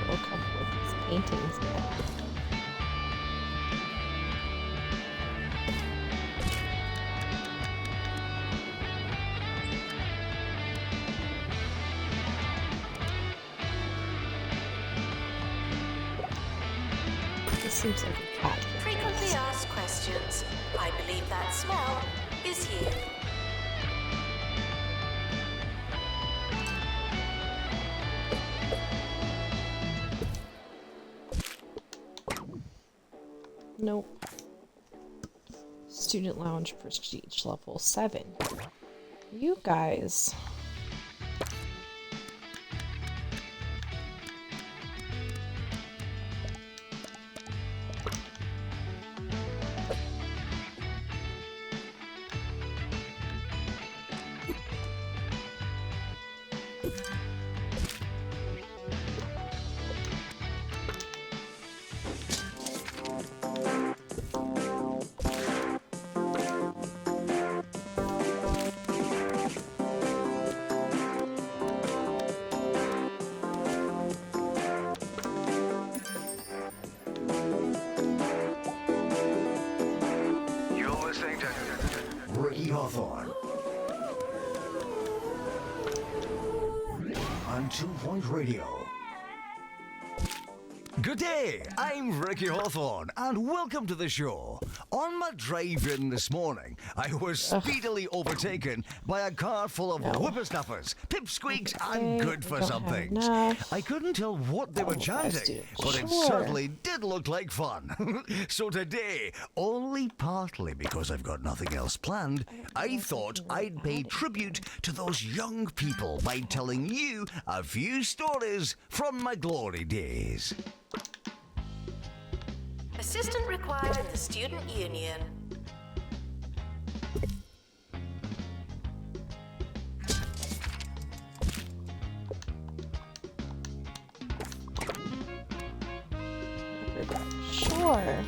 A couple of these paintings now. This seems like a cat.
Frequently asked questions. I believe that smell is you.
Nope. Student lounge prestige level 7. You guys.
You're listening to Ricky Hawthorne on 2 Point Radio. Good day, I'm Ricky Hawthorne, and welcome to the show. On my drive in this morning, I was speedily overtaken by a car full of whippersnappers, pipsqueaks, and good for something. I couldn't tell what they were chanting, but it certainly did look like fun. So today, only partly because I've got nothing else planned, I thought I'd pay tribute to those young people by telling you a few stories from my glory days.
Assistant required at the student union.
Sure.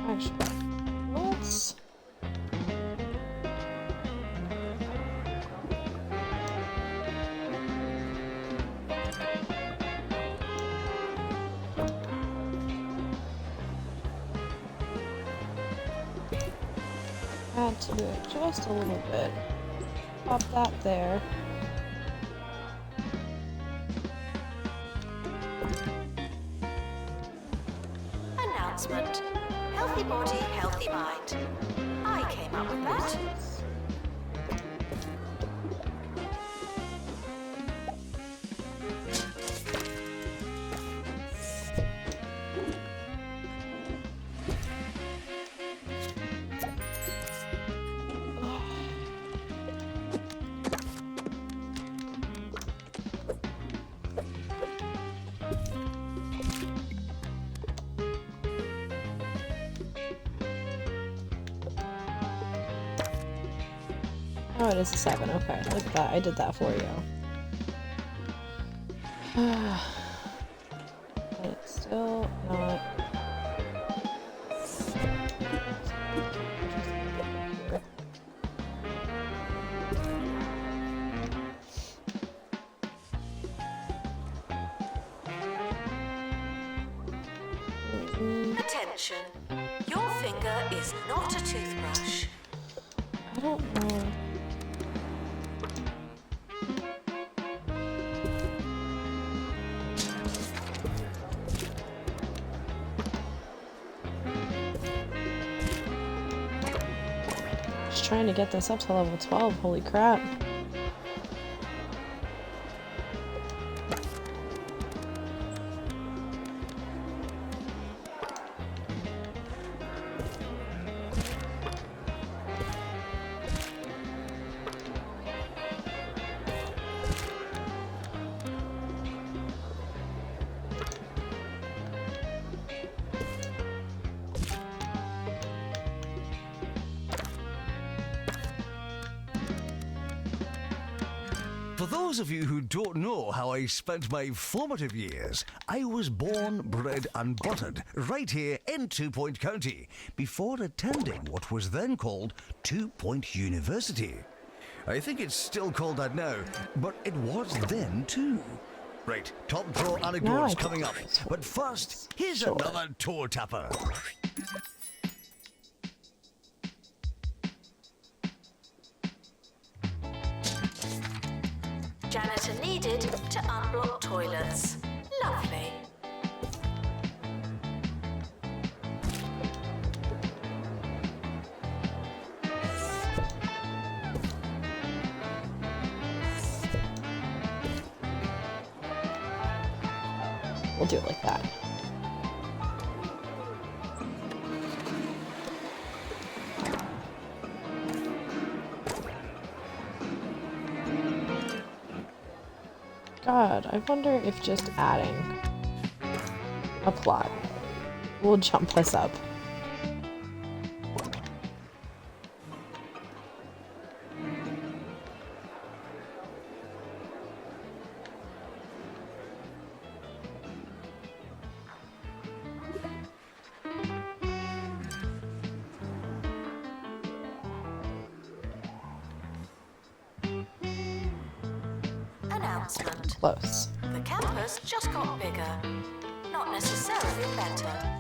Actually, let's... add to it just a little bit. Pop that there.
announcement. Healthy body, healthy mind. I came up with that.
Oh, it is a 7. Okay, look at that. I did that for you. But it's still not.
Attention. Your finger is not a toothbrush.
I don't know. Just trying to get this up to level 12. Holy crap.
For those of you who don't know how I spent my formative years, I was born, bred and buttered right here in 2 Point County before attending what was then called 2 Point University. I think it's still called that now, but it was then too. Right, top drawer anecdotes coming up, but first, here's another toe tapper.
Janitor needed to unblock toilets. Lovely.
We'll do it like that. God, I wonder if just adding a plot will jump us up.
Announcement.
Close.
The campus just got bigger. Not necessarily better.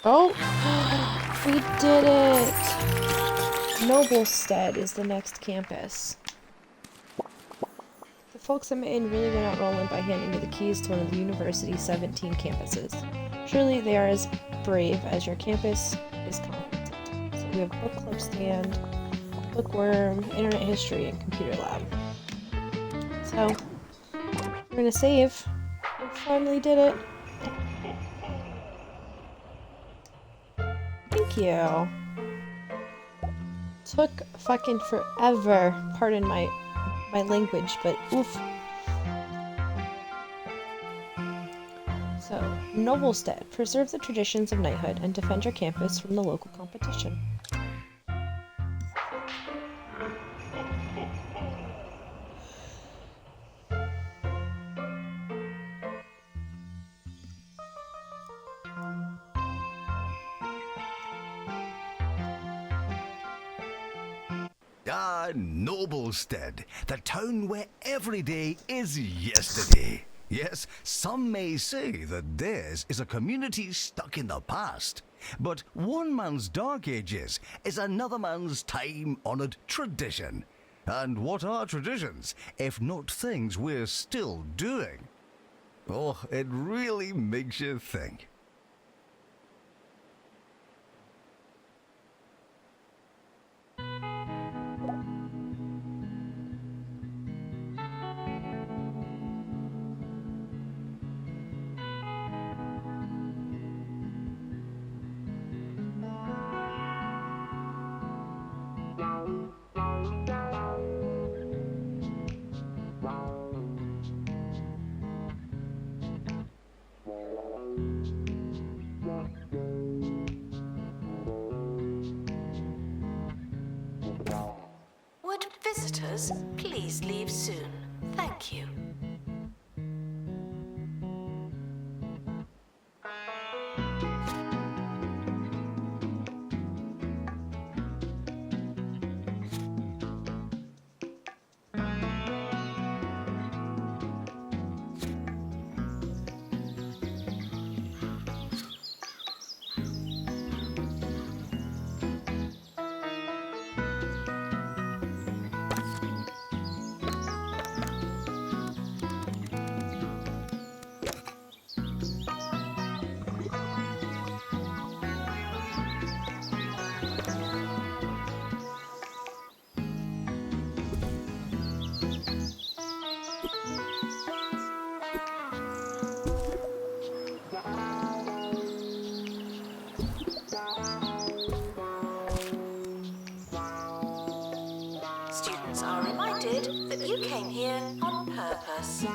Oh, we did it! Noblestead is the next campus. The folks at Mitton really went out rolling by handing me the keys to one of the university's 17 campuses. Surely they are as brave as your campus is competent. So we have book club stand, bookworm, internet history, and computer lab. So, we're gonna save. We finally did it. Thank you. Took fucking forever. Pardon my language, but oof. So, Noblestead. Preserve the traditions of knighthood and defend your campus from the local competition.
Ah, Noblestead, the town where every day is yesterday. Yes, some may say that theirs is a community stuck in the past. But one man's dark ages is another man's time-honoured tradition. And what are traditions, if not things we're still doing? Oh, it really makes you think.
Would visitors please leave soon? Thank you. Students are reminded that you came here on purpose.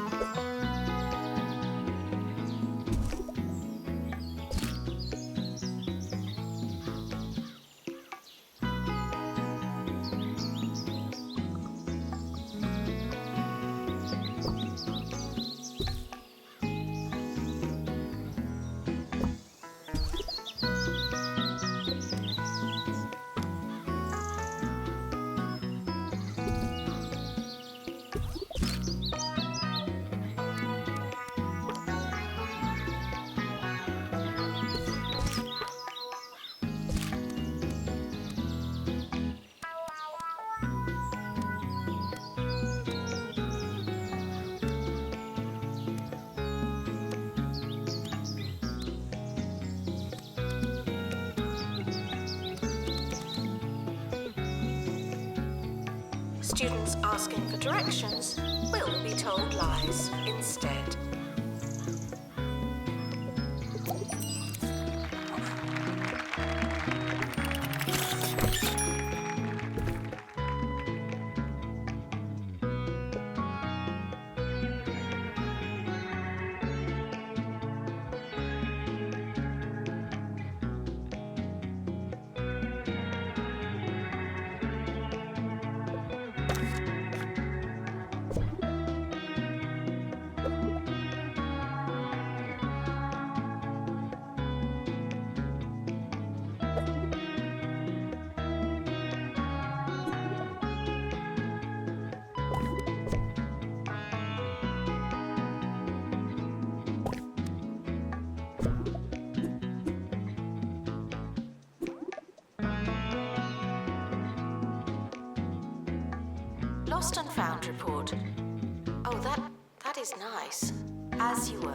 Students asking for directions will be told lies instead. Lost and found report. Oh, that is nice. As you were.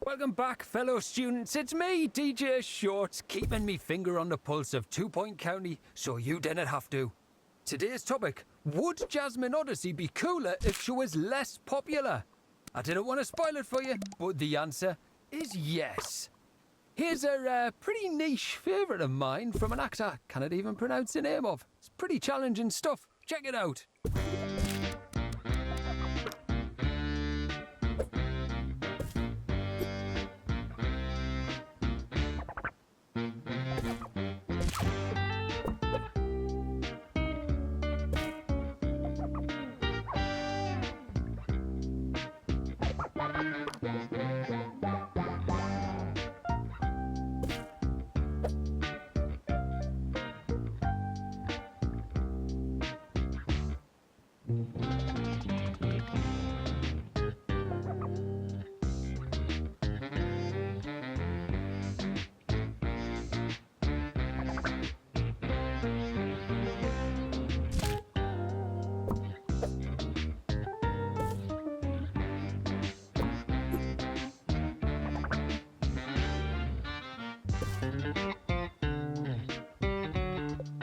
Welcome back, fellow students. It's me, DJ Shorts, keeping me finger on the pulse of 2 Point County so you didn't have to. Today's topic, would Jasmine Odyssey be cooler if she was less popular? I didn't want to spoil it for you, but the answer is yes. Here's a pretty niche favourite of mine from an actor I cannot even pronounce the name of. It's pretty challenging stuff. Check it out.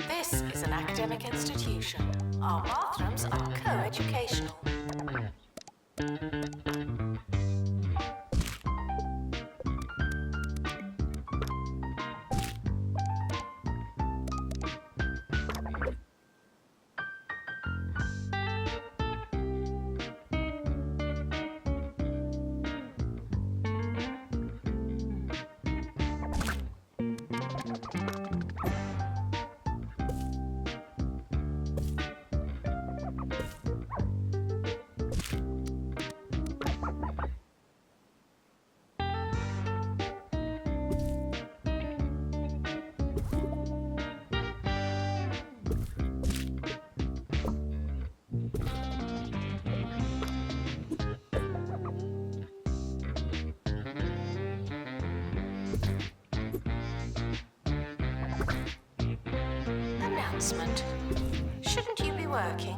This is an academic institution. Our bathrooms are co-educational. Announcement. Shouldn't you be working?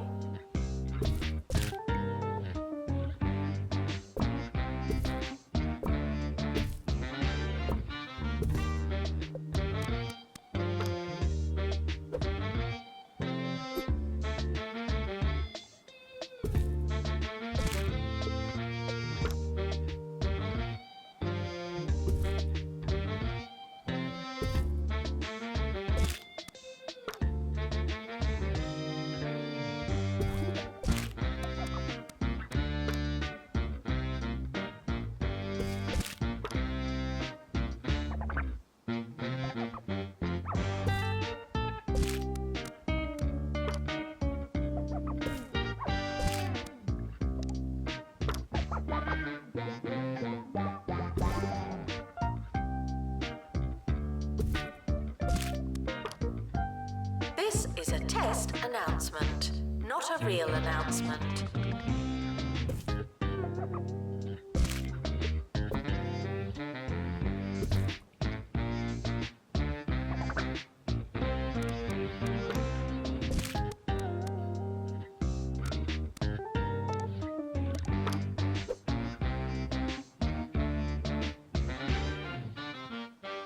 This is a test announcement, not a real announcement.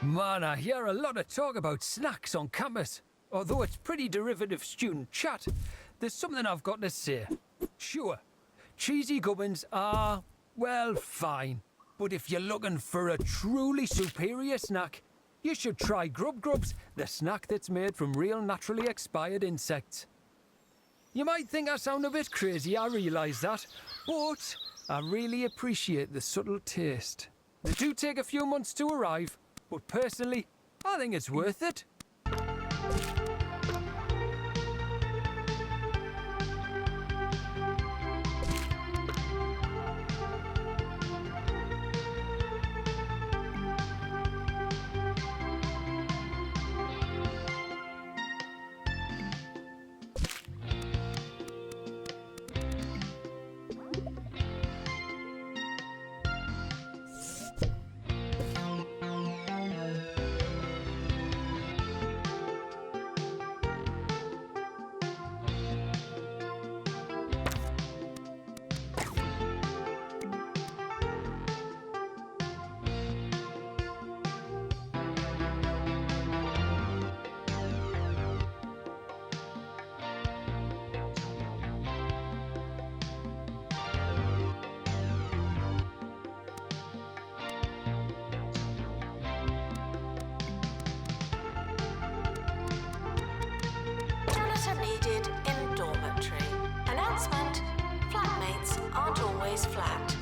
Man, I hear a lot of talk about snacks on campus. Although it's pretty derivative student chat, there's something I've got to say. Sure, cheesy gubbins are, well, fine. But if you're looking for a truly superior snack, you should try Grub Grubs, the snack that's made from real naturally expired insects. You might think I sound a bit crazy, I realise that, but I really appreciate the subtle taste. They do take a few months to arrive, but personally, I think it's worth it.
Needed in dormitory. Announcement: flatmates aren't always flat.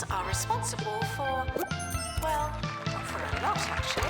students are responsible for, well, for a lot actually.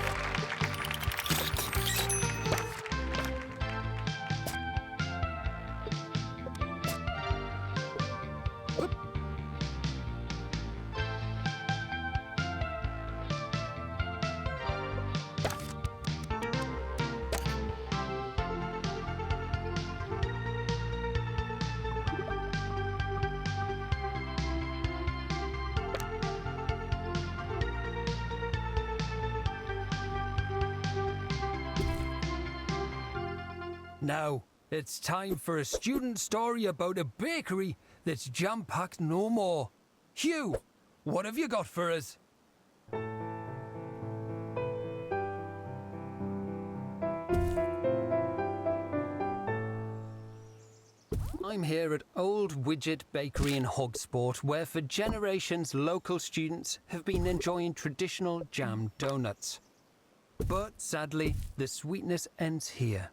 Now, it's time for a student story about a bakery that's jam-packed no more. Hugh, what have you got for us? I'm here at Old Widget Bakery in Hogsport, where for generations local students have been enjoying traditional jam donuts. But sadly, the sweetness ends here.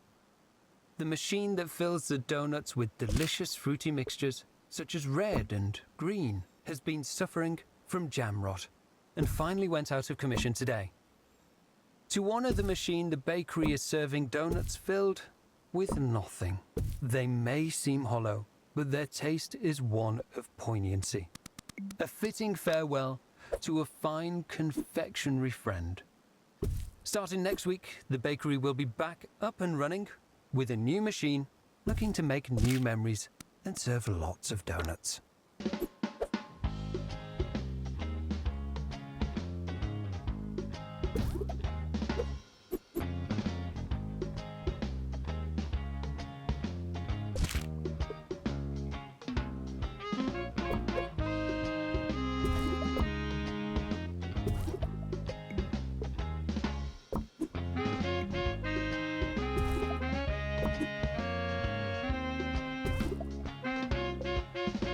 The machine that fills the donuts with delicious fruity mixtures, such as red and green, has been suffering from jam rot and finally went out of commission today. To honour the machine, the bakery is serving donuts filled with nothing. They may seem hollow, but their taste is one of poignancy. A fitting farewell to a fine confectionery friend. Starting next week, the bakery will be back up and running with a new machine, looking to make new memories and serve lots of donuts.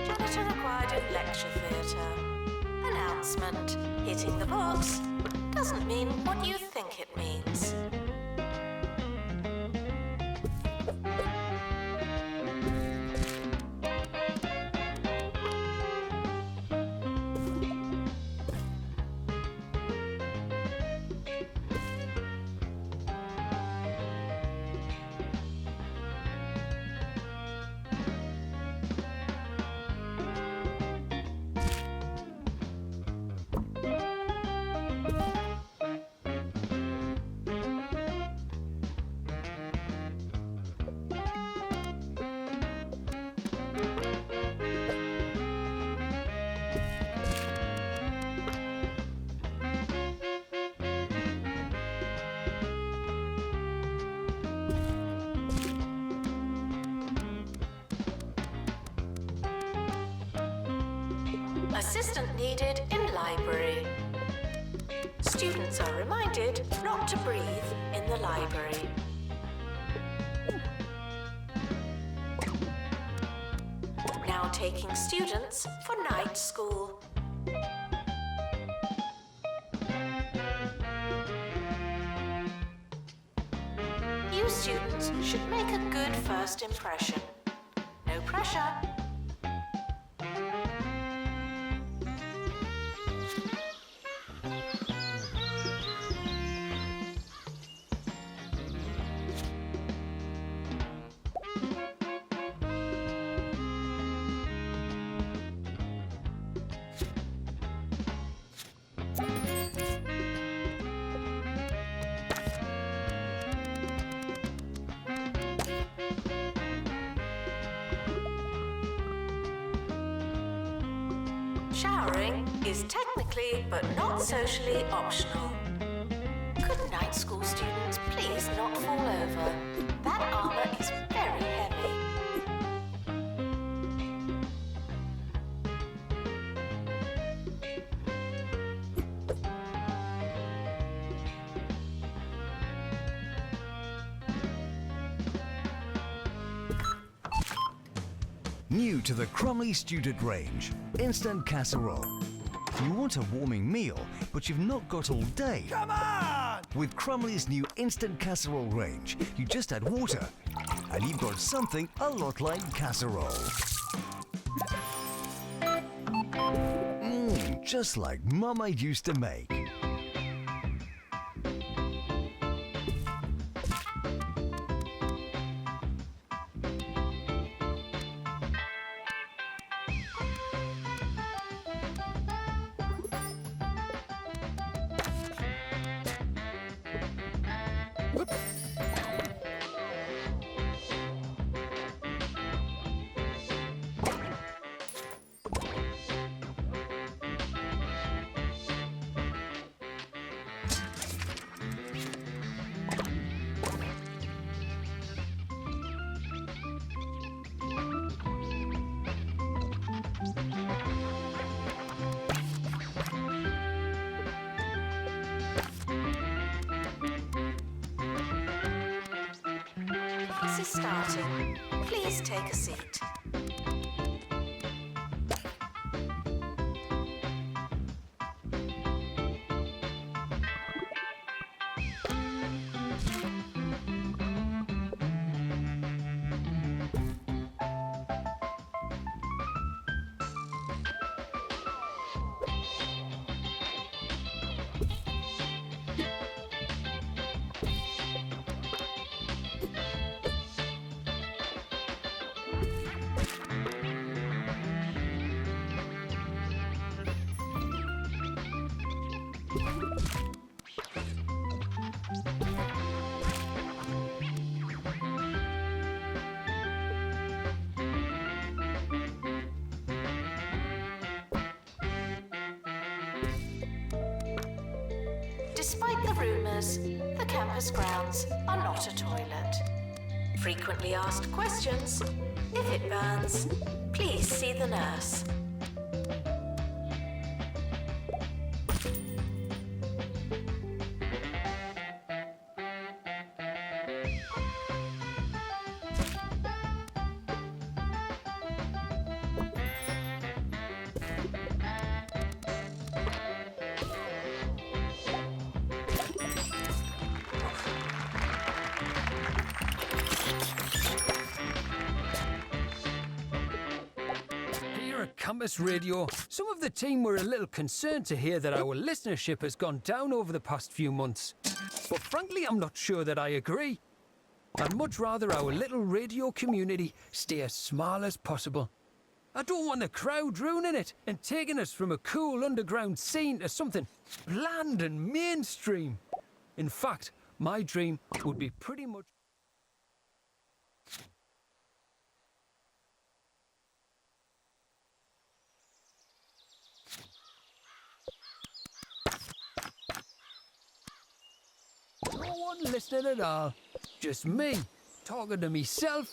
Janitor required in lecture theatre. Announcement. Hitting the box doesn't mean what you think it means. Assistant needed in library. Students are reminded not to breathe in the library. Now taking students for night school. You students should make a good first impression. No pressure. Showering is technically but not socially optional. Could night school students please not fall over? That armour is very heavy.
New to the Crumley student range, instant casserole. You want a warming meal, but you've not got all day.
Come on!
With Crumley's new instant casserole range, you just add water, and you've got something a lot like casserole. just like Mama used to make.
Class is starting. Please take a seat. Despite the rumours, the campus grounds are not a toilet. Frequently asked questions. If it burns, please see the nurse.
Campus radio, some of the team were a little concerned to hear that our listenership has gone down over the past few months. But frankly, I'm not sure that I agree. I'd much rather our little radio community stay as small as possible. I don't want the crowd ruining it and taking us from a cool underground scene to something bland and mainstream. In fact, my dream would be pretty much... No one listening at all. Just me, talking to myself,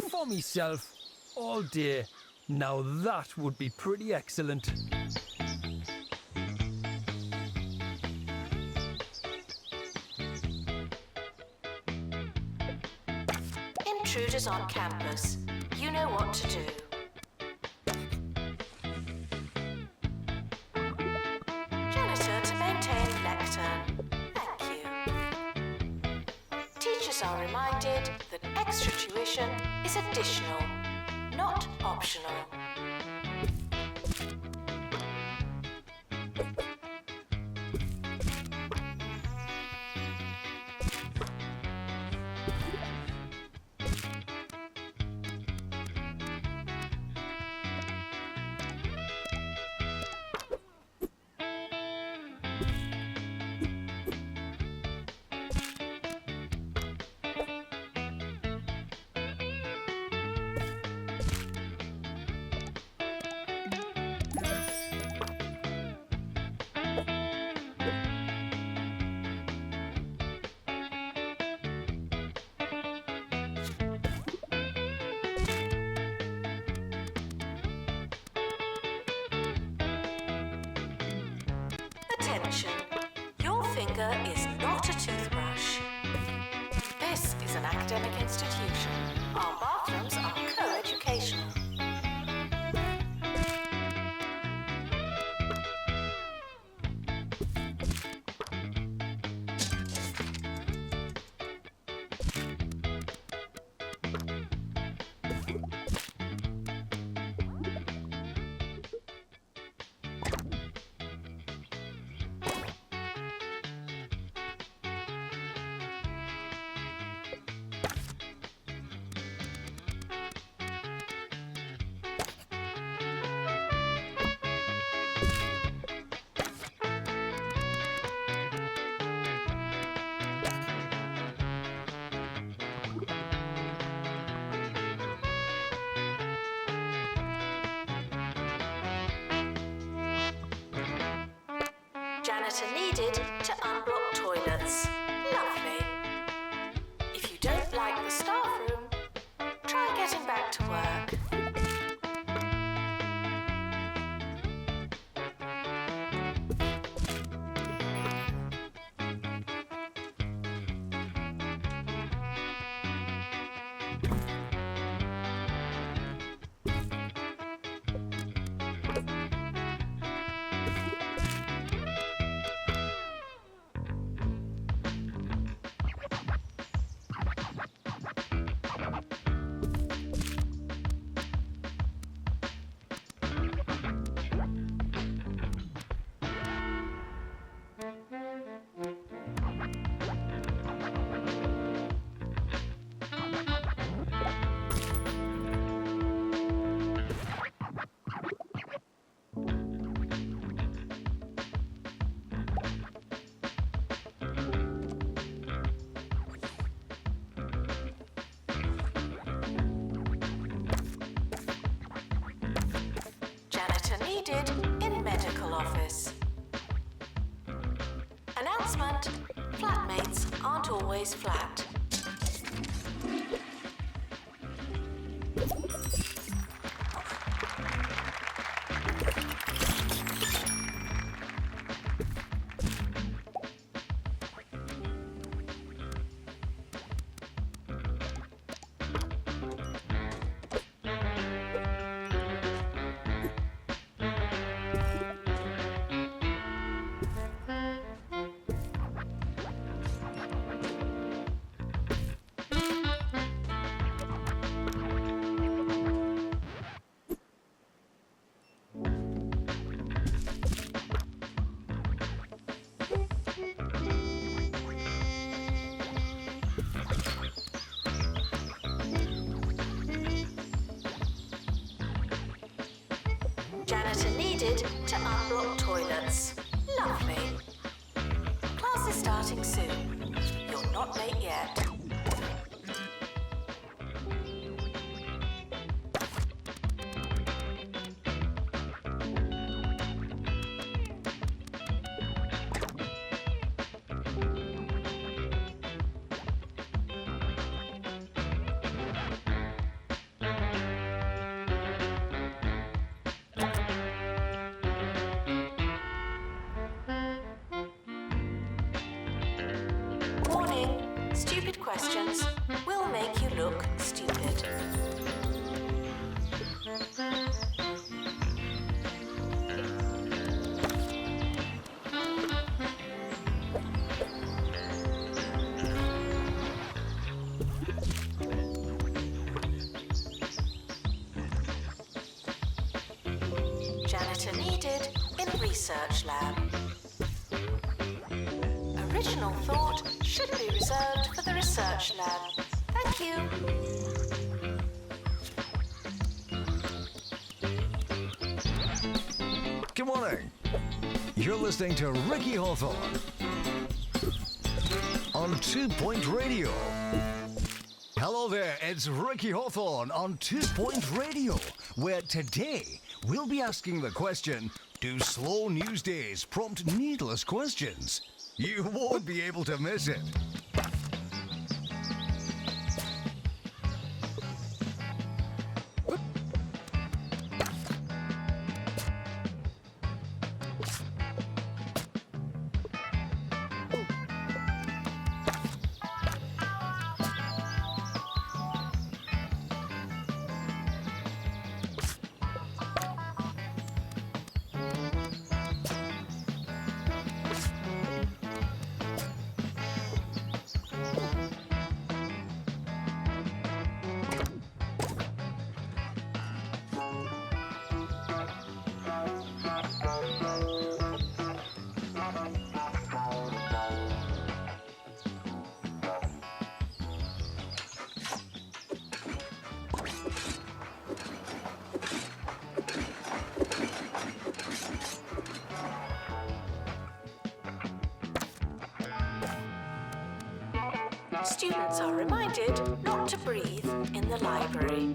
for myself, all day. Now that would be pretty excellent.
Intruders on campus. You know what to do. Janitor to maintain lectern. Teachers are reminded that extra tuition is additional, not optional. Janitor needed to unblock toilets. Lovely. If you don't like the staff room, try getting back to work. In medical office. Announcement: flatmates aren't always flat. Janitor needed to unblock toilets. Lovely. Class is starting soon. You're not late yet. Stupid questions will make you look stupid. Janitor needed in research lab. Original thought should be reserved for the research lab. Thank you.
Good morning. You're listening to Ricky Hawthorne on 2 Point Radio. Hello there, it's Ricky Hawthorne on 2 Point Radio, where today we'll be asking the question, do slow news days prompt needless questions? You won't be able to miss it.
Students are reminded not to breathe in the library.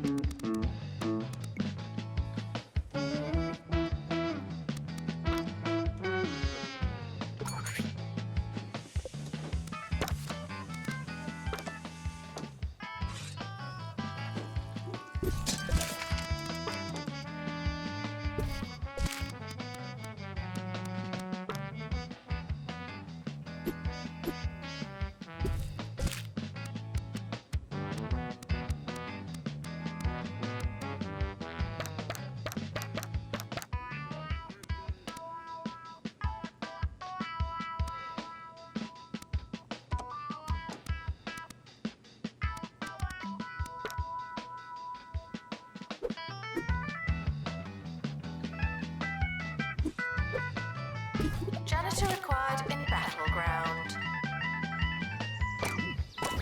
Janitor required in Battleground.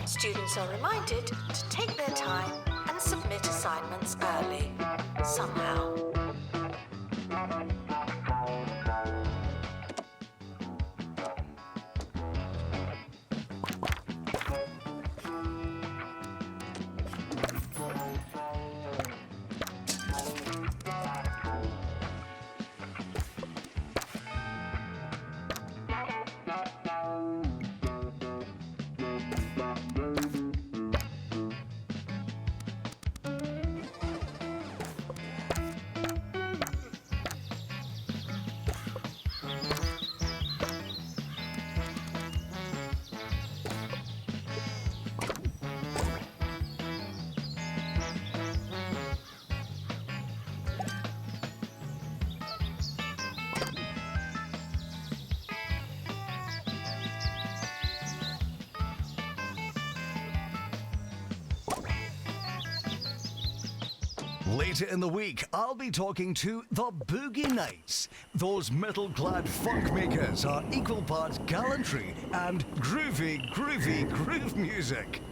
Students are reminded to take their time and submit assignments early, somehow.
Later in the week, I'll be talking to the Boogie Nights. Those metal-clad funk makers are equal parts gallantry and groovy groove music.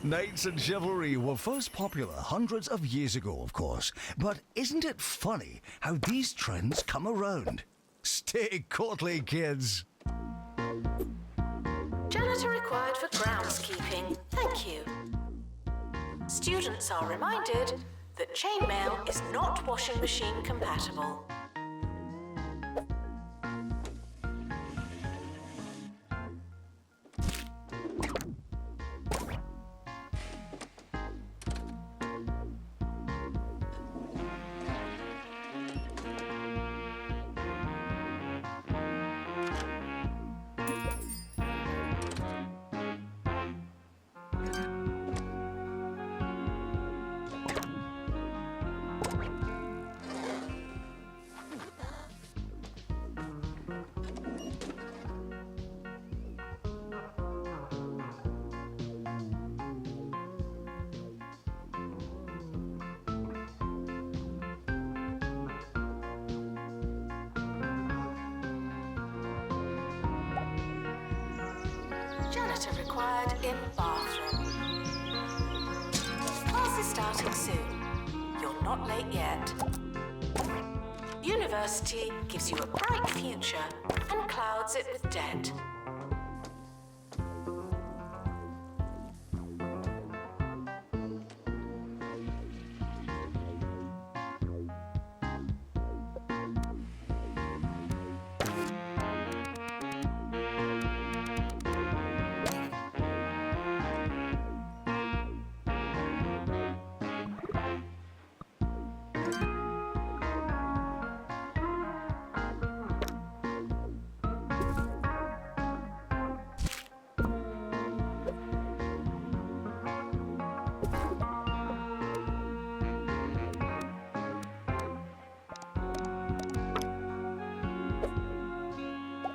Knights and chivalry were first popular hundreds of years ago, of course. But isn't it funny how these trends come around? Stay courtly, kids.
Janitor required for groundskeeping. Thank you. Students are reminded that chainmail is not washing machine compatible. Janitor required in bathroom. Class is starting soon. You're not late yet. University gives you a bright future and clouds it with debt.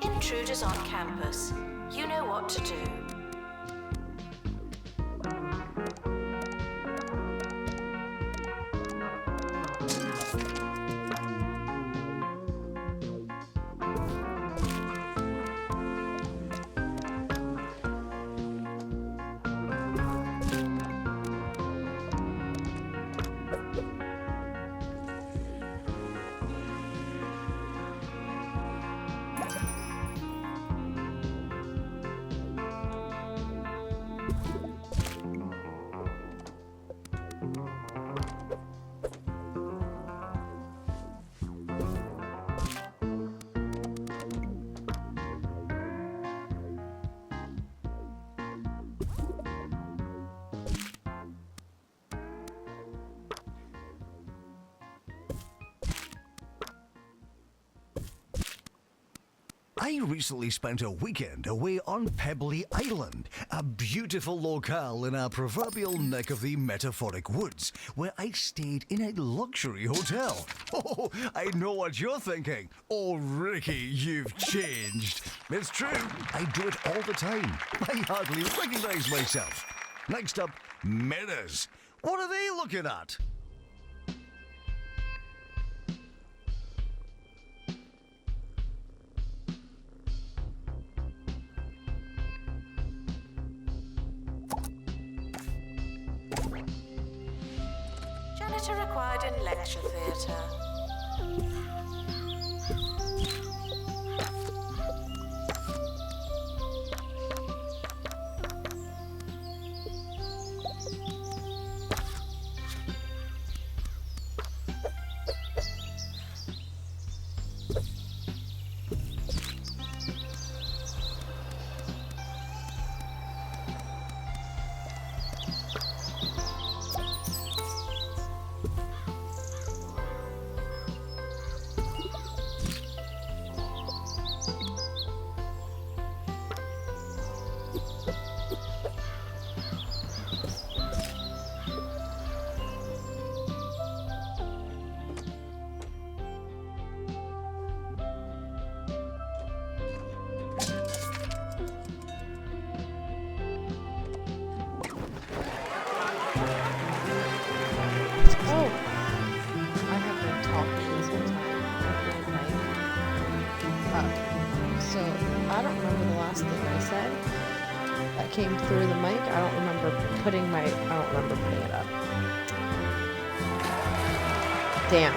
Intruders on campus. You know what to do.
I recently spent a weekend away on Pebbly Island, a beautiful locale in our proverbial neck of the metaphoric woods, where I stayed in a luxury hotel. Oh, I know what you're thinking. Oh, Ricky, you've changed. It's true, I do it all the time. I hardly recognize myself. Next up, mirrors. What are they looking at?
required in lecture theatre.
Oh! I have been talking this whole time. So, I don't remember the last thing I said that came through the mic. I don't remember putting it up. Damn.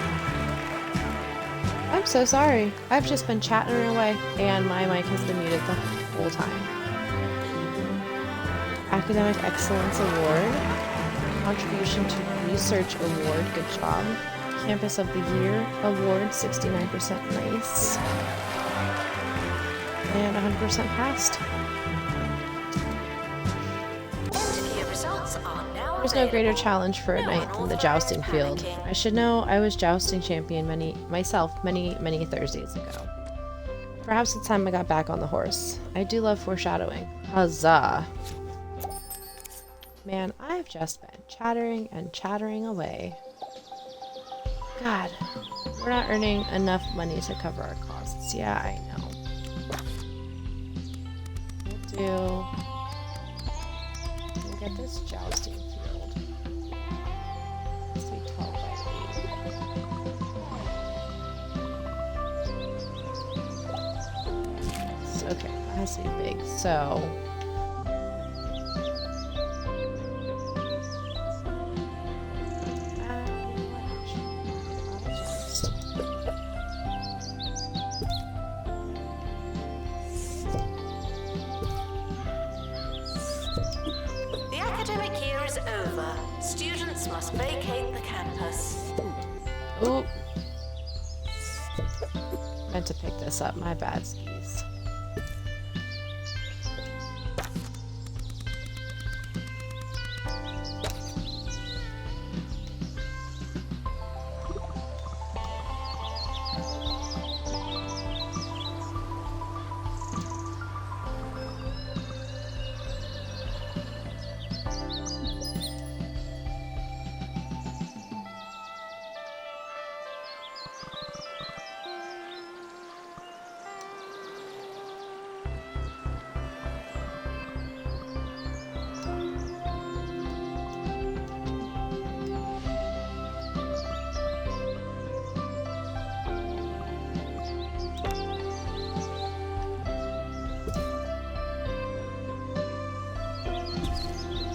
I'm so sorry. I've just been chatting away, and my mic has been muted the whole time. Academic Excellence Award. Contribution to Research Award, good job. Campus of the Year Award, 69% nice. And 100% passed.
End-of-year results are now
There's no greater
available.
challenge for a
No
knight than the jousting field.
panicking.
I should know I was jousting champion many Thursdays ago. Perhaps it's time I got back on the horse. I do love foreshadowing. Huzzah! Man, I've just been chattering and chattering away. God, we're not earning enough money to cover our costs. Yeah, I know. We'll get this jousting field. Let's see, 12 by 8. Okay, that has to be big. So.
The academic year is over. Students must vacate the campus.
Ooh. Meant to pick this up. My bad, skis.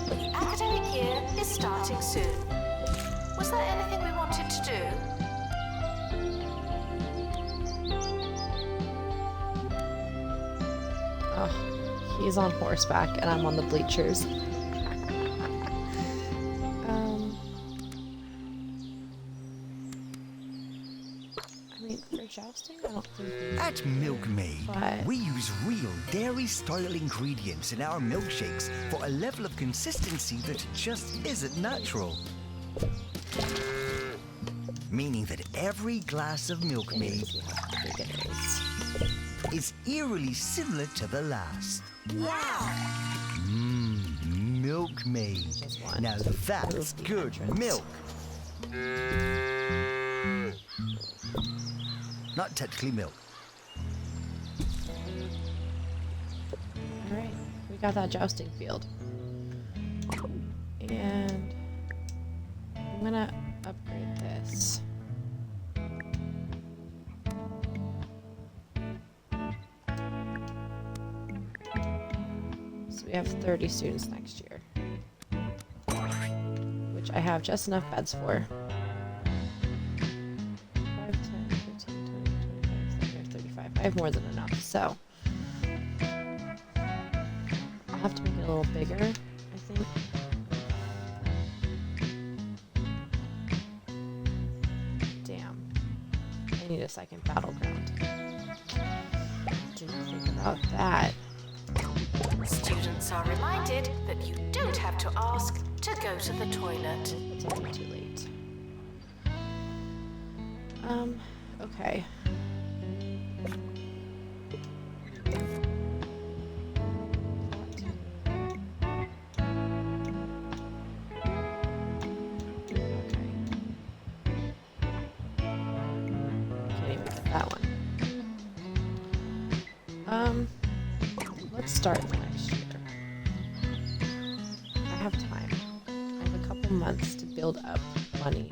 The academic year is starting soon. Was there anything we wanted to do?
Oh, he's on horseback and I'm on the bleachers. I mean, for jousting, I don't think we...
At Milkmaid,
But-
we use real dairy-style ingredients in our milkshakes for a level of consistency that just isn't natural. Meaning that every glass of Milkmaid
Anyways, we have to big it is.
is eerily similar to the last.
Wow!
Milkmaid.
Just one.
Now that's
Move the
good
entrance.
milk. Not technically milk.
Alright, we got that jousting field. And I'm gonna upgrade this. So we have 30 students next year. Which I have just enough beds for. I have more than enough, so I'll have to make it a little bigger, I think. Damn. I need a second battleground. Didn't think about that.
Students are reminded that you don't have to ask to go to the toilet.
It's already too late. Okay. Let's start next year. I have time. I have a couple months to build up money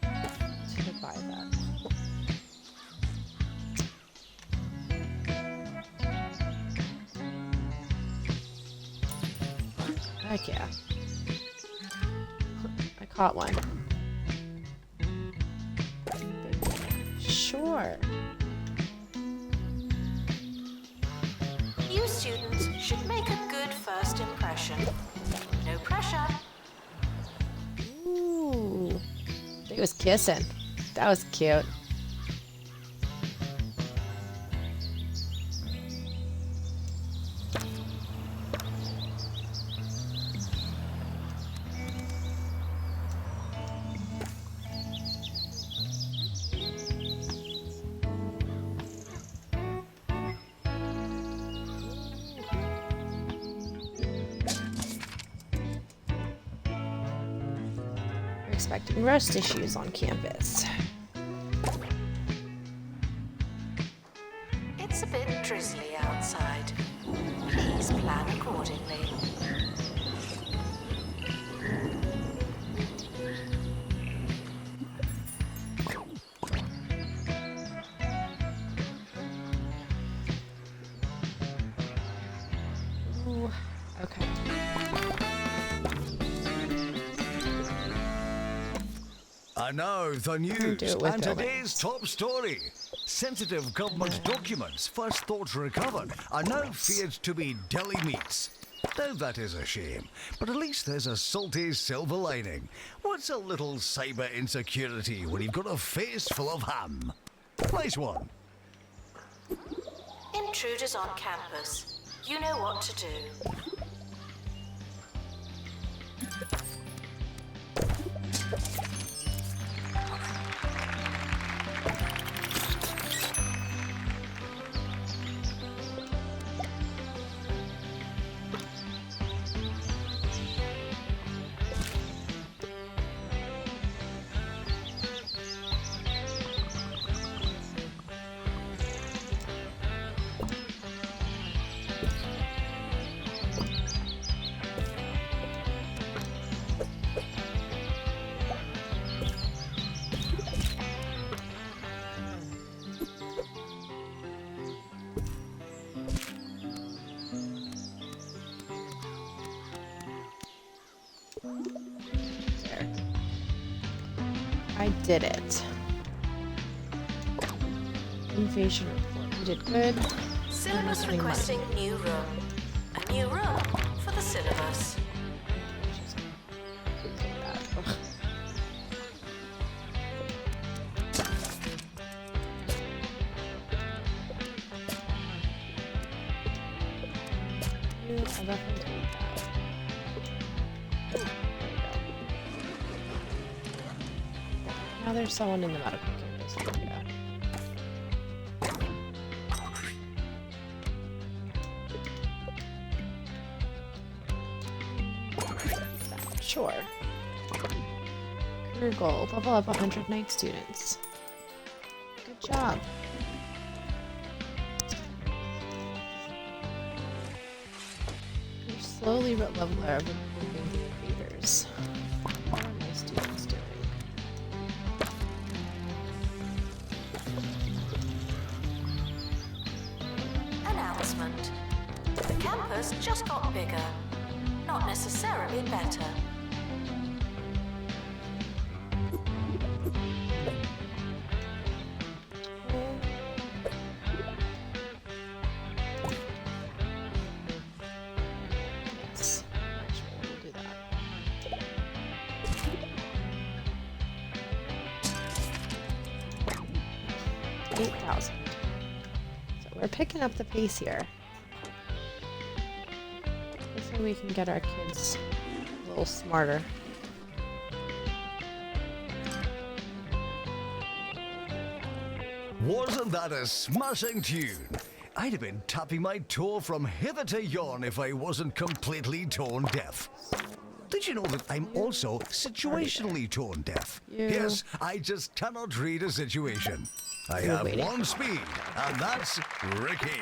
to buy that. Heck yeah. I caught one. Sure.
You students should make a good first impression. No pressure.
Ooh. They was kissing. That was cute. Expecting rust issues on campus.
It's a bit drizzly outside. Please plan accordingly.
Ooh, okay.
And now the news
do it with
and
buildings.
today's top story. Sensitive government documents first thought recovered are now feared to be deli meats. Now that is a shame, but at least there's a salty silver lining. What's a little cyber insecurity when you've got a face full of ham? Nice one.
Intruders on campus. You know what to do.
There. I did it. Invasion report. We did good.
Syllabus
Spending money.
requesting new room. A new room for the syllabus.
Ugh. Yeah, I'll definitely take that. There we go. Now there's someone in the medical campus area. Sure. Career goal, level up 100 night students. Good job. You're slowly level up removing the invaders. What are my students doing?
Announcement. The campus just got bigger. Not necessarily better.
we're picking up the pace here. Hopefully we can get our kids a little smarter.
Wasn't that a smashing tune? I'd have been tapping my toe from hither to yon if I wasn't completely tone deaf. Did you know that I'm also situationally tone deaf? Yes, I just cannot read a situation. I have one speed, and that's Ricky.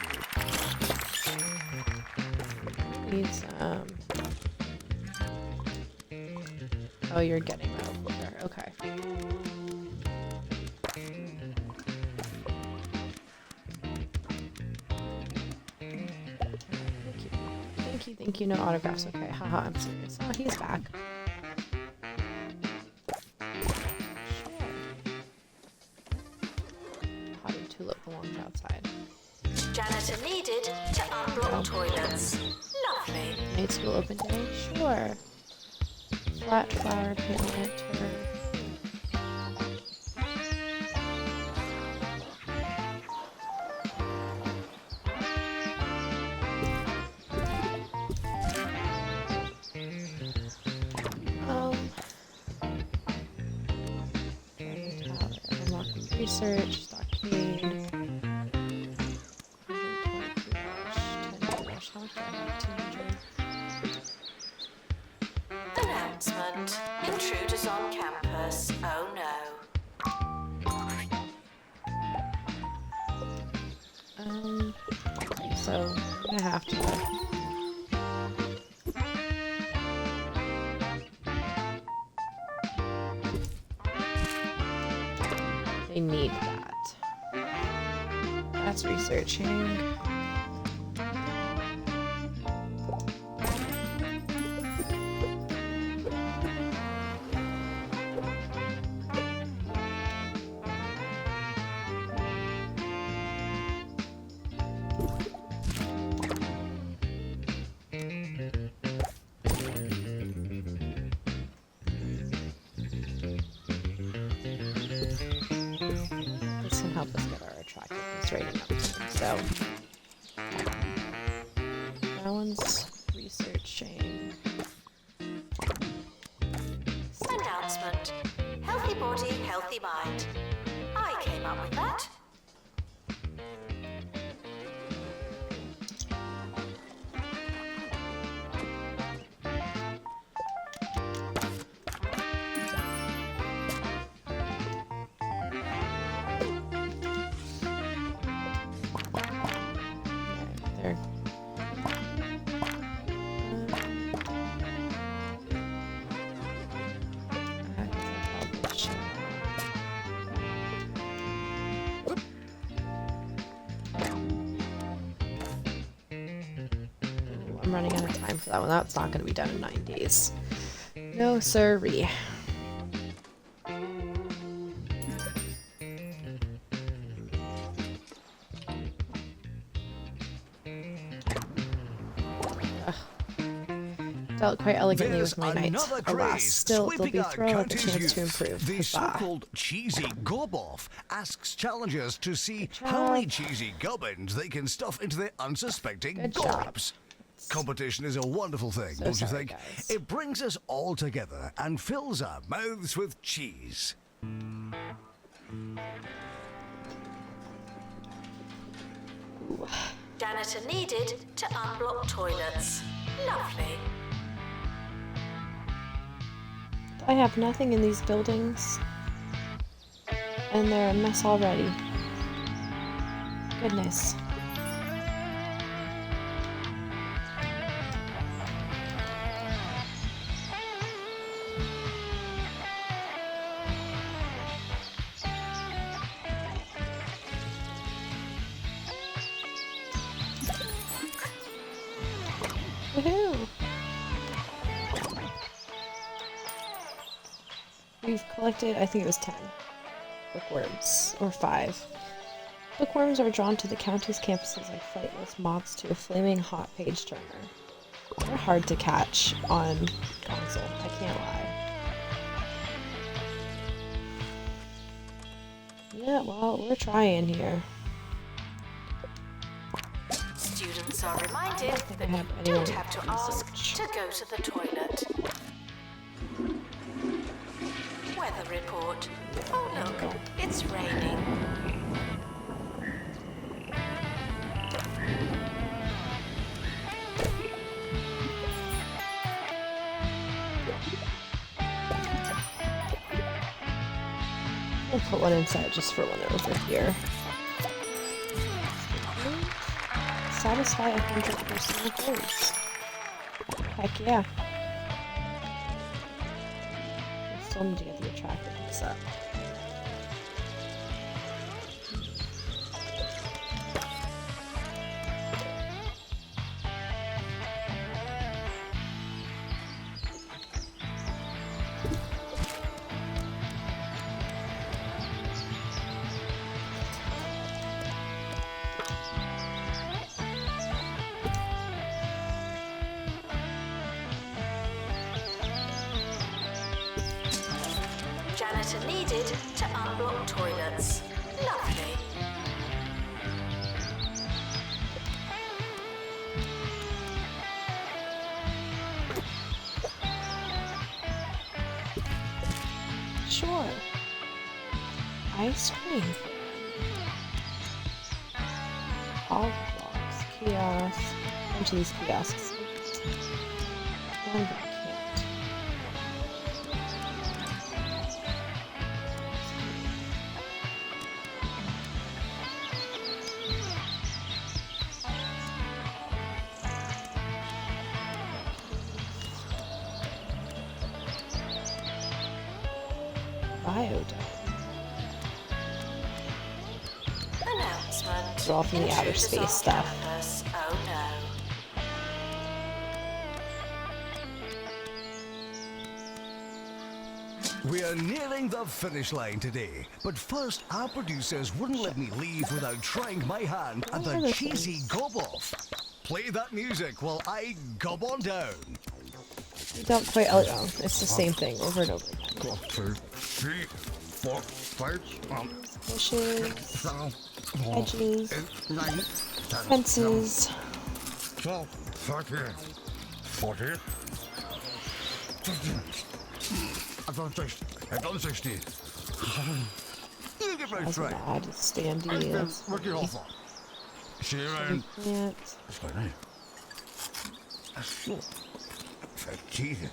Please, oh, you're getting that over. Okay. Thank you, no autographs. Okay, haha, I'm serious. Oh, he's back. Potty tulip belongs outside.
Janitor needed to unblock toilets. Lovely.
Night school open day? Sure. Flat flower plant. Research, stockade.
Announcement. Intruders on campus. Oh no.
So I'm gonna have to. They need that. That's researching. Help us get our attractiveness rating up. So that one's researching.
Announcement. Healthy body, healthy mind. I came up with that.
I'm running out of time for that one. That's not going to be done in 9 days. No sirree. Dealt quite elegantly with my knight. Alas, still they'll be thrown with a chance to improve.
The so-called cheesy gob-off asks challengers to see how many cheesy gubbins they can stuff into their unsuspecting gobs. Competition is a wonderful thing, don't you think?
Guys.
It brings us all together and fills our mouths with cheese.
Janitor needed to unblock toilets. Lovely.
I have nothing in these buildings, and they're a mess already. Goodness. Woohoo! We've collected, I think it was 10 bookworms, or 5. Bookworms are drawn to the county's campuses like flightless moths to a flaming hot page turner. They're hard to catch on console, I can't lie. Yeah, well, we're trying here.
students are reminded that
have
you
anyone
don't have to ask
research.
to go to the toilet. Weather report. Oh look, it's raining.
I'll put one inside just for when they're over here. Satisfy 100 personal goals. Heck yeah. I still need to get the attractiveness up.
Janitor needed to unblock toilets. Lovely.
Sure. Ice cream. Hog blocks, kiosks. A bunch of these kiosks. One that I can't. Biodome.
Announcement.
They're all from the outer
Intruders
space
on
stuff.
campus. Oh no.
We are nearing the finish line today, but first our producers wouldn't let me leave without trying my hand at the cheesy gob-off. Play that music while I gob on down.
You don't quite. Oh, no. It's the same thing over and over again.
1, 2, 3, 4, 5,
Bushes, edges,
8, 9, 10,
fences.
12, 13, 14, 15. I've done 60. You get my
That's an
straight.
odd standee. That's
Work your off. See you around.
plant.
That's fine, eh? That's so fatiguing.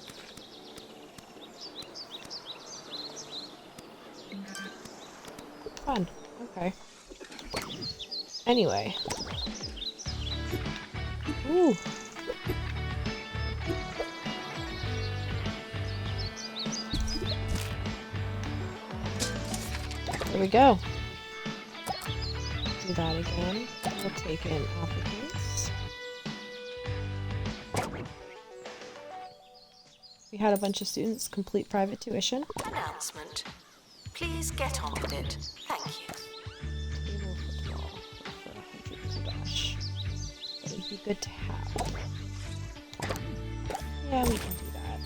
Fun. Okay. Anyway. Ooh. There we go. Do that again. We'll take in applicants. We had a bunch of students complete private tuition.
Announcement. Please get on with it. Thank you.
Table football for 100 gosh. That would be good to have. Yeah, we can do that.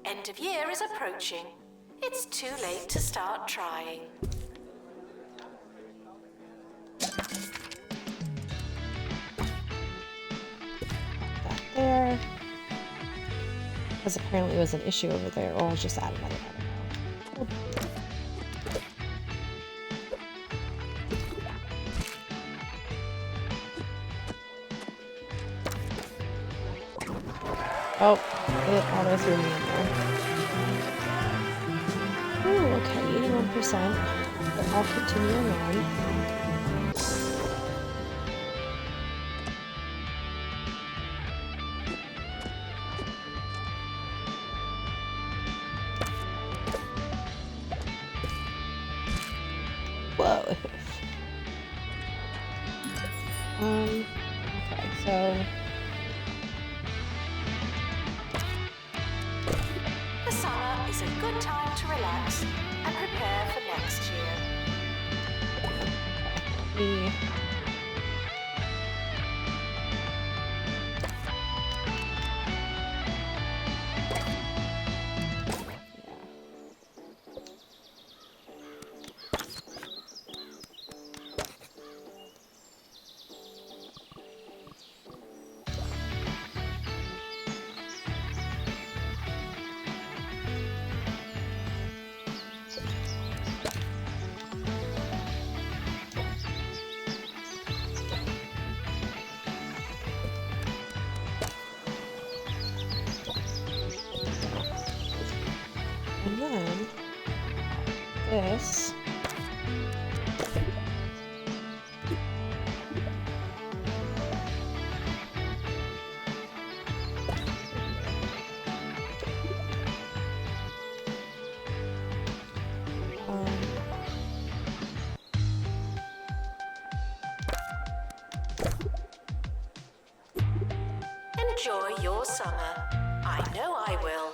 End of year is approaching. It's too late to start trying.
That there. Because apparently it was an issue over there, or I'll just add another, I don't know. Oh, it auto threw me in there. Ooh, okay, 81%. But I'll continue on. Okay, so...
The summer is a good time to relax and prepare for next year.
The... And then this.
Enjoy your summer. I know I will.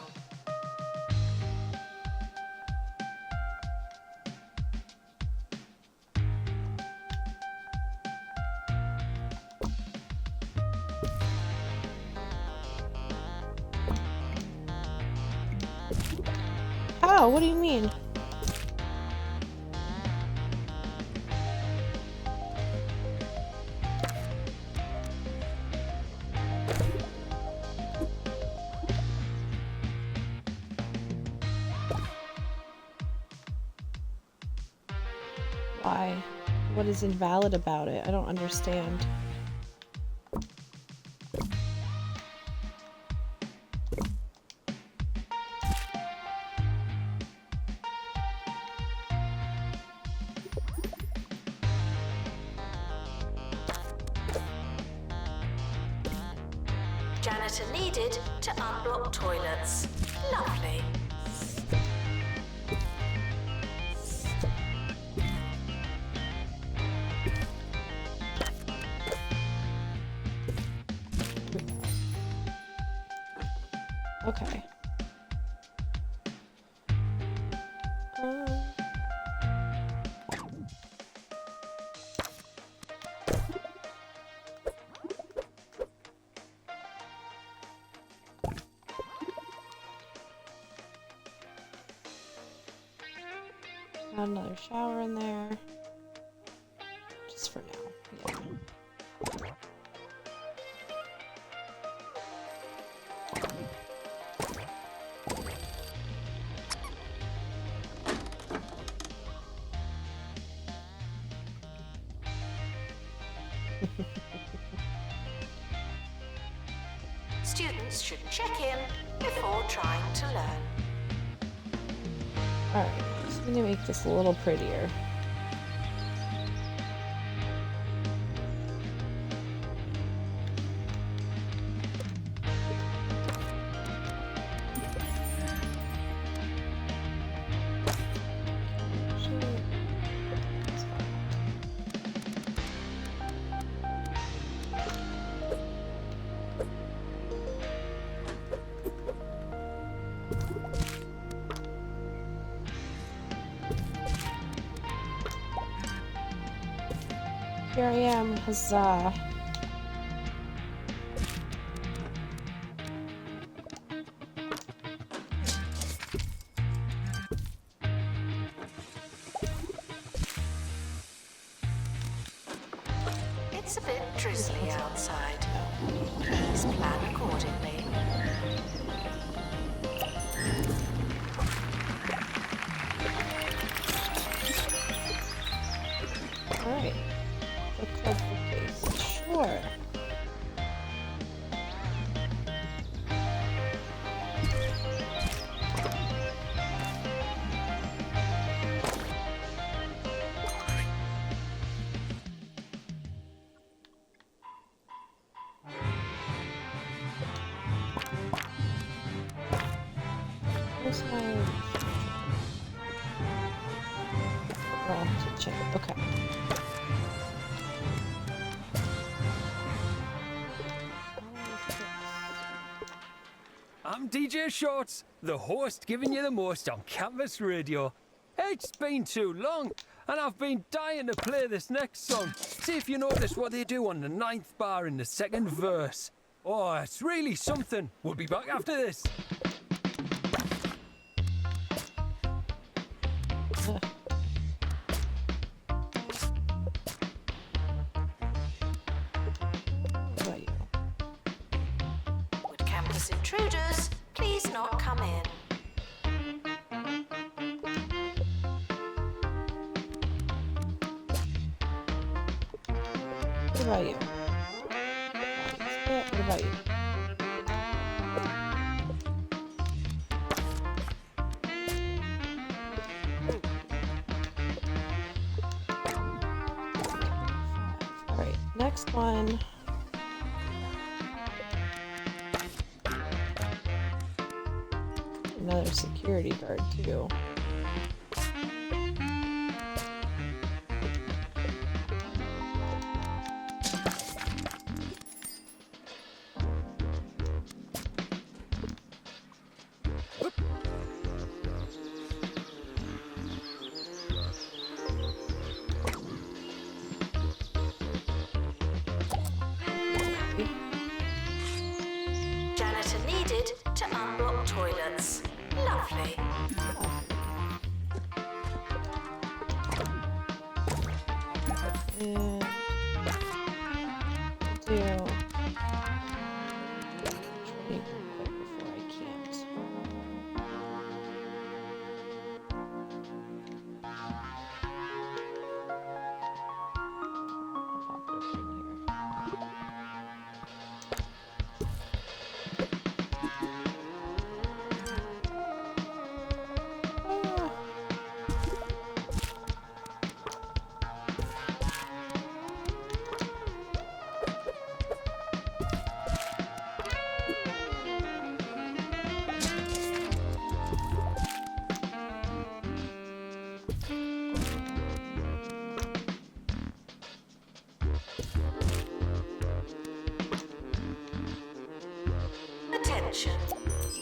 Oh, what do you mean? Why? What is invalid about it? I don't understand.
Janitor needed to unblock toilets. Lovely.
Okay. Got another shower in there. Just for now. Yeah.
Students should check in before trying to learn.
Alright, I'm gonna make this a little prettier. Here I am, huzzah.
It's a bit drizzly outside. Please plan accordingly.
Alright. The colorful face. Sure. Where's my... Oh, to check it. Okay.
I'm DJ Shorts, the host giving you the most on campus radio. It's been too long, and I've been dying to play this next song. See if you notice what they do on the 9th bar in the 2nd verse. Oh, it's really something. We'll be back after this.
Would campus intruders please not come in?
What about you? What about you? Alright, next one. Another security guard, too.
Janitor needed to unblock toilets. Lovely.
And do training real quick before I can't. Pop it over in here.
Attention.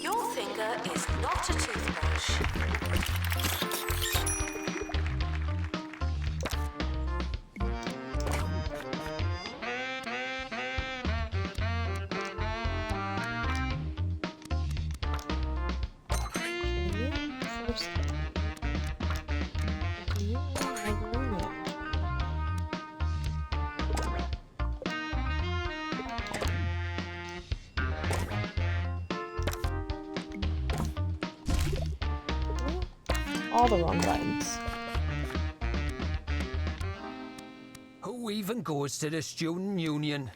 Your finger is not a toothbrush.
Training first aid. Review regular management. All the wrong buttons.
Who even goes to the student union?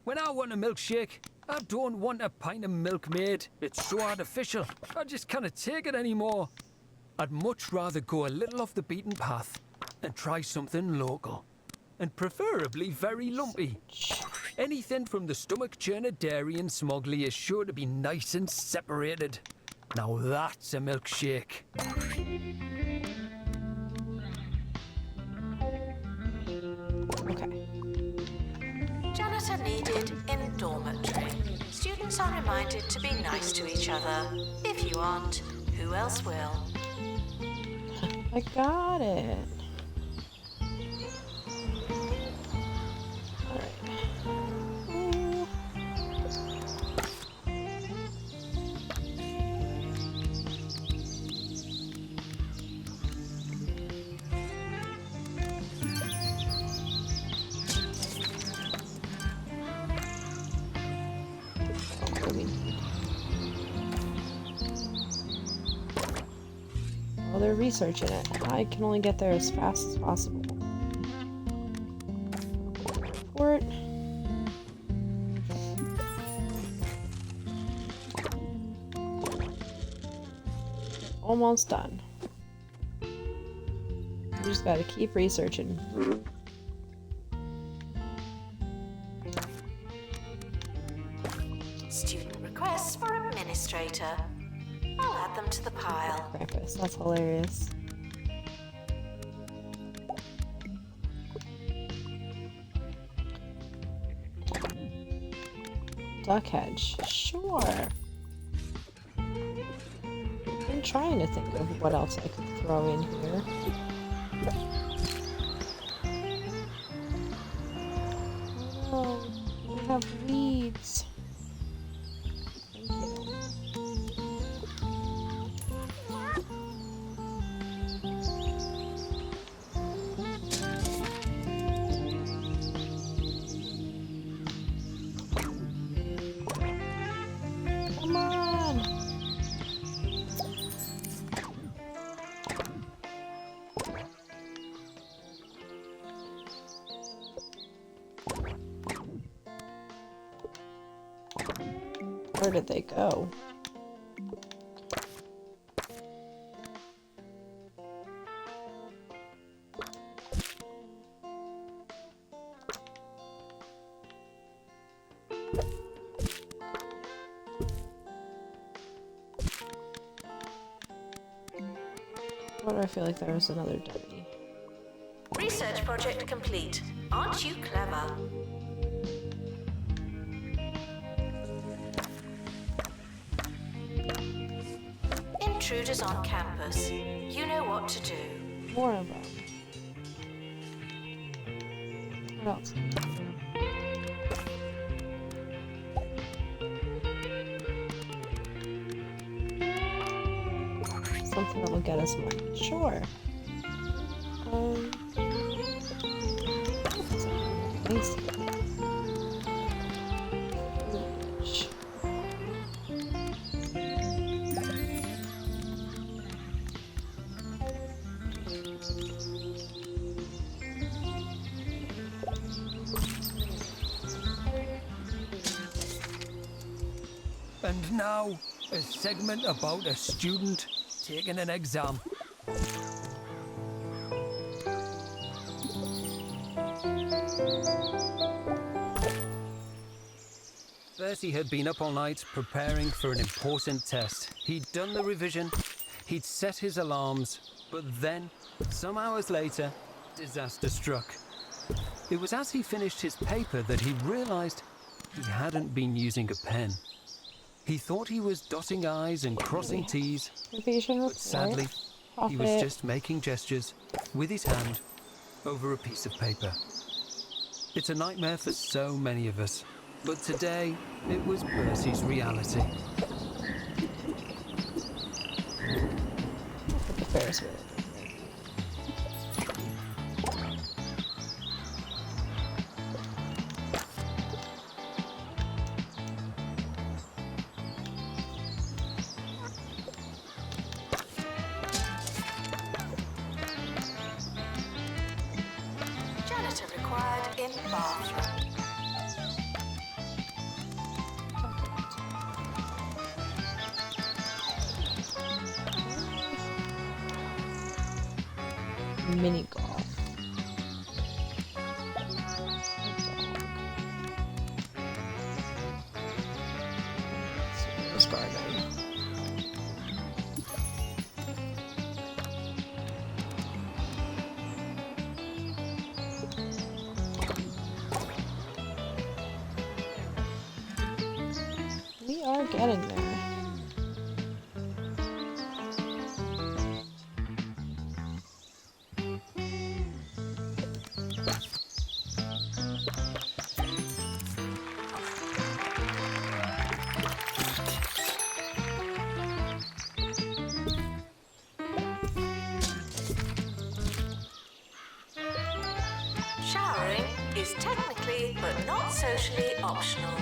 When I want a milkshake, I don't want a pint of Milkmaid. It's so artificial. I just can't take it anymore. I'd much rather go a little off the beaten path and try something local. And preferably very lumpy. Anything from the stomach churner dairy and Smogley is sure to be nice and separated. Now that's a milkshake.
Okay.
Janitor needed in dormitory. Students are reminded to be nice to each other. If you aren't, who else will?
I got it. Well, they're researching it. I can only get there as fast as possible. Report. Almost done. We just gotta keep researching.
Student requests for administrator. I'll add them to the pile.
Krampus, that's hilarious. Duck hedge, sure. trying to think of what else I could throw in here. Oh, we have weeds. Thank you. Come on! Where did they go? Why do I feel like there was another dummy?
Research project complete. Aren't you clever? Intruders on campus. You know what to do.
More of them. What else? Something that will get us money. Sure. Nice.
And now, a segment about a student taking an exam. Bertie had been up all night preparing for an important test. He'd done the revision, he'd set his alarms, but then, some hours later, disaster struck. It was as he finished his paper that he realized he hadn't been using a pen. He thought he was dotting I's and crossing T's,
Revision
but
report.
sadly, he was
Profit.
just making gestures with his hand over a piece of paper. It's a nightmare for so many of us, but today it was Bertie's reality.
Put the Ferris wheel.
Janitor required in bathroom.
Mini golf. Rose garden. We are getting there.
Showering is technically but not socially optional.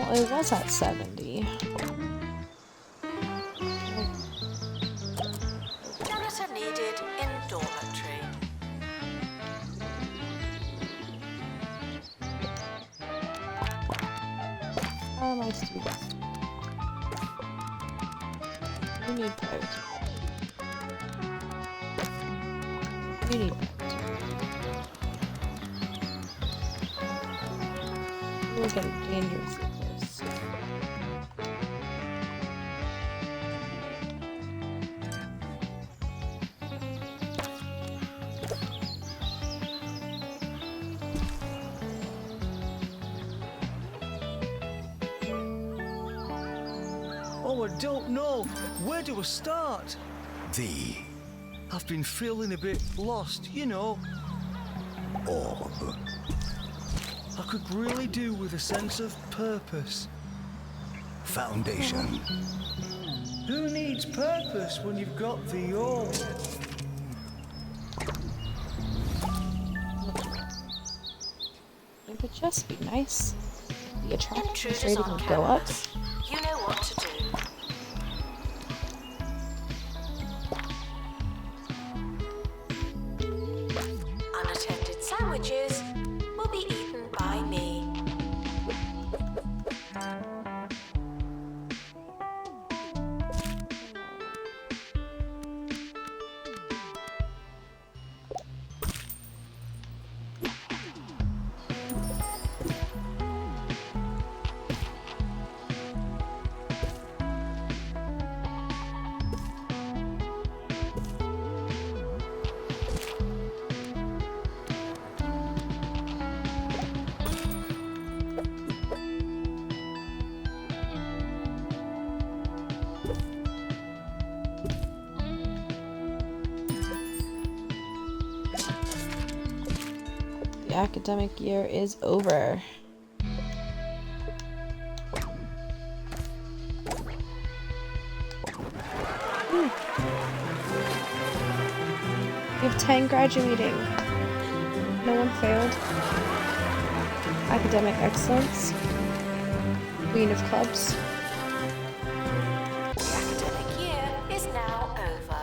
Well, it was at 70.
Janitor needed in dormitory.
How are my students? You need private. You need private. We're getting dangerously close.
Oh, I don't know. Where do I start? I've been feeling a bit lost, you know.
Orb.
I could really do with a sense of purpose.
Foundation.
Who needs purpose when you've got the orb?
It would just be nice. The attraction
Intruders
rating
on
would go up.
cameras. You know what to do. Unattended sandwiches will be eaten by me.
The academic year is over. We have 10 graduating. No one failed. Academic excellence. Queen of clubs.
The academic year is now over.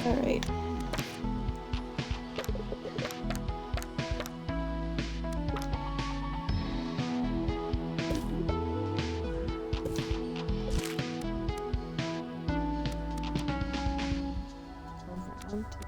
Alright. Round to 4.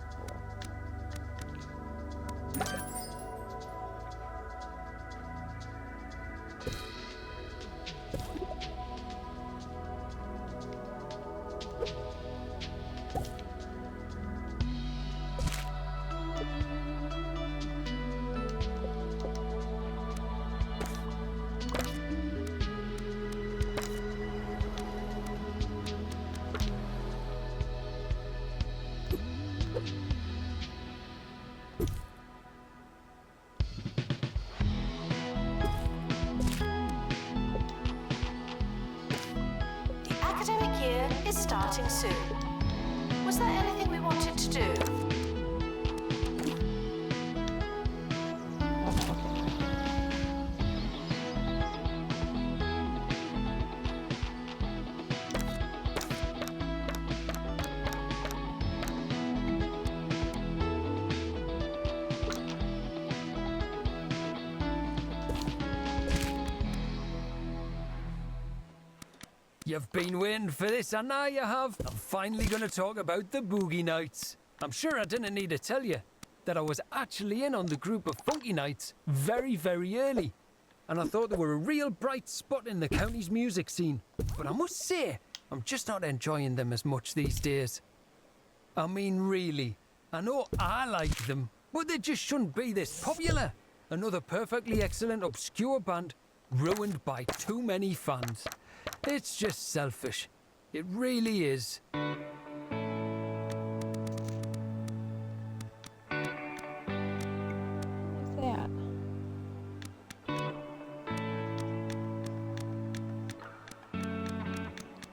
The academic year is starting soon. Was there anything we wanted to do?
You've been waiting for this, and now you have. I'm finally going to talk about the Boogie Nights. I'm sure I didn't need to tell you that I was actually in on the group of Funky Nights very, very early. And I thought they were a real bright spot in the county's music scene. But I must say, I'm just not enjoying them as much these days. I mean, really, I know I like them, but they just shouldn't be this popular. Another perfectly excellent obscure band ruined by too many fans. It's just selfish. It really is.
Where's that?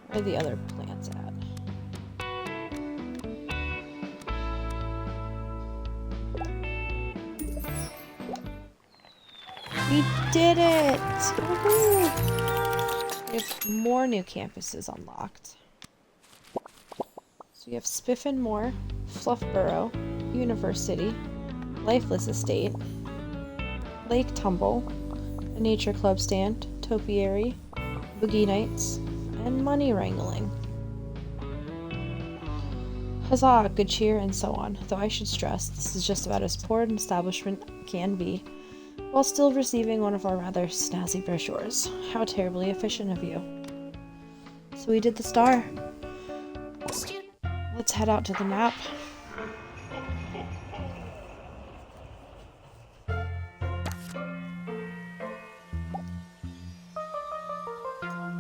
Where are the other plants at? We did it! Woohoo! We have more new campuses unlocked. So we have Spiffin Moor, Fluffborough, University, Lifeless Estate, Lake Tumble, a nature club stand, topiary, boogie nights, and money wrangling. Huzzah, good cheer, and so on, though I should stress this is just about as poor an establishment can be, while still receiving one of our rather snazzy brochures. How terribly efficient of you. So we did the star. Let's head out to the map.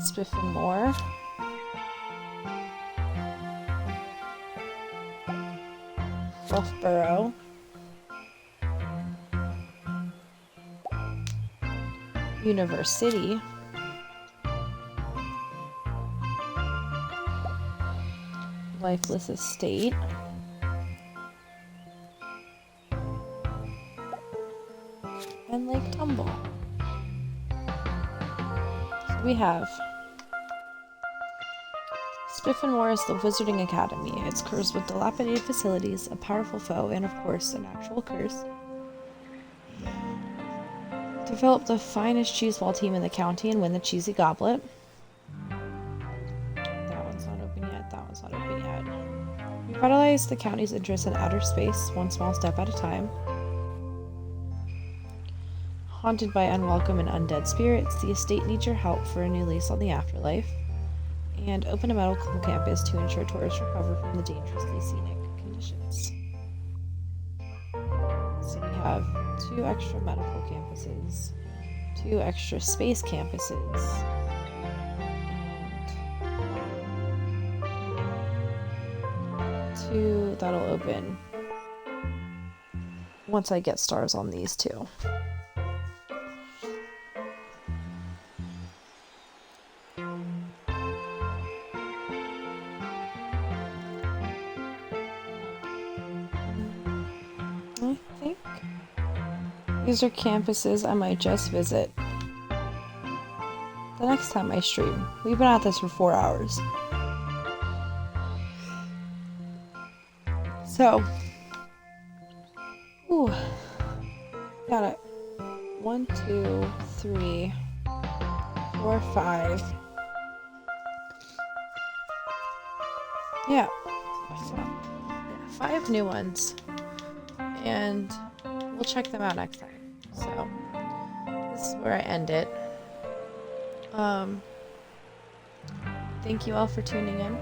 Spiffin Moor. Fluffborough. University. Lifeless Estate. And Lake Tumble. So we have Spiffin Moor is the Wizarding Academy. It's cursed with dilapidated facilities, a powerful foe, and of course, an actual curse. Develop the finest cheese ball team in the county and win the cheesy goblet. That one's not open yet. That one's not open yet. Revitalize the county's interest in outer space, one small step at a time. Haunted by unwelcome and undead spirits, the estate needs your help for a new lease on the afterlife. And open a medical campus to ensure tourists recover from the dangerously scenic conditions. So we have 2 extra medical campuses, 2 extra space campuses, and 2 that'll open once I get stars on these 2. These are campuses I might just visit the next time I stream. We've been at this for 4 hours. So, got it. 1, 2, 3, 4, 5. Yeah, 5 new ones. And we'll check them out next time. So, this is where I end it. Thank you all for tuning in.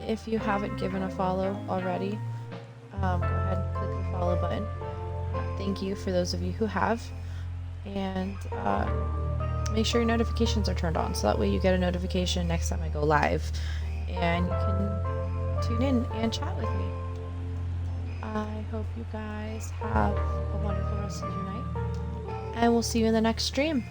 If you haven't given a follow already, go ahead and click the follow button. Thank you for those of you who have. And make sure your notifications are turned on, so that way you get a notification next time I go live. And you can tune in and chat with me. I hope you guys have a wonderful rest of your night, and we'll see you in the next stream.